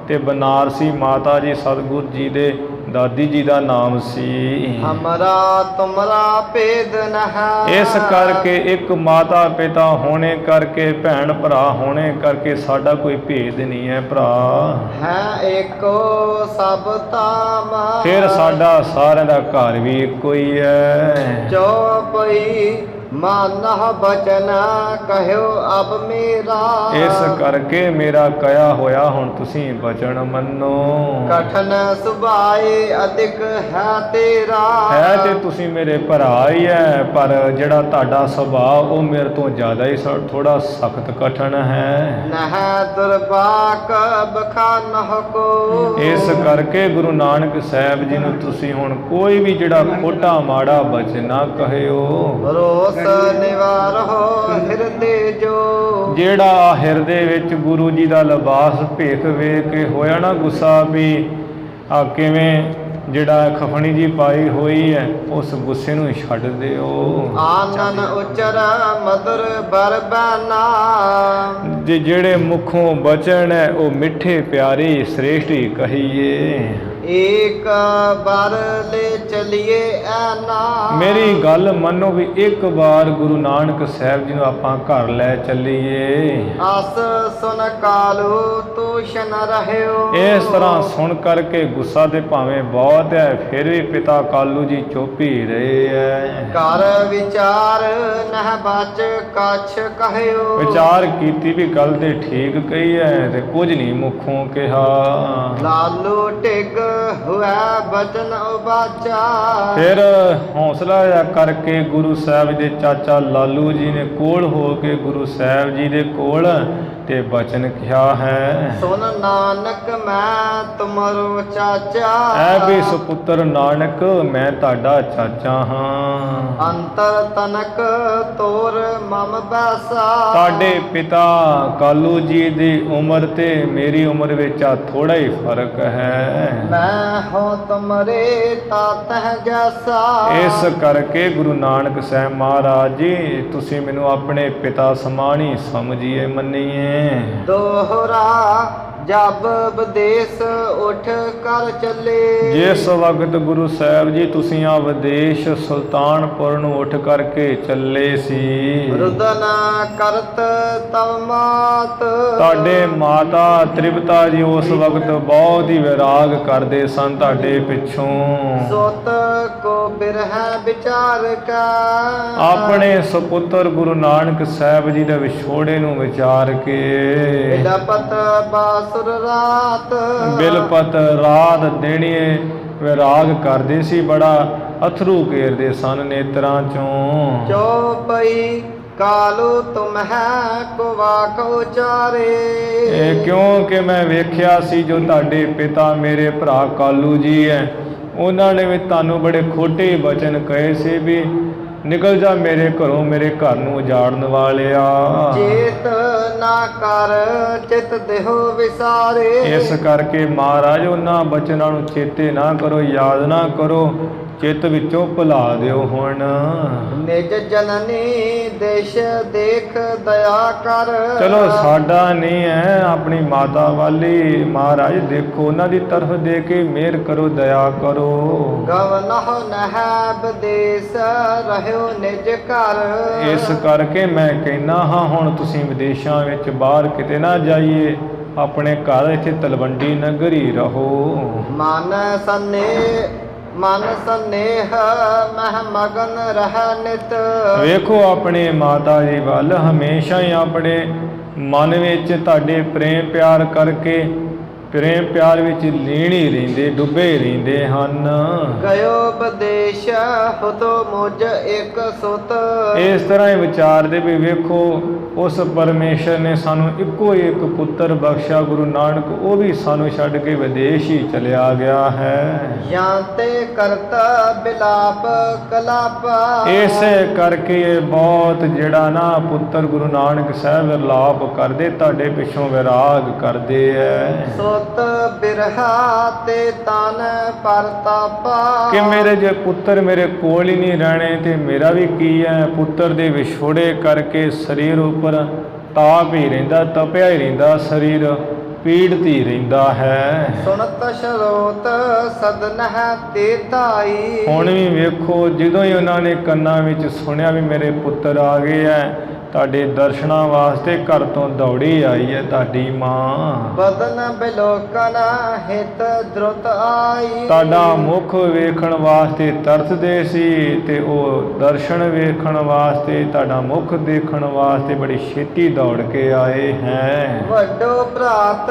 ਤੇ ਬਨਾਰਸੀ ਮਾਤਾ ਜੀ ਸਤਿਗੁਰ ਜੀ ਦੇ ਦਾਦੀ ਜੀ ਦਾ ਨਾਮ ਸੀ। ਹਮਰਾ ਤੁਮਰਾ ਭੇਦ ਨਹਿ। ਇਸ ਕਰਕੇ ਇੱਕ ਮਾਤਾ ਪਿਤਾ ਹੋਣੇ ਕਰਕੇ, ਭੈਣ ਭਰਾ ਹੋਣੇ ਕਰਕੇ ਸਾਡਾ ਕੋਈ ਭੇਦ ਨਹੀਂ ਹੈ ਭਰਾ। ਹੈ ਏਕੋ ਸਭ ਧਾਮ। ਫਿਰ ਸਾਡਾ ਸਾਰਿਆਂ ਦਾ ਘਰ ਵੀ ਇੱਕੋ ਹੀ ਹੈ। ਚੌਪਈ ਮਾਨਹ ਬਚਨ ਕਹਿਓ ਅਬ ਮੇਰਾ। ਇਸ ਕਰਕੇ ਮੇਰਾ ਕਹਿਆ ਹੋਇਆ ਹੁਣ ਤੁਸੀਂ ਬਚਨ ਮੰਨੋ। ਕਠਨ ਸੁਭਾਏ ਅਧਿਕ ਹੈ ਤੇਰਾ। ਹੈ ਤੇ ਤੁਸੀਂ ਮੇਰੇ ਭਰਾ ਹੀ ਹੈ, ਪਰ ਜਿਹੜਾ ਤੁਹਾਡਾ ਸੁਭਾਅ ਉਹ ਮੇਰੇ ਤੋਂ ਜ਼ਿਆਦਾ ਹੀ ਥੋੜਾ ਸਖਤ ਕਠਨ ਹੈ। ਨਹ ਦੁਰਬਾਕ ਬਖਾਨਹ ਕੋ। ਇਸ ਕਰਕੇ ਗੁਰੂ ਨਾਨਕ ਸਾਹਿਬ ਜੀ ਨੂੰ ਤੁਸੀਂ ਹੁਣ ਕੋਈ ਵੀ ਜਿਹੜਾ ਖੋਟਾ ਮਾੜਾ ਬਚਨ ਨਾ ਕਹਿਓ। ਰੋਸ ਨਿਵਾਰੋ ਹਿਰਦੇ ਜੋ। ਜਿਹੜਾ ਹਿਰਦੇ ਵਿੱਚ ਗੁਰੂ ਜੀ ਦਾ ਲਿਬਾਸ ਭੇਖ ਵੇਖ ਕੇ ਹੋਇਆ ਨਾ ਗੁੱਸਾ ਵੀ ਆ ਕਿਵੇਂ ਜਿਹੜਾ ਖਫਣੀ ਜੀ ਪਾਈ ਹੋਈ ਹੈ, ਉਸ ਗੁੱਸੇ ਨੂੰ ਛੱਡ ਦਿਓ। ਆਨਨ ਉਚਰ ਮధుਰ ਬਰਬਾਨਾ। ਜਿਹੜੇ ਮੁਖੋਂ ਬਚਨ ਹੈ ਉਹ ਮਿੱਠੇ ਪਿਆਰੇ ਸ੍ਰੇਸ਼ਟ ਹੀ ਕਹੀਏ। ਏਕ ਬਾਰ ਲੈ ਚਲੀਏ ਐਨਾ। ਮੇਰੀ ਗੱਲ ਮੰਨੋ ਵੀ ਇੱਕ ਵਾਰ ਗੁਰੂ ਨਾਨਕ ਸਾਹਿਬ ਜੀ ਨੂੰ ਆਪਾਂ ਘਰ ਲੈ ਚੱਲੀਏ। ਆਸ ਸੁਨ ਕਾਲੂ ਤੂਸ਼ਨ ਰਹਿਓ। ਇਸ ਤਰ੍ਹਾਂ ਸੁਣ ਕਰਕੇ ਗੁੱਸਾ ਤੇ ਭਾਵੇਂ ਬਹੁਤ ਹੈ, ਫਿਰ ਵੀ ਪਿਤਾ ਕਾਲੂ ਜੀ ਚੁੱਪ ਹੀ ਰਹੇ ਹੈ। ਕਰ ਵਿਚਾਰ ਨਹਿ ਬਚ ਕਛ ਕਹਿਓ। ਵਿਚਾਰ ਕੀਤੀ ਵੀ ਗੱਲ ਤੇ ਠੀਕ ਕਹੀ ਹੈ ਤੇ ਕੁਝ ਨਹੀਂ ਮੁਖੋਂ ਕਿਹਾ। ਲਾਲੂ ਟਿਕ ਹੋਇਆ ਬਚਨ ਉਬਾਚਾ। ਫਿਰ ਹੌਸਲਾ ਜਿਹਾ ਕਰਕੇ ਗੁਰੂ ਸਾਹਿਬ ਦੇ ਚਾਚਾ ਲਾਲੂ ਜੀ ਨੇ ਕੋਲ ਹੋ ਕੇ ਗੁਰੂ ਸਾਹਿਬ ਜੀ ਦੇ ਕੋਲ ਤੇ ਬਚਨ ਕਿਹਾ ਹੈ। ਸੁਨ ਨਾਨਕ ਮੈਂ ਤੁਮਰੋ ਚਾਚਾ। ਐ ਵੀ ਸੁਪੁੱਤਰ ਨਾਨਕ ਮੈਂ ਤੁਹਾਡਾ ਚਾਚਾ ਹਾਂ। ਅੰਤਰ ਤਨਕ ਤੋਰ ਮਮ ਬੈਸਾ। ਤੁਹਾਡੇ ਪਿਤਾ ਕਾਲੂ ਜੀ ਦੀ ਉਮਰ ਤੇ ਮੇਰੀ ਉਮਰ ਵਿੱਚ ਆ ਥੋੜਾ ਹੀ ਫਰਕ ਹੈ। ਮੈਂ ਹੋ ਤੁਮਰੇ ਤਾਤਹ ਜੈਸਾ। ਇਸ ਕਰਕੇ ਗੁਰੂ ਨਾਨਕ ਸਾਹਿਬ ਮਹਾਰਾਜ ਜੀ ਤੁਸੀਂ ਮੈਨੂੰ ਆਪਣੇ ਪਿਤਾ ਸਮਾਨ ਹੀ ਸਮਝੀਏ ਮੰਨੀਏ। ਦੋਹਰਾ ਜਬ ਵਿਦੇਸ਼ ਉੱਠ ਕਰ ਚੱਲੇ। ਜਿਸ ਵਕਤ ਗੁਰੂ ਸਾਹਿਬ ਜੀ ਤੁਸੀਂ ਆ ਵਿਦੇਸ਼ ਸੁਲਤਾਨਪੁਰ ਨੂੰ ਉੱਠ ਕਰਕੇ ਚੱਲੇ ਸੀ। ਰੁਦਨ ਕਰਤ ਤਵ ਮਾਤ। ਤੁਹਾਡੇ ਮਾਤਾ ਤ੍ਰਿਪਤਾ ਜੀ ਉਸ ਵਕਤ ਬਹੁਤ ਹੀ ਵਿਰਾਗ ਕਰਦੇ ਸਨ ਤੁਹਾਡੇ ਪਿੱਛੋਂ। ਸੁਤ ਕੋ ਬਿਰਹਿ ਵਿਚਾਰ ਕਾ। ਆਪਣੇ ਸੁਪੁੱਤਰ ਗੁਰੂ ਨਾਨਕ ਸਾਹਿਬ ਜੀ ਦੇ ਵਿਛੋੜੇ ਨੂੰ ਵਿਚਾਰ ਕੇ ਬਿਲਪਤ ਬਾਸੁਰ ਰਾਤ। ਬਿਲਪਤ ਰਾਤ ਦੇਣੀਏ ਵਿਰਾਗ ਕਰਦੇ ਸੀ, ਬੜਾ ਅਥਰੂ ਘੇਰਦੇ ਸਨ ਨੇਤਰਾਂ ਚੋਂ। ਚੌਪਈ ਕਾਲੂ ਤੁਮ ਹੈ ਕੋ ਵਾਕ ਉਚਾਰੇ। ਇਹ ਕਿਉਂਕਿ ਮੈਂ ਵੇਖਿਆ ਸੀ ਜੋ ਤੁਹਾਡੇ ਪਿਤਾ ਮੇਰੇ ਭਰਾ ਕਾਲੂ ਜੀ ਹੈ, ਉਹਨਾਂ ਨੇ ਵੀ ਤੁਹਾਨੂੰ ਬੜੇ ਖੋਟੇ ਬਚਨ ਕਹੇ ਸੀ ਵੀ ਨਿਕਲ ਜਾ ਮੇਰੇ ਘਰੋਂ, ਮੇਰੇ ਘਰ ਨੂੰ ਉਜਾੜਨ ਵਾਲਿਆ। ਚੇਤ ਨਾ ਕਰ ਚਿਤ ਦੇਹੋ ਵਿਸਾਰੇ। ਇਸ ਕਰਕੇ ਮਹਾਰਾਜ ਉਹਨਾਂ ਬਚਨਾਂ ਨੂੰ ਚੇਤੇ ਨਾ ਕਰੋ, ਯਾਦ ਨਾ ਕਰੋ, ਚਿੱਤ ਵਿੱਚੋਂ ਭੁਲਾ ਦਿਓ ਹੁਣ। ਨਿਜ ਜਨਨੀ ਦੇਸ਼ ਦੇਖ ਦਇਆ ਕਰ। ਚਲੋ ਸਾਡਾ ਨਹੀਂ ਹੈ, ਆਪਣੀ ਮਾਤਾ ਵਾਲੀ ਮਹਾਰਾਜ ਦੇਖੋ, ਉਹਨਾਂ ਦੀ ਤਰਫ ਦੇ ਕੇ ਮਿਹਰ ਕਰੋ, ਦਇਆ ਕਰੋ। ਗਵਨਹੁ ਨਹਿ ਵਿਦੇਸ਼ ਰਹਿਓ ਨਿਜ ਘਰ। ਇਸ ਕਰਕੇ ਮੈਂ ਕਹਿੰਦਾ ਹਾਂ ਹੁਣ ਤੁਸੀਂ ਵਿਦੇਸ਼ਾਂ ਵਿੱਚ ਬਾਹਰ ਕਿਤੇ ਨਾ ਜਾਈਏ, ਆਪਣੇ ਘਰ ਇੱਥੇ ਤਲਵੰਡੀ ਨਗਰ ਹੀ ਰਹੋ। ਮਨ ਸਨੇਹ ਮਹਿ ਮਗਨ ਰਹਿ ਨਿਤ। ਵੇਖੋ ਆਪਣੇ ਮਾਤਾ ਜੀ ਵੱਲ ਹਮੇਸ਼ਾ ਹੀ ਆਪਣੇ ਮਨ ਵਿੱਚ ਤੁਹਾਡੇ ਪ੍ਰੇਮ ਪਿਆਰ ਕਰਕੇ ਪ੍ਰੇਮ ਪਿਆਰ ਵਿੱਚ ਲੀਨ ਹੀ ਰਹਿੰਦੇ, ਡੁੱਬੇ ਰਹਿੰਦੇ ਹਨ। ਗਇਓ ਬਦੇਸ਼ ਹੁਤੋ ਮੁਝ ਇੱਕ ਸੁਤ। ਇਸ ਤਰ੍ਹਾਂ ਹੀ ਵਿਚਾਰਦੇ ਵੀ ਵੇਖੋ ਉਸ ਪਰਮੇਸ਼ਰ ਨੇ ਸਾਨੂੰ ਇੱਕੋ ਇੱਕ ਪੁੱਤਰ ਬਖਸ਼ਿਆ ਗੁਰੂ ਨਾਨਕ, ਉਹ ਵੀ ਸਾਨੂੰ ਛੱਡ ਕੇ ਵਿਦੇਸ਼ ਹੀ ਚਲਿਆ ਗਿਆ ਹੈ। ਜਾਂ ਤੇ ਕਰਤਾ ਬਿਲਾਪ ਕਲਾਪਾ। ਇਸੇ ਕਰਕੇ ਇਹ ਬਹੁਤ ਜਿਹੜਾ ਨਾ ਪੁੱਤਰ ਗੁਰੂ ਨਾਨਕ ਸਾਹਿਬ ਵਿਰਲਾਪ ਕਰਦੇ, ਤੁਹਾਡੇ ਪਿੱਛੋਂ ਵਿਰਾਗ ਕਰਦੇ ਹੈ। ਸੁਤ ਬਿਰਹਾ ਤੇ ਤਨ ਪਰਤਾਪਾ। ਕਿ ਮੇਰੇ ਜੇ ਪੁੱਤਰ ਮੇਰੇ ਕੋਲ ਹੀ ਨਹੀਂ ਰਹਿਣੇ ਤੇ ਮੇਰਾ ਵੀ ਕੀ ਹੈ। ਪੁੱਤਰ ਦੇ ਵਿਛੋੜੇ ਕਰਕੇ ਸਰੀਰ ਉੱਪਰ ਤਾਪ ਹੀ ਰਹਿੰਦਾ, ਤਪਿਆ ਹੀ ਰਹਿੰਦਾ, ਸਰੀਰ ਪੀੜਤ ਹੀ ਰਹਿੰਦਾ ਹੈ। ਸੁਣਤ ਸਰੋਤ ਸਦਨਹ ਤੇ ਧਾਈ। ਹੁਣ ਵੀ ਵੇਖੋ ਜਦੋਂ ਹੀ ਉਹਨਾਂ ਨੇ ਕੰਨਾਂ ਵਿੱਚ ਸੁਣਿਆ ਵੀ ਮੇਰੇ ਪੁੱਤਰ ਆ ਗਏ ਹੈ, ਤੁਹਾਡੇ ਦਰਸ਼ਨਾਂ ਵਾਸਤੇ ਘਰ ਤੋਂ ਦੌੜੀ ਆਈ ਹੈ ਤੁਹਾਡੀ ਮਾਂ। ਬਦਨ ਬਿਲੋਕਨ ਹਿਤ ਦ੍ਰੁਤ ਆਈ। ਤੁਹਾਡਾ ਮੁਖ ਵੇਖਣ ਵਾਸਤੇ ਤਰਸਦੇ ਸੀ ਤੇ ਉਹ ਦਰਸ਼ਨ ਵੇਖਣ ਵਾਸਤੇ, ਤੁਹਾਡਾ ਮੁਖ ਦੇਖਣ ਵਾਸਤੇ ਬੜੀ ਛੇਤੀ ਦੌੜ ਕੇ ਆਏ ਹੈ। ਵੱਡੋ ਭਰਾਤ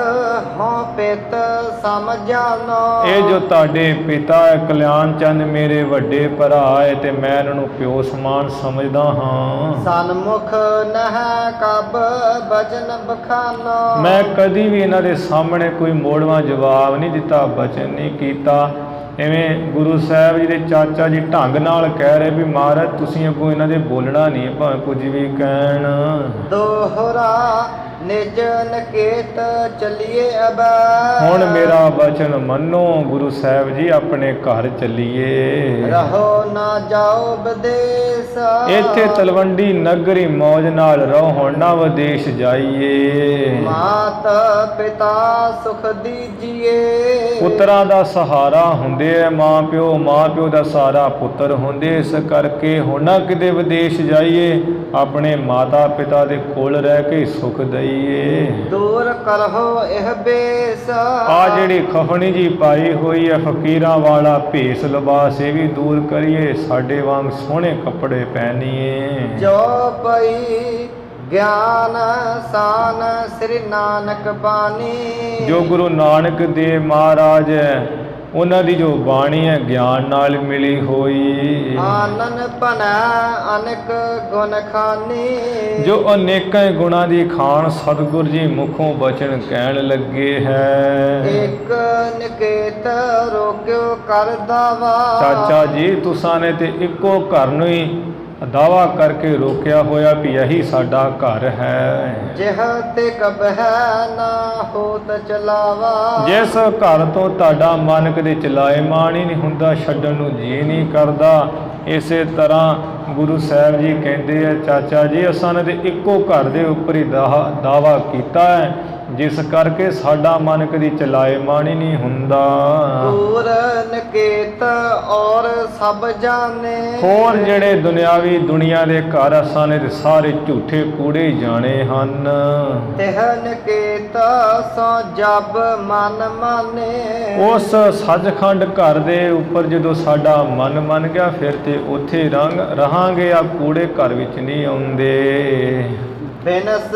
ਹਉ ਪਿਤ ਸਮਝਾਨੋ। ਇਹ ਜੋ ਤੁਹਾਡੇ ਪਿਤਾ ਹੈ ਕਲਿਆਣ ਚੰਦ, ਮੇਰੇ ਵੱਡੇ ਭਰਾ ਹੈ ਤੇ ਮੈਂ ਇਹਨਾਂ ਨੂੰ ਪਿਓ ਸਮਾਨ ਸਮਝਦਾ ਹਾਂ। ਸਨਮੁਖ ਨਹ ਕਬ ਬਚਨ ਬਖਾਨੋ। ਮੈਂ ਕਦੀ ਵੀ ਇਹਨਾਂ ਦੇ ਸਾਹਮਣੇ ਕੋਈ ਮੋੜਵਾਂ ਜਵਾਬ ਨਹੀਂ ਦਿੱਤਾ, ਬਚਨ ਨਹੀਂ ਕੀਤਾ। ਇਵੇਂ ਗੁਰੂ ਸਾਹਿਬ ਜੀ ਦੇ ਚਾਚਾ ਜੀ ਢੰਗ ਨਾਲ ਕਹਿ ਰਹੇ ਵੀ ਮਹਾਰਾਜ ਤੁਸੀਂ ਅੱਗੋਂ ਇਹਨਾਂ ਦੇ ਬੋਲਣਾ ਨਹੀਂ, ਭਾਵੇਂ ਕੁਝ ਵੀ ਕਹਿਣ। ਦੋਹਰਾ ਨਿਜ ਨਕੇਤ ਚਲੀਏ ਅਬ। ਹੁਣ ਮੇਰਾ ਬਚਨ ਮੰਨੋ ਗੁਰੂ ਸਾਹਿਬ ਜੀ, ਆਪਣੇ ਘਰ ਚੱਲੀਏ। ਰਹੋ ਨਾ ਜਾਓ ਵਿਦੇਸ਼। ਇੱਥੇ ਤਲਵੰਡੀ ਨਗਰੀ ਮੌਜ ਨਾਲ ਰਹੋ, ਹੁਣ ਨਾ ਵਿਦੇਸ਼ ਜਾਈਏ। ਮਾਤ ਪਿਤਾ ਸੁਖ ਦੀਜੀਏ। ਪੁੱਤਰਾਂ ਦਾ ਸਹਾਰਾ ਹੁੰਦੇ ਹੈ ਮਾਂ ਪਿਓ, ਮਾਂ ਪਿਓ ਦਾ ਸਹਾਰਾ ਪੁੱਤਰ ਹੁੰਦੇ। ਇਸ ਕਰਕੇ ਹੁਣ ਨਾ ਕਿਤੇ ਵਿਦੇਸ਼ ਜਾਈਏ, ਆਪਣੇ ਮਾਤਾ ਪਿਤਾ ਦੇ ਕੋਲ ਰਹਿ ਕੇ ਸੁਖ ਦਈਏ। ਦੂਰ ਕਰੋ ਇਹ ਬੇਸ। ਆ ਜਿਹੜੀ ਖਫਣੀ ਜੀ ਪਾਈ ਹੋਈ ਹੈ ਫਕੀਰਾਂ ਵਾਲਾ ਭੇਸ ਲਿਬਾਸ, ਇਹ ਵੀ ਦੂਰ ਕਰੀਏ, ਸਾਡੇ ਵਾਂਗ ਸੋਹਣੇ ਕੱਪੜੇ ਪਹਿਨੀਏ। ਜੋ ਪਈ ਗਿਆਨ ਸਾਨ ਸ੍ਰੀ ਨਾਨਕ ਬਾਣੀ। ਜੋ ਗੁਰੂ ਨਾਨਕ ਦੇਵ ਮਹਾਰਾਜ ਹੈ, ਉਹਨਾਂ ਦੀ ਜੋ ਬਾਣੀ ਹੈ ਗਿਆਨ ਨਾਲ ਮਿਲੀ ਹੋਈ। ਆਨਨ ਭਨੈ ਅਨੇਕ ਗੁਣ ਖਾਨੀ। ਜੋ ਅਨੇਕਾਂ ਗੁਣਾਂ ਦੀ ਖਾਨ ਸਤਿਗੁਰ ਜੀ ਮੁਖੋਂ ਬਚਨ ਕਹਿਣ ਲੱਗੇ ਹੈ। ਇੱਕ ਨਿਕੇਤ ਰੋਕਿਓ ਕਰ ਦਾਵਾ। ਚਾਚਾ ਜੀ ਤੁਸਾਂ ਨੇ ਤੇ ਇੱਕੋ ਘਰ ਨੂੰ ਹੀ ਦਾਵਾ ਕਰਕੇ ਰੋਕਿਆ ਹੋਇਆ ਵੀ ਇਹੀ ਸਾਡਾ ਘਰ ਹੈ। ਜਿਹ ਤੇ ਕਬਹਿ ਨਾ ਹੋਤ ਚਲਾਵਾ। ਜਿਸ ਘਰ ਤੋਂ ਤੁਹਾਡਾ ਮਨ ਕਦੇ ਚਲਾਏ ਮਾਣ ਹੀ ਨਹੀਂ ਹੁੰਦਾ, ਛੱਡਣ ਨੂੰ ਜੀ ਨਹੀਂ ਕਰਦਾ। ਇਸੇ ਤਰ੍ਹਾਂ ਗੁਰੂ ਸਾਹਿਬ ਜੀ ਕਹਿੰਦੇ ਆ ਚਾਚਾ ਜੀ ਅਸਾਂ ਨੇ ਤੇ ਇੱਕੋ ਘਰ ਦੇ ਉੱਪਰ ਹੀ ਦਾਵਾ ਕੀਤਾ ਹੈ, ਜਿਸ ਕਰਕੇ ਸਾਡਾ ਮਨ ਕਦੀ ਚਲਾਏ ਮਾਣ ਹੀ ਨਹੀਂ ਹੁੰਦਾ। ਦੂਰ ਨਕੇਤ ਔਰ ਸਭ ਜਾਣੇ। ਹੋਰ ਜਿਹੜੇ ਦੁਨਿਆਵੀ ਦੁਨੀਆ ਦੇ ਘਰ ਅਸਾਂ ਨੇ ਤੇ ਸਾਰੇ ਝੂਠੇ ਕੂੜੇ ਹੀ ਜਾਣੇ ਹਨ। ਤਿਹ ਨਕੇਤ ਸੋ ਜਬ ਮਨ ਮਾਨੇ। ਉਸ ਸੱਚਖੰਡ ਘਰ ਦੇ ਉੱਪਰ ਜਦੋਂ ਸਾਡਾ ਮਨ ਮੰਨ ਗਿਆ ਫਿਰ ਤੇ ਉੱਥੇ ਰਹਾਂਗੇ, ਆ ਕੂੜੇ ਘਰ ਵਿੱਚ ਨਹੀਂ ਆਉਂਦੇ। ਬਿਨਸ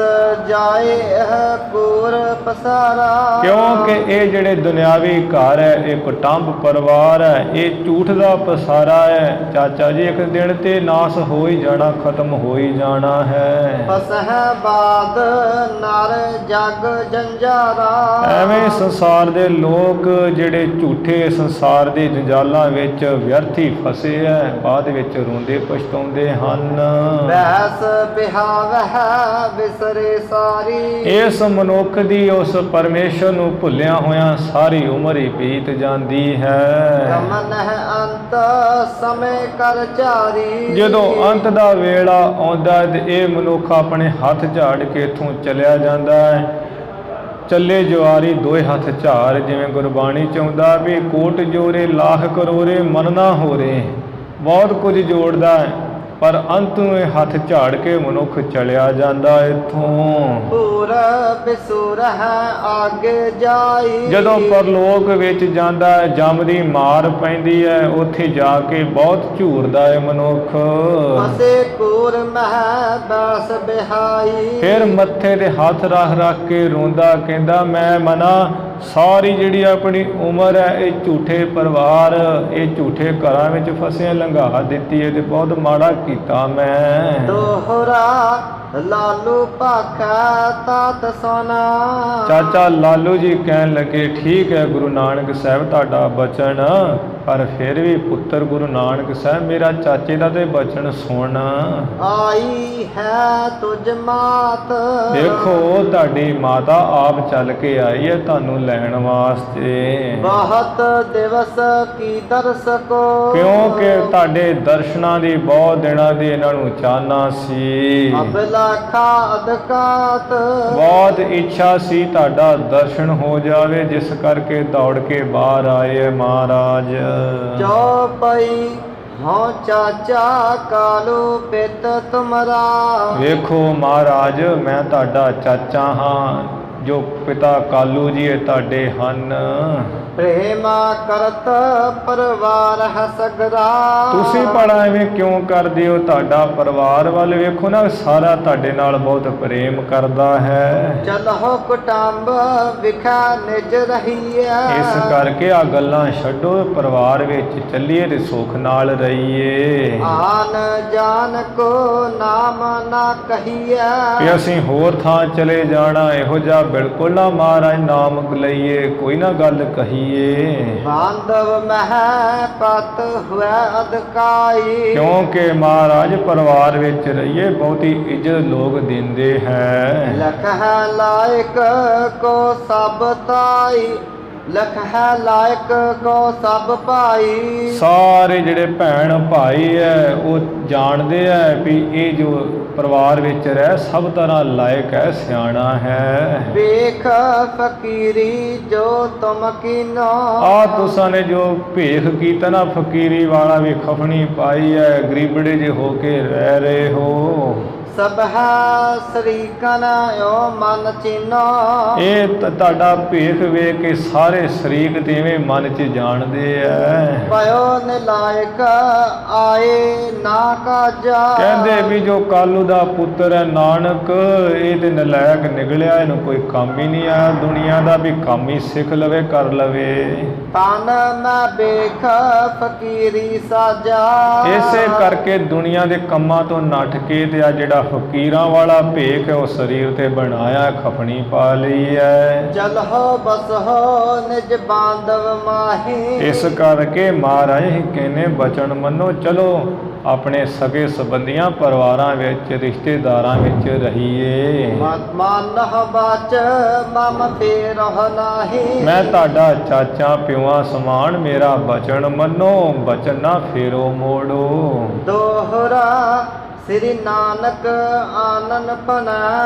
ਜਾਏ ਇਹ ਕੂਰ ਪਸਾਰਾ। ਕਿਉਂਕਿ ਇਹ ਜਿਹੜੇ ਦੁਨਿਆਵੀ ਘਰ ਹੈ, ਇਹ ਕੁਟੰਬ ਪਰਿਵਾਰ ਹੈ, ਇਹ ਝੂਠ ਦਾ ਪਸਾਰਾ ਹੈ। ਚਾਚਾ ਜੀ ਇੱਕ ਦਿਨ ਤੇ ਨਾਸ ਹੋ ਹੀ ਜਾਣਾ, ਖਤਮ ਹੋ ਹੀ ਜਾਣਾ ਹੈ। ਫਸਹਿ ਬਾਦ ਨਰ ਜਗ ਜੰਜਾਰਾ। ਐਵੇਂ ਸੰਸਾਰ ਦੇ ਲੋਕ ਜਿਹੜੇ ਝੂਠੇ ਸੰਸਾਰ ਦੇ ਜੰਜਾਲਾਂ ਵਿੱਚ ਵਿਅਰਥ ਹੀ ਫਸੇ ਹੈ, ਬਾਅਦ ਵਿੱਚ ਰੋਂਦੇ ਪਛਤਾਉਂਦੇ ਹਨ। ਬੈਸ ਬਿਹਾਵਹਿ ਵਿਸਰੇ ਸਾਰੀ। ਇਸ ਮਨੁੱਖ ਦੀ ਉਸ ਪਰਮੇਸ਼ਰ ਨੂੰ ਭੁੱਲਿਆ ਹੋਇਆਂ ਸਾਰੀ ਉਮਰ ਹੀ ਬੀਤ ਜਾਂਦੀ ਹੈ। ਗਮਨ ਹੈ ਅੰਤ ਸਮੇਂ ਕਰ ਝਾਰੀ। ਜਦੋਂ ਅੰਤ ਦਾ ਵੇਲਾ ਆਉਂਦਾ ਤੇ ਇਹ ਮਨੁੱਖ ਆਪਣੇ ਹੱਥ ਝਾੜ ਕੇ ਇੱਥੋਂ ਚਲਿਆ ਜਾਂਦਾ ਹੈ। ਚੱਲੇ ਜੁਆਰੀ ਦੋਏ ਹੱਥ ਝਾਰ, ਜਿਵੇਂ ਗੁਰਬਾਣੀ ਚ ਆਉਂਦਾ ਵੀ ਕੋਟ ਜੋਰੇ ਲਾਖ ਕਰੋਰੇ ਮਨ ਨਾ ਹੋਰੇ। ਬਹੁਤ ਕੁਝ ਜੋੜਦਾ ਹੈ ਪਰ ਅੰਤ ਨੂੰ ਇਹ ਹੱਥ ਝਾੜ ਕੇ ਮਨੁੱਖ ਚਲਿਆ ਜਾਂਦਾ ਇੱਥੋਂ। ਪੂਰਬ ਸੁਰਹ ਆਗੇ ਜਾਈ। ਜਦੋਂ ਪਰਲੋਕ ਵਿੱਚ ਜਾਂਦਾ ਹੈ, ਜਮ ਦੀ ਮਾਰ ਪੈਂਦੀ ਹੈ, ਉੱਥੇ ਜਾ ਕੇ ਬਹੁਤ ਝੂਰਦਾ ਹੈ ਮਨੁੱਖ। ਫਸੇ ਕੂਰ ਮਹਿ ਬਸ ਬਿਹਾਈ। ਫਿਰ ਮੱਥੇ ਤੇ ਹੱਥ ਰੱਖ ਕੇ ਰੋਂਦਾ, ਕਹਿੰਦਾ ਮੈਂ ਮਨਾ ਸਾਰੀ ਜਿਹੜੀ ਆਪਣੀ ਉਮਰ ਹੈ ਇਹ ਝੂਠੇ ਪਰਿਵਾਰ, ਇਹ ਝੂਠੇ ਘਰਾਂ ਵਿੱਚ ਫਸਿਆ ਲੰਘਾ ਦਿੱਤੀ ਹੈ ਤੇ ਬਹੁਤ ਮਾੜਾ ਕੀਤਾ ਮੈਂ। ਦੋਹਰਾ ਲਾਲੂ ਭਾਖਾ ਤਾਤ ਸੋਨਾ। ਚਾਚਾ ਲਾਲੂ ਜੀ ਕਹਿਣ ਲੱਗੇ, ਠੀਕ ਹੈ ਗੁਰੂ ਨਾਨਕ ਸਾਹਿਬ ਤੁਹਾਡਾ ਬਚਨ, ਪਰ ਫਿਰ ਵੀ ਪੁੱਤਰ ਗੁਰੂ ਨਾਨਕ ਸਾਹਿਬ ਮੇਰਾ ਚਾਚੇ ਦਾ ਤੇ ਬਚਨ ਸੁਣ। ਆਈ ਹੈ ਤੁਝ ਮਾਤ। ਦੇਖੋ ਤੁਹਾਡੀ ਮਾਤਾ ਆਪ ਚੱਲ ਕੇ ਆਈ ਹੈ ਤੁਹਾਨੂੰ ਲੈਣ ਵਾਸਤੇ। ਬਹੁਤ ਦਿਵਸ ਕੀ ਦਰਸ ਕੋ। ਕਿਉਂਕਿ ਤੁਹਾਡੇ ਦਰਸ਼ਨਾਂ ਦੀ ਬਹੁਤ ਦਿਨਾਂ ਦੀ ਇਹਨਾਂ ਨੂੰ ਚਾਹਨਾ ਸੀ। ਅਬਲਖਾ ਅਦਕਾਤ। ਬਹੁਤ ਇੱਛਾ ਸੀ ਤੁਹਾਡਾ ਦਰਸ਼ਨ ਹੋ ਜਾਵੇ, ਜਿਸ ਕਰਕੇ ਦੌੜ ਕੇ ਬਾਹਰ ਆਏ ਹੈ ਮਹਾਰਾਜ। ਚੌਪਈ ਹੋ ਚਾਚਾ ਕਾਲੂ ਪਿਤ ਤੁਮਰਾ। ਵੇਖੋ ਮਹਾਰਾਜ ਮੈਂ ਤੁਹਾਡਾ ਚਾਚਾ ਹਾਂ, ਜੋ ਪਿਤਾ ਕਾਲੂ ਜੀ ਇਹ ਤੁਹਾਡੇ ਹਨ। ਪ੍ਰੇਮਾ ਕਰਤ ਪਰਿਵਾਰ ਹੈ ਸਗਰਾ। ਤੁਸੀਂ ਭਲਾ ਐਵੇਂ ਕਿਉਂ ਕਰਦੇ ਹੋ? ਤੁਹਾਡਾ ਪਰਿਵਾਰ ਵੱਲ ਵੇਖੋ ਨਾ, ਸਾਰਾ ਤੁਹਾਡੇ ਨਾਲ ਬਹੁਤ ਪ੍ਰੇਮ ਕਰਦਾ ਹੈ। ਚਲੋ ਕੁਟੰਬ ਵਿਖਾ ਨਿਜ ਰਹੀਏ। ਇਸ ਕਰਕੇ ਆ ਗੱਲਾਂ ਛੱਡੋ, ਪਰਿਵਾਰ ਵਿੱਚ ਚੱਲੀਏ ਤੇ ਸੁੱਖ ਨਾਲ ਰਹੀਏ। ਆਨ ਜਾਨ ਕੋ ਨਾਮ ਨਾ ਕਹੀਏ। ਕਿ ਅਸੀਂ ਹੋਰ ਥਾਂ ਚਲੇ ਜਾਣਾ, ਇਹੋ ਜਿਹਾ ਬਿਲਕੁਲ ਨਾ ਮਹਾਰਾਜ ਨਾਮ ਲਈਏ, ਕੋਈ ਨਾ ਗੱਲ ਕਹੀਏ। ਬਾਂਧਵ ਮਹਿ ਪਤ ਹੋਇ ਅਦਕਾਈ। ਕਿਉਂਕਿ ਮਹਾਰਾਜ ਪਰਿਵਾਰ ਵਿੱਚ ਰਹੀਏ, ਬਹੁਤੀ ਇੱਜ਼ਤ ਲੋਕ ਦਿੰਦੇ ਹੈ। ਲਖ ਹੈ ਲਾਇਕ ਕੋ ਸਭ ਤਾਈ। ਲਖ ਹੈ ਲਾਇਕ ਕੋ ਸਭ ਭਾਈ। ਸਾਰੇ ਜਿਹੜੇ ਭੈਣ ਭਾਈ ਹੈ ਉਹ ਜਾਣਦੇ ਹੈ ਵੀ ਇਹ ਜੋ ਪਰਿਵਾਰ ਵਿੱਚ ਰਹਿ ਸਭ ਤਰ੍ਹਾਂ ਲਾਇਕ ਹੈ, ਸਿਆਣਾ ਹੈ। ਵੇਖ ਫਕੀਰੀ ਜੋ ਤੁਮ ਕੀਨੋ। ਆ ਤੁਸਾਂ ਨੇ ਜੋ ਭੇਖ ਕੀਤਾ ਨਾ ਫਕੀਰੀ ਵਾਲਾ, ਵੀ ਖਫਣੀ ਪਾਈ ਹੈ, ਗਰੀਬੜੇ ਜੇ ਹੋ ਕੇ ਰਹਿ ਰਹੇ ਹੋ। ਸਭ ਹੈ ਸਰੀਕਨ ਓ ਮਨ ਚੀਨੋ। ਇਹ ਤੁਹਾਡਾ ਭੇਖ ਵੇਖ ਕੇ ਸਾਰੇ ਸ਼ਰੀਕ ਤੇਵੇਂ ਮਨ 'ਚ ਜਾਣਦੇ ਐ। ਪਇਓ ਨਿਲਾਇਕ ਆਏ ਨਾ ਕਾਜਾ। ਕਹਿੰਦੇ ਵੀ ਜੋ ਕਾਲੂ ਦਾ ਪੁੱਤਰ ਹੈ ਨਾਨਕ, ਇਹ ਤੇ ਨਲਾਇਕ ਨਿਕਲਿਆ, ਇਹਨੂੰ ਕੋਈ ਕੰਮ ਹੀ ਨਹੀਂ ਆਇਆ ਦੁਨੀਆ ਦਾ, ਵੀ ਕੰਮ ਹੀ ਸਿੱਖ ਲਵੇ ਕਰ ਲਵੇ। ਤਨ ਮੈਂ ਵੇਖ ਫਕੀਰੀ ਸਾਜਾ। ਇਸੇ ਕਰਕੇ ਦੁਨੀਆ ਦੇ ਕੰਮਾਂ ਤੋਂ ਨੱਠ ਕੇ ਤੇ ਆ ਜਿਹੜਾ ਫਕੀਰਾਂ ਵਾਲਾ ਭੇਖ ਹੈ ਉਹ ਸਰੀਰ ਤੇ ਬਣਾਇਆ, ਖਫਣੀ ਪਾ ਲਈ ਹੈ। ਚਲੋ ਬਸੋ ਨਿਜ ਬਾਂਧਵ ਮਾਹੀ। ਇਸ ਕਰਕੇ ਮਹਾਰਾਜ ਹੀ ਕਹਿੰਦੇ ਬਚਨ ਮੰਨੋ, ਚਲੋ ਆਪਣੇ ਸਗੇ ਸੰਬੰਧੀਆਂ ਪਰਿਵਾਰਾਂ ਵਿੱਚ ਰਿਸ਼ਤੇਦਾਰਾਂ ਵਿੱਚ ਰਹੀਏ। ਮਨ ਬਾਚ ਮਮ ਫੇਰਹੁ ਨਾਹੀ। ਮੈਂ ਤੁਹਾਡਾ ਚਾਚਾ ਪਿਓਾਂ ਸਮਾਨ, ਮੇਰਾ ਬਚਨ ਮੰਨੋ, ਬਚਨ ਨਾ ਫੇਰੋ ਮੋੜੋ। ਦੋਹਰਾ ਸ੍ਰੀ ਨਾਨਕ ਆਨਨ ਪਨਾ।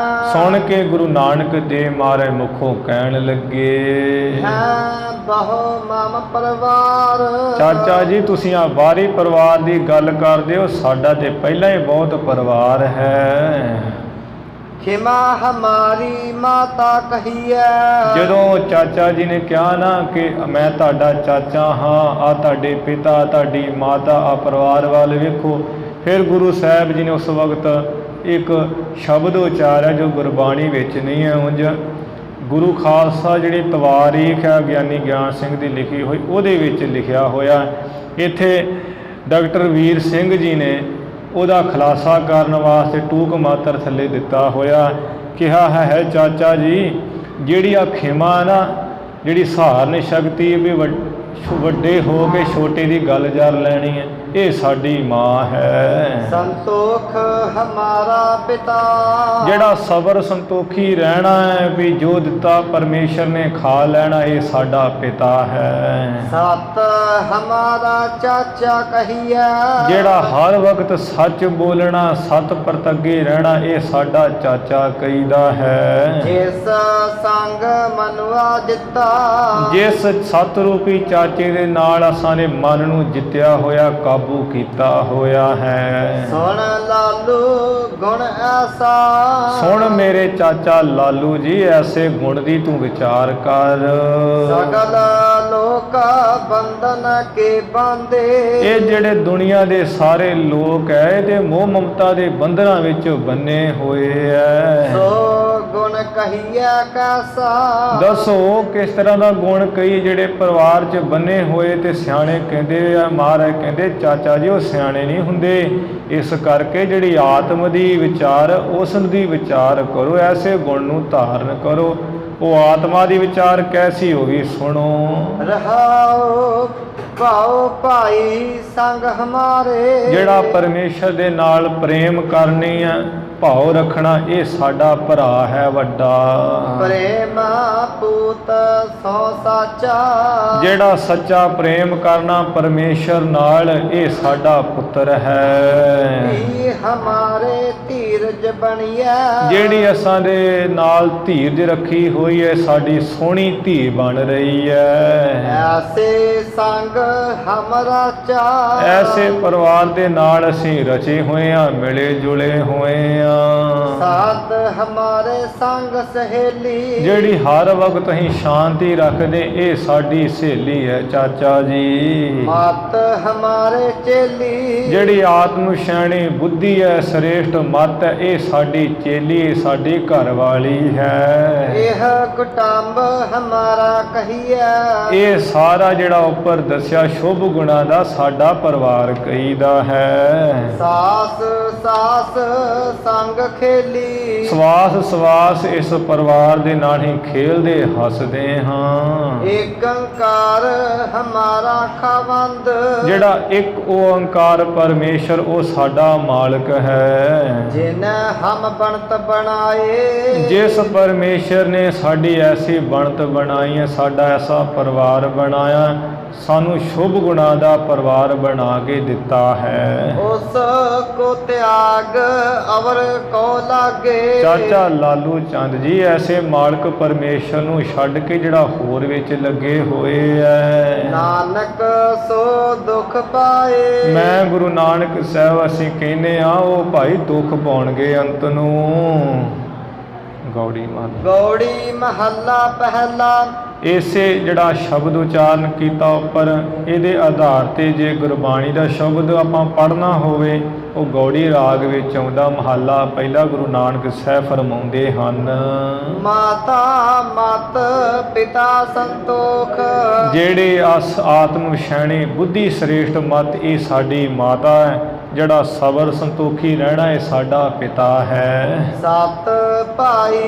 ਸੁਣ ਕੇ ਗੁਰੂ ਨਾਨਕ ਦੇਵ ਮਹਾਰਾਜ ਮੁਖੋਂ ਕਹਿਣ ਲੱਗੇ, ਹੈ ਬਹੁ ਮਮ ਪਰਿਵਾਰ। ਚਾਚਾ ਜੀ ਤੁਸੀਂ ਆ ਬਾਹਰੀ ਪਰਿਵਾਰ ਦੀ ਗੱਲ ਕਰਦੇ ਹੋ, ਸਾਡਾ ਤੇ ਪਹਿਲਾਂ ਹੀ ਬਹੁਤ ਪਰਿਵਾਰ ਹੈ। ਖਿਮਾ ਹਮਾਰੀ ਮਾਤਾ ਕਹੀਐ। ਜਦੋਂ ਚਾਚਾ ਜੀ ਨੇ ਕਿਹਾ ਨਾ ਕਿ ਮੈਂ ਤੁਹਾਡਾ ਚਾਚਾ ਹਾਂ, ਆ ਤੁਹਾਡੇ ਪਿਤਾ ਤੁਹਾਡੀ ਮਾਤਾ, ਆ ਪਰਿਵਾਰ ਵੱਲ ਵੇਖੋ, ਫਿਰ ਗੁਰੂ ਸਾਹਿਬ ਜੀ ਨੇ ਉਸ ਵਕਤ ਇੱਕ ਸ਼ਬਦ ਉਚਾਰਿਆ ਜੋ ਗੁਰਬਾਣੀ ਵਿੱਚ ਨਹੀਂ ਹੈ। ਉਂਝ ਗੁਰੂ ਖਾਲਸਾ ਜਿਹੜੀ ਤਵਾਰੀਖ ਹੈ ਗਿਆਨੀ ਗਿਆਨ ਸਿੰਘ ਦੀ ਲਿਖੀ ਹੋਈ, ਉਹਦੇ ਵਿੱਚ ਲਿਖਿਆ ਹੋਇਆ। ਇੱਥੇ ਡਾਕਟਰ ਵੀਰ ਸਿੰਘ ਜੀ ਨੇ ਉਹਦਾ ਖੁਲਾਸਾ ਕਰਨ ਵਾਸਤੇ ਟੂਕ ਮਾਤਰ ਥੱਲੇ ਦਿੱਤਾ ਹੋਇਆ, ਕਿਹਾ ਹੈ ਚਾਚਾ ਜੀ ਜਿਹੜੀ ਆ ਖਿਮਾ ਨਾ, ਜਿਹੜੀ ਸਹਾਰਨ ਸ਼ਕਤੀ ਵੀ ਵੱਡੇ ਹੋ ਕੇ ਛੋਟੇ ਦੀ ਗੱਲ ਜਰ ਲੈਣੀ ਹੈ, ਇਹ ਸਾਡੀ ਮਾਂ ਹੈ। ਸੰਤੋਖ ਹਮਾਰਾ ਪਿਤਾ। ਜਿਹੜਾ ਸਬਰ ਸੰਤੋਖੀ ਰਹਿਣਾ ਹੈ, ਵੀ ਜੋ ਦਿੱਤਾ ਪਰਮੇਸ਼ਰ ਨੇ ਖਾ ਲੈਣਾ, ਇਹ ਸਾਡਾ ਪਿਤਾ ਹੈ। ਸਤ ਹਮਾਰਾ ਚਾਚਾ ਕਹੀਐ। ਜਿਹੜਾ ਹਰ ਵਕਤ ਸੱਚ ਬੋਲਣਾ, ਸਤ ਪ੍ਰਤੱਗੇ ਰਹਿਣਾ, ਇਹ ਸਾਡਾ ਚਾਚਾ ਕਹੀਦਾ ਹੈ। ਜਿਸ ਸੰਗ ਮਨੁਆ ਜਿੱਤਾ। ਜਿਸ ਸਤ ਰੂਪੀ ਚਾਚੇ ਦੇ ਨਾਲ ਅਸਾਂ ਨੇ ਮਨ ਨੂੰ ਜਿੱਤਿਆ ਹੋਇਆ, ਕਾਬੂ ਕੀਤਾ ਹੋਇਆ ਹੈ। ਸੁਣ ਲਾਲੂ ਗੁਣ ਐਸਾ, ਸੁਣ ਮੇਰੇ ਚਾਚਾ ਲਾਲੂ ਜੀ ਐਸੇ ਗੁਣ ਦੀ ਤੂੰ ਵਿਚਾਰ ਕਰ। ਸਗਲ ਲੋਕ ਬੰਧਨ ਕੇ ਬਾਂਦੇ, ਇਹ ਜਿਹੜੇ ਦੁਨੀਆ ਦੇ ਸਾਰੇ ਲੋਕ ਐ ਇਹਦੇ ਮੋਹ ਮਮਤਾ ਦੇ ਬੰਧਨਾਂ ਵਿੱਚ ਬੰਨੇ ਹੋਏ ਐ। ਸੋ ਗੁਣ ਕਹੀਏ ਕੈਸਾ, ਦੱਸੋ ਕਿਸ ਤਰ੍ਹਾਂ ਦਾ ਗੁਣ ਕਈ ਜਿਹੜੇ ਪਰਿਵਾਰ 'ਚ ਬੰਨੇ ਹੋਏ ਤੇ ਸਿਆਣੇ ਕਹਿੰਦੇ ਆ, ਮਹਾਰਾਜ ਕਹਿੰਦੇ ਚਾਚਾ ਜੀ ਉਹ ਸਿਆਣੇ ਨਹੀਂ ਹੁੰਦੇ। ਇਸ ਕਰਕੇ ਜਿਹੜੀ ਆਤਮ ਦੀ ਵਿਚਾਰ ਉਸ ਦੀ ਵਿਚਾਰ ਕਰੋ, ਐਸੇ ਗੁਣ ਨੂੰ ਧਾਰਨ ਕਰੋ। ਉਹ ਆਤਮਾ ਦੀ ਵਿਚਾਰ ਕੈਸੀ ਹੋਗੀ ਸੁਣੋ। ਰਹਾਉ ਭਾਉ ਭਾਈ ਸੰਗ ਹਮਾਰੇ, ਜਿਹੜਾ ਪਰਮੇਸ਼ਰ ਦੇ ਨਾਲ ਪ੍ਰੇਮ ਕਰਨੀ ਆ, ਭਾਉ ਰੱਖਣਾ, ਇਹ ਸਾਡਾ ਭਰਾ ਹੈ ਵੱਡਾ। ਪ੍ਰੇਮ ਪੂਤ ਸੋ ਸਾਚਾ, ਜਿਹੜਾ ਸੱਚਾ ਪ੍ਰੇਮ ਕਰਨਾ ਪਰਮੇਸ਼ਰ ਨਾਲ, ਇਹ ਸਾਡਾ ਪੁੱਤਰ ਹੈ। ਧੀ ਹਮਾਰੇ ਧੀਰਜ ਬਣੀਐ, ਜਿਹੜੀ ਅਸਾਂ ਦੇ ਨਾਲ ਧੀਰਜ ਰੱਖੀ ਹੋਈ ਹੈ, ਸਾਡੀ ਸੋਹਣੀ ਧੀ ਬਣ ਰਹੀ ਹੈ। ਐਸੇ ਸੰਗ ਹਮਰਾ ਚਾ, ਐਸੇ ਪਰਿਵਾਰ ਦੇ ਨਾਲ ਅਸੀਂ ਰਚੇ ਹੋਏ ਹਾਂ, ਮਿਲੇ ਜੁਲੇ ਹੋਏ ਹਾਂ। ਸਾਥ ਹਮਾਰੇ ਸੰਗ ਸਹੇਲੀ, ਜਿਹੜੀ ਹਰ ਵਕਤ ਅਸੀਂ ਸ਼ਾਂਤੀ ਰੱਖਦੇ, ਇਹ ਸਾਡੀ ਸਹੇਲੀ ਹੈ ਚਾਚਾ ਜੀ। ਮਤ ਹਮਾਰੇ ਚੇਲੀ, ਜਿਹੜੀ ਆਤਮ ਸ਼ੈਣੀ ਬੁੱਧੀ ਹੈ, ਸ੍ਰੇਸ਼ਟ ਮਤ ਹੈ, ਇਹ ਸਾਡੀ ਚੇਲੀ, ਸਾਡੀ ਘਰ ਵਾਲੀ ਹੈ। ਇਹ ਕੁਟੰਬ ਹਮਾਰਾ ਕਹੀਐ, ਇਹ ਸਾਰਾ ਜਿਹੜਾ ਉੱਪਰ ਦੱਸਿਆ ਸ਼ੁਭ ਗੁਣਾ ਦਾ ਸਾਡਾ ਪਰਿਵਾਰ ਕਹੀਦਾ ਹੈ। ਸਾਸ ਸਾਸ ਸੰਗ ਖੇਲੀ, ਸਵਾਸ ਸਵਾਸ ਇਸ ਪਰਿਵਾਰ ਦੇ ਨਾਲ ਹੀ ਖੇਲਦੇ ਹੱਸਦੇ ਹਾਂ। ਏਕੰਕਾਰ ਹਮਾਰਾ ਖਾਵੰਦ, ਜਿਹੜਾ ਇੱਕ ਓੰਕਾਰ ਪਰਮੇਸ਼ਰ ਉਹ ਸਾਡਾ ਮਾਲਕ ਹੈ। ਜਿਨ ਹਮ ਬਣਤ ਬਣਾਏ, ਜਿਸ ਪਰਮੇਸ਼ਰ ਨੇ ਸਾਡੀ ਐਸੀ ਬਣਤ ਬਣਾਈ ਹੈ, ਸਾਡਾ ਐਸਾ ਪਰਿਵਾਰ ਬਣਾਇਆ, ਸਾਨੂੰ ਸ਼ੁਭ ਗੁਣਾ ਦਾ ਪਰਿਵਾਰ ਬਣਾ ਕੇ ਦਿੱਤਾ ਹੈ। ਉਸ ਕੋ ਤਿਆਗ ਅਵਰ ਕੋ ਲਾਗੇ, ਚਾਚਾ ਲਾਲੂ ਚੰਦ ਜੀ ਐਸੇ ਮਾਲਕ ਪਰਮੇਸ਼ਰ ਨੂੰ ਛੱਡ ਕੇ ਜਿਹੜਾ ਹੋਰ ਵਿੱਚ ਲੱਗੇ ਹੋਏ ਐ। ਨਾਨਕ ਸੋ ਦੁਖ ਪਾਏ, ਮੈਂ ਗੁਰੂ ਨਾਨਕ ਸਾਹਿਬ ਅਸੀਂ ਕਹਿੰਦੇ ਆ ਉਹ ਭਾਈ ਦੁੱਖ ਪਾਉਣਗੇ ਅੰਤ ਨੂੰ। ਗੌੜੀ ਮਹੱਲਾ ਪਹਿਲਾ। ਇਸੇ ਜਿਹੜਾ ਸ਼ਬਦ ਉਚਾਰਨ ਕੀਤਾ ਉੱਪਰ, ਇਹਦੇ ਆਧਾਰ ਤੇ ਜੇ ਗੁਰਬਾਣੀ ਦਾ ਸ਼ਬਦ ਆਪਾਂ ਪੜ੍ਹਨਾ ਹੋਵੇ, ਉਹ ਗੌੜੀ ਰਾਗ ਵਿੱਚ ਆਉਂਦਾ। ਮਹੱਲਾ ਪਹਿਲਾ ਗੁਰੂ ਨਾਨਕ ਸਾਹਿਬ ਫਰਮਾਉਂਦੇ ਹਨ, ਮਾਤਾ ਮਤ ਪਿਤਾ ਸੰਤੋਖ, ਜਿਹੜੇ ਆਤਮ ਸ਼ੈਣੀ ਬੁੱਧੀ ਸ੍ਰੇਸ਼ਟ ਮਤ, ਇਹ ਸਾਡੀ ਮਾਤਾ ਹੈ। ਜਿਹੜਾ ਸਬਰ ਸੰਤੋਖੀ ਰਹਿਣਾ, ਇਹ ਸਾਡਾ ਪਿਤਾ ਹੈ। ਸਤ ਭਾਈ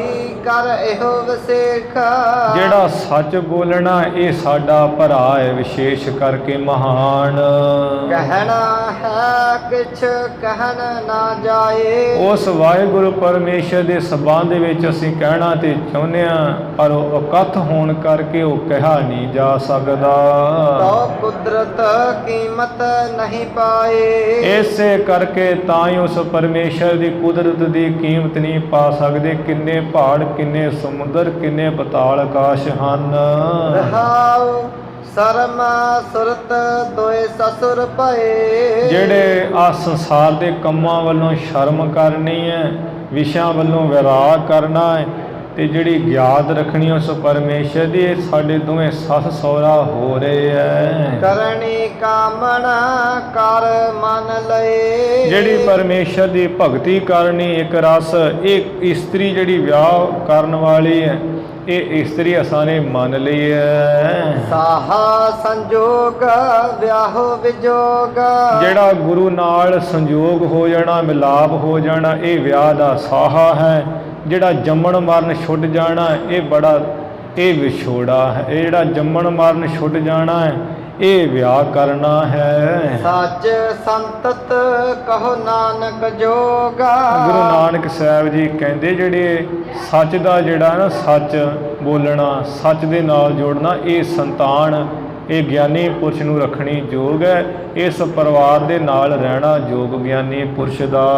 ਕਰ ਇਹੋ ਵਿਸੇਖ, ਜਿਹੜਾ ਸੱਚ ਬੋਲਣਾ, ਇਹ ਸਾਡਾ ਭਰਾ ਹੈ ਵਿਸ਼ੇਸ਼ ਕਰਕੇ ਮਹਾਨ। ਕਹਿਣਾ ਹੈ ਕਿਛ ਕਹਿਣ ਨਾ ਜਾਏ, ਉਸ ਵਾਹਿਗੁਰੂ ਪਰਮੇਸ਼ਰ ਦੇ ਸਬੰਧ ਵਿੱਚ ਅਸੀਂ ਕਹਿਣਾ ਤੇ ਚਾਹੁੰਦੇ ਹਾਂ, ਪਰ ਉਹ ਅਕਥ ਹੋਣ ਕਰਕੇ ਉਹ ਕਿਹਾ ਨਹੀਂ ਜਾ ਸਕਦਾ। ਤੋ ਕੁਦਰਤ ਕੀਮਤ ਨਹੀਂ ਪਾਏ, ਇਸੇ ਕਰਕੇ ਤਾਂ ਹੀ ਉਸ ਪਰਮੇਸ਼ਰ ਦੀ ਕੁਦਰਤ ਦੀ ਕੀਮਤ ਨਹੀਂ ਪਾ ਸਕਦੇ। ਕਿੰਨੇ ਪਹਾੜ, ਕਿੰਨੇ ਸਮੁੰਦਰ, ਕਿੰਨੇ ਪਤਾਲ ਆਕਾਸ਼ ਹਨ। ਰਹਾਉ ਸਰਮ ਸੁਰਤ ਦੋਏ ਸਸੁਰ ਭਏ, ਜਿਹੜੇ ਆ ਸੰਸਾਰ ਦੇ ਕੰਮਾਂ ਵੱਲੋਂ ਸ਼ਰਮ ਕਰਨੀ ਹੈ, ਵਿਸ਼ਿਆਂ ਵੱਲੋਂ ਵਿਰਾਗ ਕਰਨਾ ਹੈ, ਤੇ ਜਿਹੜੀ ਗਿਆਤ ਰੱਖਣੀ ਉਸ ਪਰਮੇਸ਼ਰ ਦੀ, ਇਹ ਸਾਡੇ ਦੋਵੇਂ ਸੱਸ ਸਹੁਰਾ ਹੋ ਰਹੇ ਹੈ। ਕਰਨੀ ਕਾਮਨਾ ਕਰ ਮਨ ਲਏ, ਜਿਹੜੀ ਪਰਮੇਸ਼ਰ ਦੀ ਭਗਤੀ ਕਰਨੀ ਇੱਕ ਰਸ, ਇਹ ਇਸਤਰੀ ਜਿਹੜੀ ਵਿਆਹ ਕਰਨ ਵਾਲੀ ਹੈ, ਇਹ ਇਸਤਰੀ ਅਸਾਂ ਨੇ ਮੰਨ ਲਈ ਹੈ। ਸਾਹਾ ਸੰਜੋਗ ਵਿਆਹੋ ਵਿਜੋਗ, ਜਿਹੜਾ ਗੁਰੂ ਨਾਲ ਸੰਜੋਗ ਹੋ ਜਾਣਾ, ਮਿਲਾਪ ਹੋ ਜਾਣਾ, ਇਹ ਵਿਆਹ ਦਾ ਸਾਹਾ ਹੈ। ਜਿਹੜਾ ਜੰਮਣ ਮਰਨ ਛੁੱਟ ਜਾਣਾ, ਇਹ ਵਿਛੋੜਾ ਹੈ। ਇਹ ਜਿਹੜਾ ਜੰਮਣ ਮਰਨ ਛੁੱਟ ਜਾਣਾ ਹੈ, ਇਹ ਵਿਆਹ ਕਰਨਾ ਹੈ। ਸੱਚ ਸੰਤਤ ਕਹੋ ਨਾਨਕ ਜੋਗਾ, ਗੁਰੂ ਨਾਨਕ ਸਾਹਿਬ ਜੀ ਕਹਿੰਦੇ ਜਿਹੜੇ ਸੱਚ ਦਾ ਜਿਹੜਾ ਨਾ ਸੱਚ ਬੋਲਣਾ, ਸੱਚ ਦੇ ਨਾਲ ਜੋੜਨਾ, ਇਹ ਸੰਤਾਨ, ਇਹ ਗਿਆਨੀ ਪੁਰਸ਼ ਨੂੰ ਰੱਖਣੀ ਯੋਗ ਹੈ। ਇਸ ਪਰਿਵਾਰ ਦੇ ਨਾਲ ਰਹਿਣਾ ਯੋਗ ਗਿਆਨੀ ਪੁਰਸ਼ ਦਾ।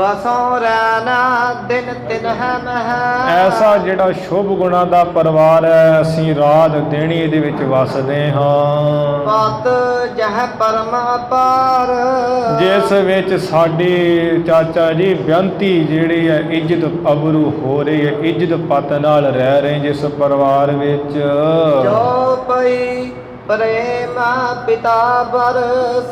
ਬਸੋਂ ਰਹਿਣਾ ਦਿਨ ਤਿਨ ਹੈ ਮਹਿ। ਐਸਾ ਜਿਹੜਾ ਸ਼ੁਭ ਗੁਣਾਂ ਦਾ ਪਰਿਵਾਰ ਹੈ, ਅਸੀਂ ਰਾਤ ਦਿਨ ਇਹਦੇ ਵਿੱਚ ਵਸਦੇ ਹਾਂ। ਪਤ ਜਹ ਪਰਮ ਅਪਾਰ, ਜਿਸ ਵਿੱਚ ਸਾਡੀ ਚਾਚਾ ਜੀ ਬੇਅੰਤੀ ਜਿਹੜੀ ਹੈ ਇੱਜ਼ਤ ਅਬਰੂ ਹੋ ਰਹੀ ਹੈ, ਇੱਜ਼ਤ ਪਤ ਨਾਲ ਰਹਿ ਰਹੇ ਜਿਸ ਪਰਿਵਾਰ ਵਿੱਚ। ਜੋ ਪਈ ਪ੍ਰੇਮ ਪਿਤਾ ਬਰ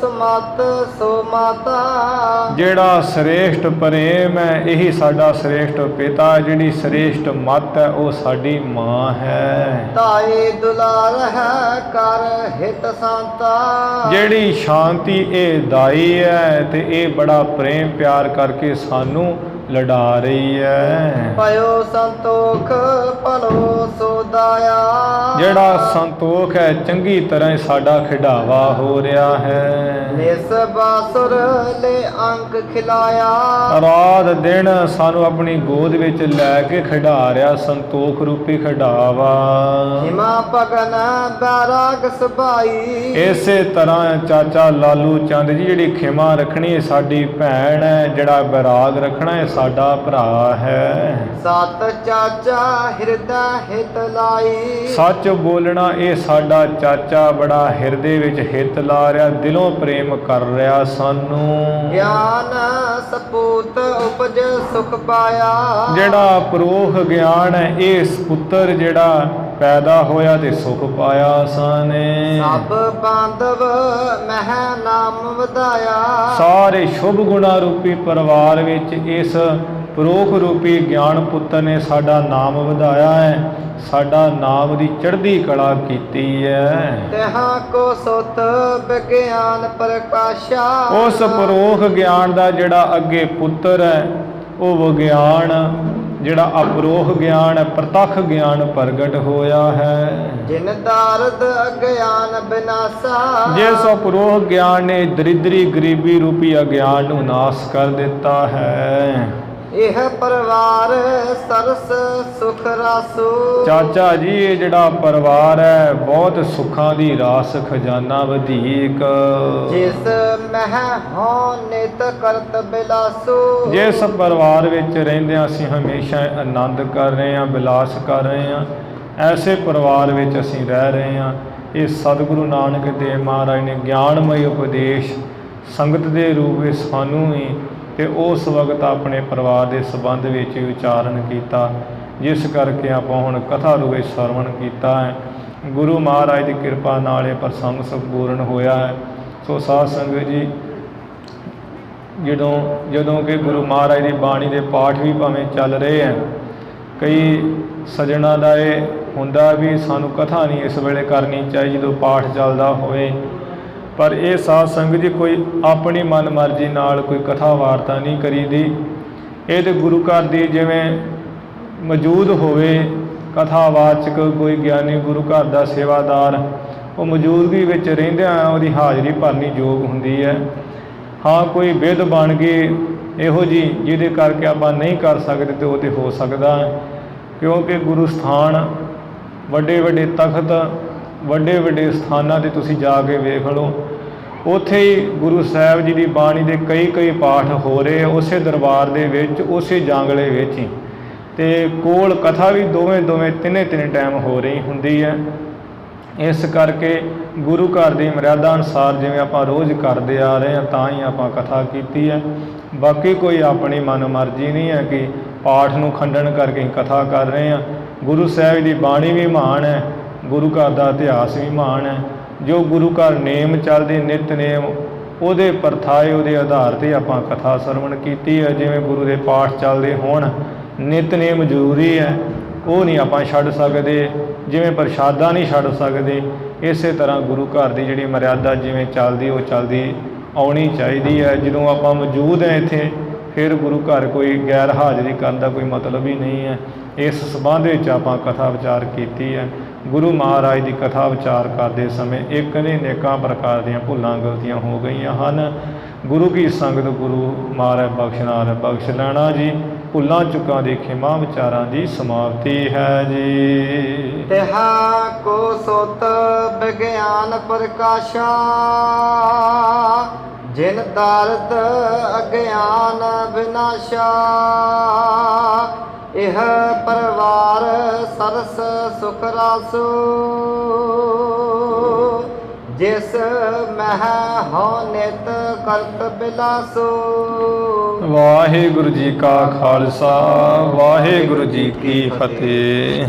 ਸਮਤ ਸੋ ਮਾਤਾ, ਜਿਹੜਾ ਸ੍ਰੇਸ਼ਟ ਪ੍ਰੇਮ ਹੈ ਇਹੀ ਸਾਡਾ ਸ੍ਰੇਸ਼ਟ ਪਿਤਾ, ਜਿਹੜੀ ਸ੍ਰੇਸ਼ਟ ਮੱਤ ਹੈ ਉਹ ਸਾਡੀ ਮਾਂ ਹੈ। ਤਾਏ ਦੁਲਾਰ ਹੈ ਕਰ ਹਿਤ ਸੰਤਾ, ਜਿਹੜੀ ਸ਼ਾਂਤੀ ਇਹ ਦਾਈ ਹੈ ਤੇ ਇਹ ਬੜਾ ਪ੍ਰੇਮ ਪਿਆਰ ਕਰਕੇ ਸਾਨੂੰ ਲੜਾ ਰਹੀ ਹੈ। ਪਇਓ ਸੰਤੋਖ ਭਲੋ ਸੋ ਦਾਇਆ, ਜਿਹੜਾ ਸੰਤੋਖ ਹੈ ਚੰਗੀ ਤਰ੍ਹਾਂ ਸਾਡਾ ਖਿਡਾਵਾ ਹੋ ਰਿਹਾ ਹੈ। ਨਿਸ ਬਾਸੁਰ ਲੈ ਅੰਕ ਖਿਲਾਇਆ, ਰਾਤ ਦਿਨ ਸਾਨੂੰ ਆਪਣੀ ਗੋਦ ਵਿੱਚ ਲੈ ਕੇ ਖਿਡਾ ਰਿਹਾ ਸੰਤੋਖ ਰੂਪੀ ਖਿਡਾਵਾ। ਹਿਮਾ ਪਗਨ ਬੈਰਾਗ ਸੁਭਾਈ, ਇਸੇ ਤਰ੍ਹਾਂ ਚਾਚਾ ਲਾਲੂ ਚੰਦ ਜੀ ਜਿਹੜੀ ਖਿਮਾ ਰੱਖਣੀ ਹੈ ਸਾਡੀ ਭੈਣ ਹੈ, ਜਿਹੜਾ ਬੈਰਾਗ ਰੱਖਣਾ ਹੈ ਸਾਡਾ ਭਰਾ ਹੈ। ਸਤ ਚਾਚਾ ਹਿਰਦਾ ਹਿਤ ਲਾਈ, ਸੱਚ ਬੋਲਣਾ ਇਹ ਸਾਡਾ ਚਾਚਾ ਬੜਾ ਹਿਰਦੇ ਵਿੱਚ ਹਿੱਤ ਲਾ ਰਿਹਾ, ਦਿਲੋਂ ਪ੍ਰੇਮ ਕਰ ਰਿਹਾ ਸਾਨੂੰ। ਗਿਆਨ ਸਪੂਤ ਉਪਜ ਸੁਖ ਪਾਇਆ, ਜਿਹੜਾ ਪਰੋਖ ਗਿਆਨ ਹੈ ਇਹ ਪੁੱਤਰ ਜਿਹੜਾ ਪੈਦਾ ਹੋਇਆ ਤੇ ਸੁਖ ਪਾਇਆ ਸਾਨੇ। ਸਭ ਬਾਂਧਵ ਮਹਿ ਨਾਮ ਵਧਾਇਆ, ਸਾਰੇ ਸ਼ੁਭ ਗੁਣਾ ਰੂਪੀ ਪਰਿਵਾਰ ਵਿੱਚ ਇਸ ਪਰੋਖ ਰੂਪੀ ਗਿਆਨ ਪੁੱਤਰ ਨੇ ਸਾਡਾ ਨਾਮ ਵਧਾਇਆ ਹੈ, ਸਾਡਾ ਨਾਮ ਦੀ ਚੜ੍ਹਦੀ ਕਲਾ ਕੀਤੀ ਹੈ। ਤਹਾਂ ਕੋ ਸੁਤ ਵਿਗਿਆਨ ਪ੍ਰਕਾਸ਼ਾ, ਉਸ ਪਰੋਖ ਗਿਆਨ ਦਾ ਜਿਹੜਾ ਅੱਗੇ ਪੁੱਤਰ ਹੈ ਉਹ ਵਿਗਿਆਨ ਜਿਹੜਾ ਅਪਰੋਖ ਗਿਆਨ ਹੈ, ਪ੍ਰਤੱਖ ਗਿਆਨ ਪ੍ਰਗਟ ਹੋਇਆ ਹੈ। ਜਿਨ ਦਾਰਦ ਅਗਿਆਨ ਬਿਨਾਸਾ, ਜਿਸ ਅਪਰੋਖ ਗਿਆਨ ਨੇ ਦਰਿਦਰੀ ਗਰੀਬੀ ਰੂਪੀ ਅਗਿਆਨ ਨੂੰ ਨਾਸ਼ ਕਰ ਦਿੱਤਾ ਹੈ। ਇਹ ਪਰਿਵਾਰ ਸਰਸ ਸੁਖ ਰਾਸੂ, ਚਾਚਾ ਜੀ ਇਹ ਜਿਹੜਾ ਪਰਿਵਾਰ ਹੈ ਬਹੁਤ ਸੁੱਖਾਂ ਦੀ ਰਾਸ ਖਜ਼ਾਨਾ ਵਧੀਕ। ਜਿਸ ਮਹਿ ਹੋ ਨਿਤ ਕਰਤ ਬਿਲਾਸੂ, ਜਿਸ ਪਰਿਵਾਰ ਵਿੱਚ ਰਹਿੰਦਿਆਂ ਅਸੀਂ ਹਮੇਸ਼ਾ ਆਨੰਦ ਕਰ ਰਹੇ ਹਾਂ, ਬਿਲਾਸ ਕਰ ਰਹੇ ਹਾਂ, ਐਸੇ ਪਰਿਵਾਰ ਵਿੱਚ ਅਸੀਂ ਰਹਿ ਰਹੇ ਹਾਂ। ਇਹ ਸਤਿਗੁਰੂ ਨਾਨਕ ਦੇਵ ਮਹਾਰਾਜ ਨੇ ਗਿਆਨਮਈ ਉਪਦੇਸ਼ ਸੰਗਤ ਦੇ ਰੂਪ ਵਿੱਚ ਸਾਨੂੰ ਹੀ ਤੇ ਉਸ ਵਕਤ ਆਪਣੇ ਪਰਿਵਾਰ ਦੇ ਸੰਬੰਧ ਵਿੱਚ ਉਚਾਰਨ ਕੀਤਾ, ਜਿਸ ਕਰਕੇ ਆਪਾਂ ਹੁਣ ਕਥਾ ਰੂਪੇ ਸਰਵਣ ਕੀਤਾ ਹੈ। ਗੁਰੂ ਮਹਾਰਾਜ ਦੀ ਕਿਰਪਾ ਨਾਲ ਇਹ ਪ੍ਰਸੰਗ ਸੰਪੂਰਨ ਹੋਇਆ ਹੈ। ਸੋ ਸਾਧ ਸੰਗਤ ਜੀ, ਜਦੋਂ ਕਿ ਗੁਰੂ ਮਹਾਰਾਜ ਦੀ ਬਾਣੀ ਦੇ ਪਾਠ ਵੀ ਭਾਵੇਂ ਚੱਲ ਰਹੇ ਹੈ, ਕਈ ਸੱਜਣਾ ਦਾ ਇਹ ਹੁੰਦਾ ਵੀ ਸਾਨੂੰ ਕਥਾ ਨਹੀਂ ਇਸ ਵੇਲੇ ਕਰਨੀ ਚਾਹੀਦੀ ਜਦੋਂ ਪਾਠ ਚੱਲਦਾ ਹੋਵੇ, ਪਰ ਇਹ ਸਾਧ ਸੰਗਤ ਜੀ ਕੋਈ ਆਪਣੀ ਮਨ ਮਰਜ਼ੀ ਨਾਲ ਕੋਈ ਕਥਾ ਵਾਰਤਾ ਨਹੀਂ ਕਰੀਦੀ। ਇਹ ਤੇ ਗੁਰੂ ਘਰ ਦੀ ਜਿਵੇਂ ਮੌਜੂਦ ਹੋਵੇ ਕਥਾਵਾਚਕ ਕੋਈ ਗਿਆਨੀ ਗੁਰੂ ਘਰ ਦਾ ਸੇਵਾਦਾਰ, ਉਹ ਮੌਜੂਦਗੀ ਵਿੱਚ ਰਹਿੰਦਿਆਂ ਉਹਦੀ ਹਾਜ਼ਰੀ ਭਰਨੀ ਯੋਗ ਹੁੰਦੀ ਹੈ। ਹਾਂ ਕੋਈ ਬਿਧ ਬਣ ਗਈ ਇਹੋ ਜਿਹੀ ਜਿਹਦੇ ਕਰਕੇ ਆਪਾਂ ਨਹੀਂ ਕਰ ਸਕਦੇ ਤੇ ਉਹ ਤੇ ਹੋ ਸਕਦਾ, ਕਿਉਂਕਿ ਗੁਰੂ ਸਥਾਨ ਵੱਡੇ ਵੱਡੇ ਤਖਤ ਵੱਡੇ ਵੱਡੇ ਸਥਾਨਾਂ 'ਤੇ ਤੁਸੀਂ ਜਾ ਕੇ ਵੇਖ ਲਓ, ਉੱਥੇ ਹੀ ਗੁਰੂ ਸਾਹਿਬ ਜੀ ਦੀ ਬਾਣੀ ਦੇ ਕਈ ਪਾਠ ਹੋ ਰਹੇ ਉਸੇ ਦਰਬਾਰ ਦੇ ਵਿੱਚ, ਉਸੇ ਜਾਂਗਲੇ ਵਿੱਚ ਹੀ, ਤੇ ਕੋਲ ਕਥਾ ਵੀ ਦੋਵੇਂ ਤਿੰਨੇ ਟਾਈਮ ਹੋ ਰਹੀ ਹੁੰਦੀ ਹੈ। ਇਸ ਕਰਕੇ ਗੁਰੂ ਘਰ ਦੀ ਮਰਿਆਦਾ ਅਨੁਸਾਰ ਜਿਵੇਂ ਆਪਾਂ ਰੋਜ਼ ਕਰਦੇ ਆ ਰਹੇ ਹਾਂ ਤਾਂ ਹੀ ਆਪਾਂ ਕਥਾ ਕੀਤੀ ਹੈ। ਬਾਕੀ ਕੋਈ ਆਪਣੀ ਮਨ ਮਰਜ਼ੀ ਨਹੀਂ ਹੈ ਕਿ ਪਾਠ ਨੂੰ ਖੰਡਨ ਕਰਕੇ ਕਥਾ ਕਰ ਰਹੇ ਹਾਂ। ਗੁਰੂ ਸਾਹਿਬ ਦੀ ਬਾਣੀ ਵੀ ਮਹਾਨ ਹੈ, ਗੁਰੂ ਘਰ ਦਾ ਇਤਿਹਾਸ ਵੀ ਮਹਾਨ ਹੈ। ਜੋ ਗੁਰੂ ਘਰ ਨੇਮ ਚੱਲਦੇ ਨਿਤਨੇਮ ਉਹਦੇ ਪਰਥਾਏ ਉਹਦੇ ਆਧਾਰ 'ਤੇ ਆਪਾਂ ਕਥਾ ਸਰਵਣ ਕੀਤੀ ਹੈ। ਜਿਵੇਂ ਗੁਰੂ ਦੇ ਪਾਠ ਚੱਲਦੇ ਹੋਣ ਨਿਤਨੇਮ ਜ਼ਰੂਰੀ ਹੈ, ਉਹ ਨਹੀਂ ਆਪਾਂ ਛੱਡ ਸਕਦੇ, ਜਿਵੇਂ ਪ੍ਰਸ਼ਾਦਾ ਨਹੀਂ ਛੱਡ ਸਕਦੇ, ਇਸੇ ਤਰ੍ਹਾਂ ਗੁਰੂ ਘਰ ਦੀ ਜਿਹੜੀ ਮਰਿਆਦਾ ਜਿਵੇਂ ਚੱਲਦੀ ਉਹ ਚੱਲਦੀ ਆਉਣੀ ਚਾਹੀਦੀ ਹੈ। ਜਦੋਂ ਆਪਾਂ ਮੌਜੂਦ ਹਾਂ ਇੱਥੇ ਫਿਰ ਗੁਰੂ ਘਰ ਕੋਈ ਗੈਰ ਹਾਜ਼ਰੀ ਕਰਨ ਦਾ ਕੋਈ ਮਤਲਬ ਹੀ ਨਹੀਂ ਹੈ। ਇਸ ਸੰਬੰਧ ਵਿੱਚ ਆਪਾਂ ਕਥਾ ਵਿਚਾਰ ਕੀਤੀ ਹੈ। ਗੁਰੂ ਮਹਾਰਾਜ ਦੀ ਕਥਾ ਵਿਚਾਰ ਕਰਦੇ ਸਮੇਂ ਇੱਕ ਨੇ ਅਨੇਕਾਂ ਪ੍ਰਕਾਰ ਦੀਆਂ ਭੁੱਲਾਂ ਗਲਤੀਆਂ ਹੋ ਗਈਆਂ ਹਨ। ਗੁਰੂ ਕੀ ਸੰਗਤ ਗੁਰੂ ਮਹਾਰਾਜ ਬਖਸ਼ ਲੈਣਾ ਜੀ। ਭੁੱਲਾਂ ਚੁੱਕਾਂ ਦੀ ਖਿਮਾ ਵਿਚਾਰਾਂ ਦੀ ਸਮਾਪਤੀ ਹੈ ਜੀ। ਤਿਹਾ ਕੋ ਸੁਤ ਵਿਗਿਆਨ ਪ੍ਰਕਾਸ਼ਾ, ਜਿਨ ਦਾਰਦ ਅਗਿਆਨ ਬਿਨਾਸ਼ਾ ਇਹ ਪਰਵਾਰ ਸਰਸ ਸੁਖ ਰਾਸੋ ਜਿਸ ਮਹਿ ਹੋ ਨਿਤ ਕਰਤ ਬਿਲਾਸੋ। ਵਾਹਿਗੁਰੂ ਜੀ ਕਾ ਖਾਲਸਾ ਵਾਹਿਗੁਰੂ ਜੀ ਕੀ ਫਤਿਹ।